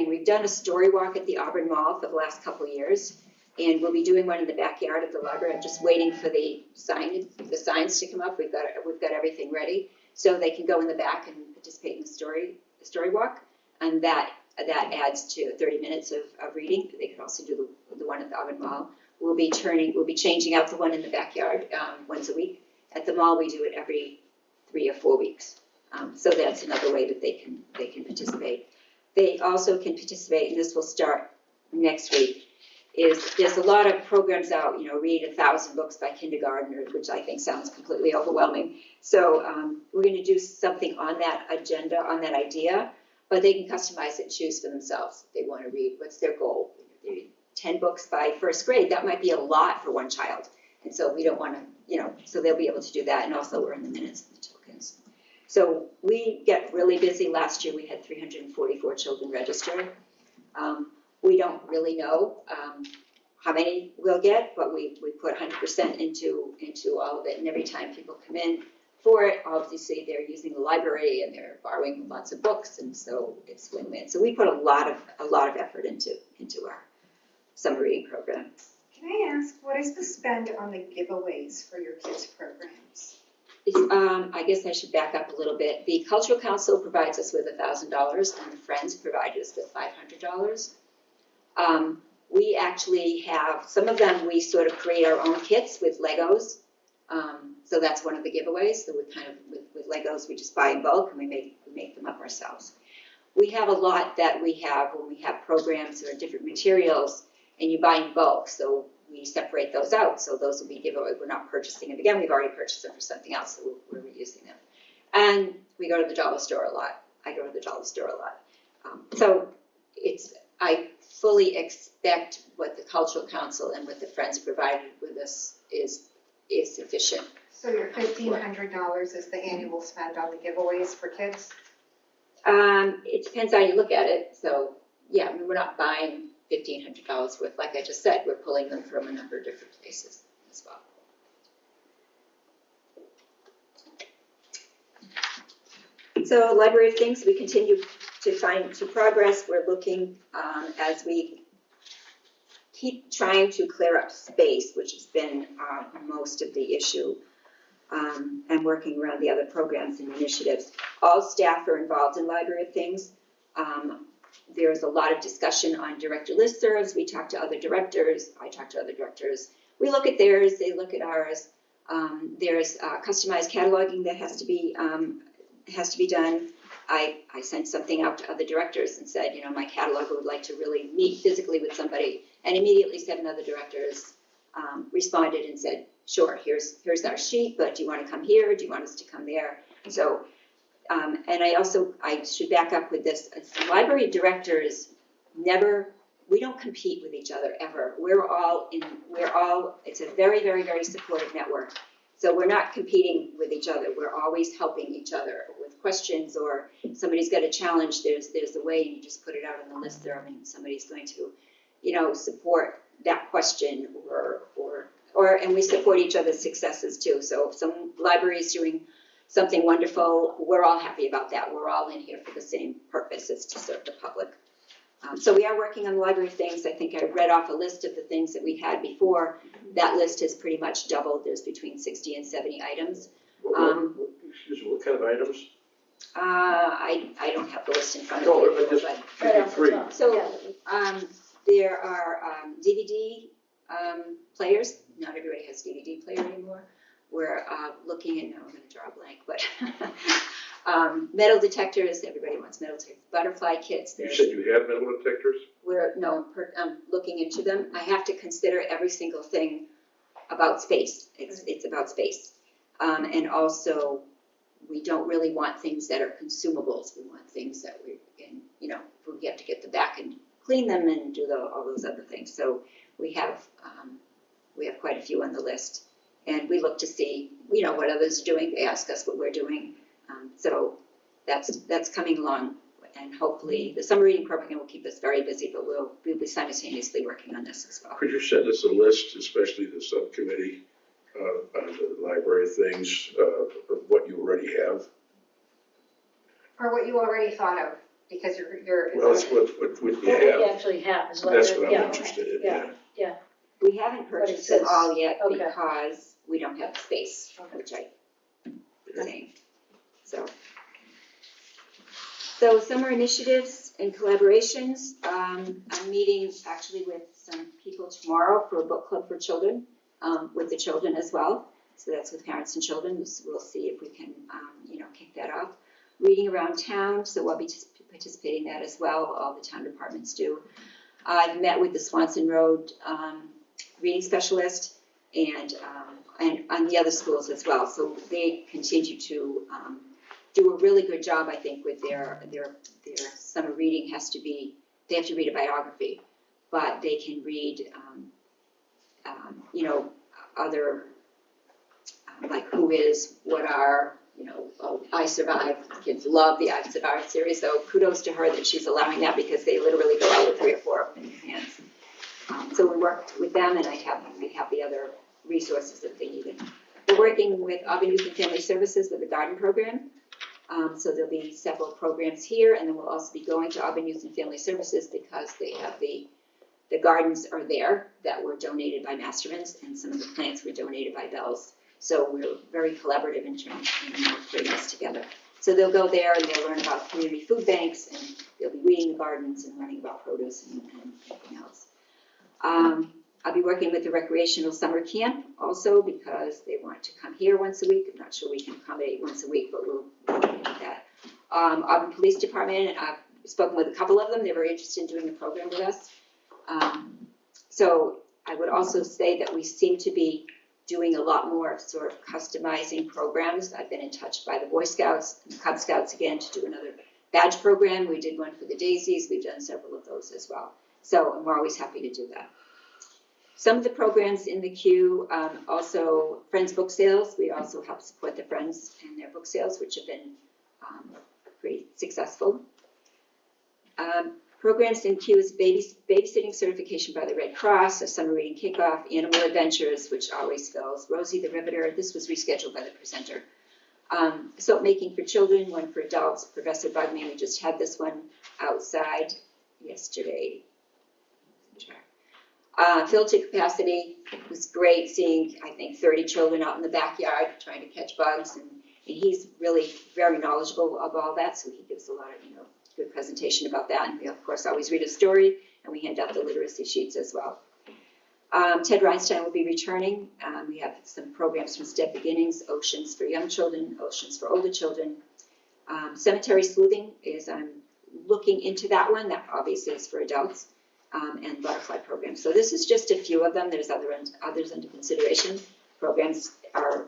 we've done a story walk at the Auburn Mall for the last couple of years, and we'll be doing one in the backyard of the library. I'm just waiting for the signs to come up. We've got everything ready, so they can go in the back and participate in the story walk, and that adds to 30 minutes of reading. They could also do the one at the Auburn Mall. We'll be changing out the one in the backyard once a week. At the mall, we do it every 3 or 4 weeks. So that's another way that they can participate. They also can participate, and this will start next week. There's a lot of programs out, read 1,000 books by kindergartners, which I think sounds completely overwhelming. So we're going to do something on that agenda, on that idea, but they can customize it and choose for themselves if they want to read. What's their goal? They read 10 books by first grade. That might be a lot for one child. And so we don't want to, so they'll be able to do that and also earn the minutes and the tokens. So we get really busy. Last year we had 344 children register. We don't really know how many we'll get, but we put 100% into all of it. And every time people come in for it, obviously they're using the library and they're borrowing lots of books, and so it's win-win. So we put a lot of effort into our summer reading program. Can I ask, what is the spend on the giveaways for your kids' programs? I guess I should back up a little bit. The Cultural Council provides us with $1,000, and the Friends provide us with $500. We actually have, some of them we sort of create our own kits with Legos. So that's one of the giveaways. So we kind of, with Legos, we just buy in bulk and we make them up ourselves. We have a lot that we have when we have programs or different materials, and you buy in bulk. So we separate those out, so those will be giveaway. We're not purchasing them again, we've already purchased them for something else, so we're reusing them. And we go to the dollar store a lot. I go to the dollar store a lot. So I fully expect what the cultural council and what the Friends provided with us is sufficient. So your $1,500 is the annual spend on the giveaways for kids? It depends how you look at it, so, yeah, I mean, we're not buying $1,500 worth, like I just said, we're pulling them from a number of different places as well. So library of things, we continue to progress. We're looking as we keep trying to clear up space, which has been most of the issue, and working around the other programs and initiatives. All staff are involved in library of things. There's a lot of discussion on director listservs. We talk to other directors. I talk to other directors. We look at theirs, they look at ours. There's customized cataloging that has to be done. I sent something out to other directors and said, my cataloger would like to really meet physically with somebody, and immediately 7 other directors responded and said, sure, here's our sheet, but do you want to come here? Do you want us to come there? So, and I should back up with this. Library directors we don't compete with each other ever. It's a very, very, very supportive network. So we're not competing with each other. We're always helping each other with questions, or somebody's got a challenge. There's a way, and you just put it out on the list there. I mean, somebody's going to, support that question, and we support each other's successes too. So if some library is doing something wonderful, we're all happy about that. We're all in here for the same purpose, is to serve the public. So we are working on the library of things. I think I read off a list of the things that we had before. That list has pretty much doubled. There's between 60 and 70 items. Excuse me, what kind of items? I don't have the list in front of me. No, just Right off the 53. top. So there are DVD players. Not everybody has DVD player anymore. We're looking in, I'm going to draw a blank, but metal detectors. Everybody wants metal detectors. Butterfly kits. You said you had metal detectors? I'm looking into them. I have to consider every single thing about space. It's about space. And also, we don't really want things that are consumables. We want things that we have to get them back and clean them and do all those other things. So we have quite a few on the list. And we look to see, what others are doing. They ask us what we're doing. So that's coming along. And hopefully the summer reading program will keep us very busy, but we'll be simultaneously working on this as well. Could you send us a list, especially the subcommittee on the library things, of what you already have? Or what you already thought of, because you're. Well, that's what you What we have. actually have is what. That's what I'm yeah, interested in, yeah. yeah. We haven't purchased them all yet Okay. because we don't have the space, Okay. which I was saying. So summer initiatives and collaborations. I'm meeting actually with some people tomorrow for a book club for children, with the children as well. So that's with parents and children. We'll see if we can, kick that off. Reading around town, so I'll be participating in that as well. All the town departments do. I've met with the Swanson Road reading specialist and on the other schools as well. So they continue to do a really good job, I think, with their summer reading. They have to read a biography, but they can read, other, like Who Is, What Are, I Survived. Kids love the I Survived series, so kudos to her that she's allowing that, because they literally go out with 3 or 4 of them in their hands. So we worked with them, and we have the other resources that they needed. We're working with Auburn Youth and Family Services with the garden program. So there'll be several programs here, and then we'll also be going to Auburn Youth and Family Services because they have the gardens are there that were donated by Masterman's, and some of the plants were donated by Bell's. So we're very collaborative in terms of putting this together. So they'll go there and they'll learn about community food banks, and they'll be weeding the gardens and learning about produce and everything else. I'll be working with the recreational summer camp also because they want to come here once a week. I'm not sure we can accommodate once a week, but we'll look into that. Auburn Police Department, I've spoken with a couple of them. They're very interested in doing the program with us. So I would also say that we seem to be doing a lot more of sort of customizing programs. I've been in touch by the Boy Scouts and Cub Scouts again to do another badge program. We did one for the Daisies. We've done several of those as well. So we're always happy to do that. Some of the programs in the queue, also Friends book sales. We also help support the Friends and their book sales, which have been pretty successful. Programs in queue is babysitting certification by the Red Cross, a summer reading kickoff, animal adventures, which always fills, Rosie the Riveter. This was rescheduled by the presenter. Soap making for children, one for adults, Professor Bugme. We just had this one outside yesterday. Filter capacity was great, seeing, I think, 30 children out in the backyard trying to catch bugs, and he's really very knowledgeable of all that, so he gives a lot of, good presentation about that. And we, of course, always read a story, and we hand out the literacy sheets as well. Ted Reinstein will be returning. We have some programs from Step Beginnings, Oceans for young children, Oceans for older children. Cemetery sleuthing is, I'm looking into that one. That obviously is for adults. And butterfly programs. So this is just a few of them. There's others under consideration. Programs are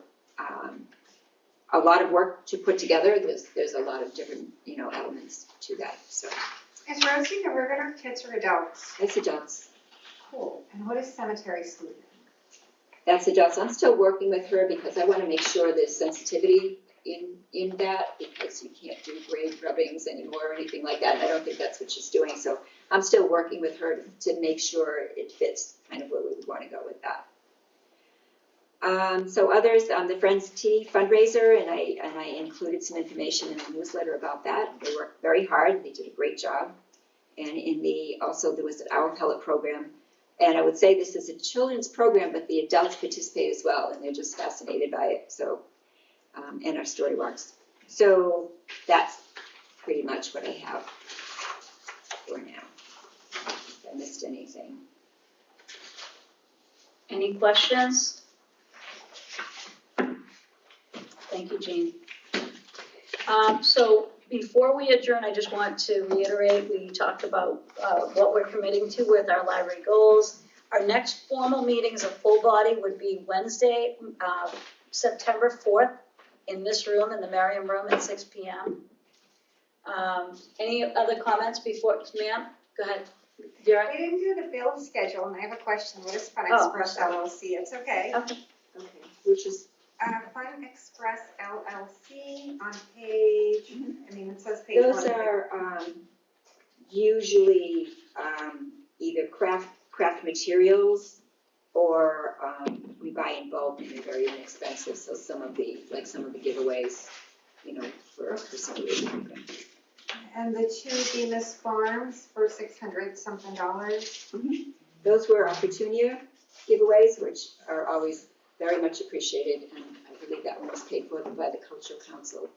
a lot of work to put together. There's a lot of different, elements to that. So Is Rosie the Riveter kids or adults? it's adults. Cool. And what is cemetery sleuthing? That's adults. I'm still working with her because I want to make sure there's sensitivity in that, because you can't do grade rubbings anymore or anything like that. And I don't think that's what she's doing. So I'm still working with her to make sure it fits kind of where we would want to go with that. So others, the Friends Tea fundraiser, and I included some information in the newsletter about that. They worked very hard. They did a great job. And also there was an Owl Pellet program. And I would say this is a children's program, but the adults participate as well, and they're just fascinated by it. So, and our story walks. So that's pretty much what I have for now. If I missed anything. Any questions? Thank you, Jean. So before we adjourn, I just want to reiterate, we talked about what we're committing to with our library goals. Our next formal meetings of full body would be Wednesday, September 4th in this room, in the Merriam Room at 6 p.m. Any other comments before, ma'am? Go ahead. Vera? We didn't do the build schedule, and I have a question. What is Fun Oh, Express LLC? It's okay. Okay. Okay. Which is Fun Express LLC on page, it says page 1. those are usually either craft materials, or we buy in bulk and they're very inexpensive. So some of the giveaways, for some of the programs. And the 2 Bemis Farms for $600 something. Those were Opportunia giveaways, which are always very much appreciated, and I believe that one was paid for by the Cultural Council,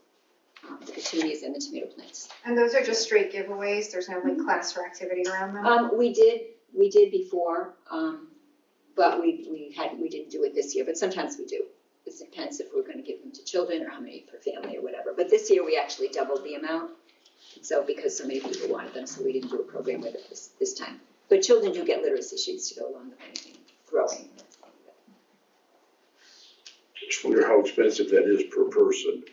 the petunias and the tomato plants. And those are just straight giveaways? There's no class or activity around them? We did before, but we didn't do it this year, but sometimes we do. It depends if we're going to give them to children or how many per family or whatever. But this year we actually doubled the amount, so because so many people wanted them, so we didn't do a program with it this time. But children do get literacy sheets to go along with anything growing. Just wonder how expensive that is per person.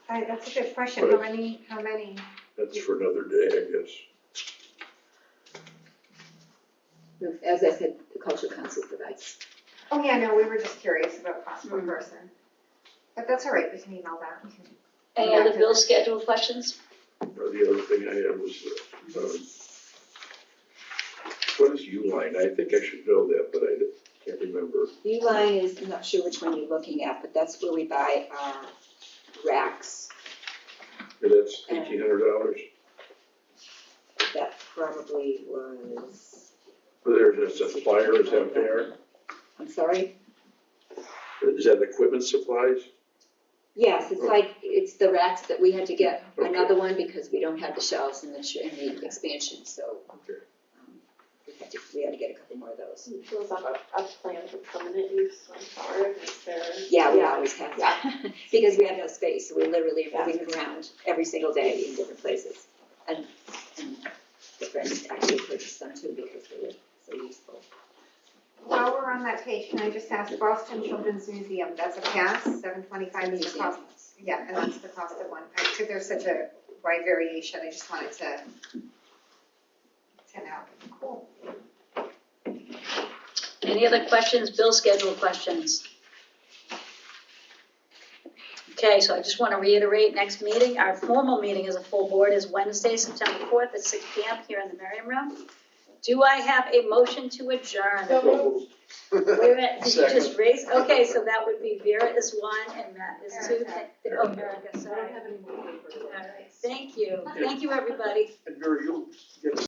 That's a good question. How many? That's for another day, I guess. As I said, the Cultural Council provides. Oh, yeah, no, we were just curious about cost per person. But that's all right, we can email that. Any other bill schedule questions? The other thing I had was, what is Uline? I think I should know that, but I can't remember. Uline is, I'm not sure which one you're looking at, but that's where we buy our racks. And that's $1,800? That probably was, There's a supplier, is that fair? I'm sorry? Is that equipment supplies? Yes, it's the racks that we had to get Okay. another one because we don't have the shelves in the expansion, so Okay. we had to get a couple more of those. So is that a plan for permanent use going forward? Is there? Yeah, we always have that, because we have no space, so we literally are moving them around every single day in different places. And the friends actually purchased them too because they were so useful. while we're on that page, can I just ask Boston Children's Museum, that's a pass, $725 is the cost? Yeah, and that's the cost of one, because there's such a wide variation, I just wanted to know. Cool. Any other questions, bill schedule questions? Okay, so I just want to reiterate, next meeting, our formal meeting as a full board is Wednesday, September 4th at 6 PM here in the Merriam Room. Do I have a motion to adjourn? So moved. Wait a minute, did you just raise? Okay, so that would be Vera is one and Matt is two. Oh, Erica, I sorry. don't have any more paper. All right, thank you. Thank you, everybody. And Vera, you'll get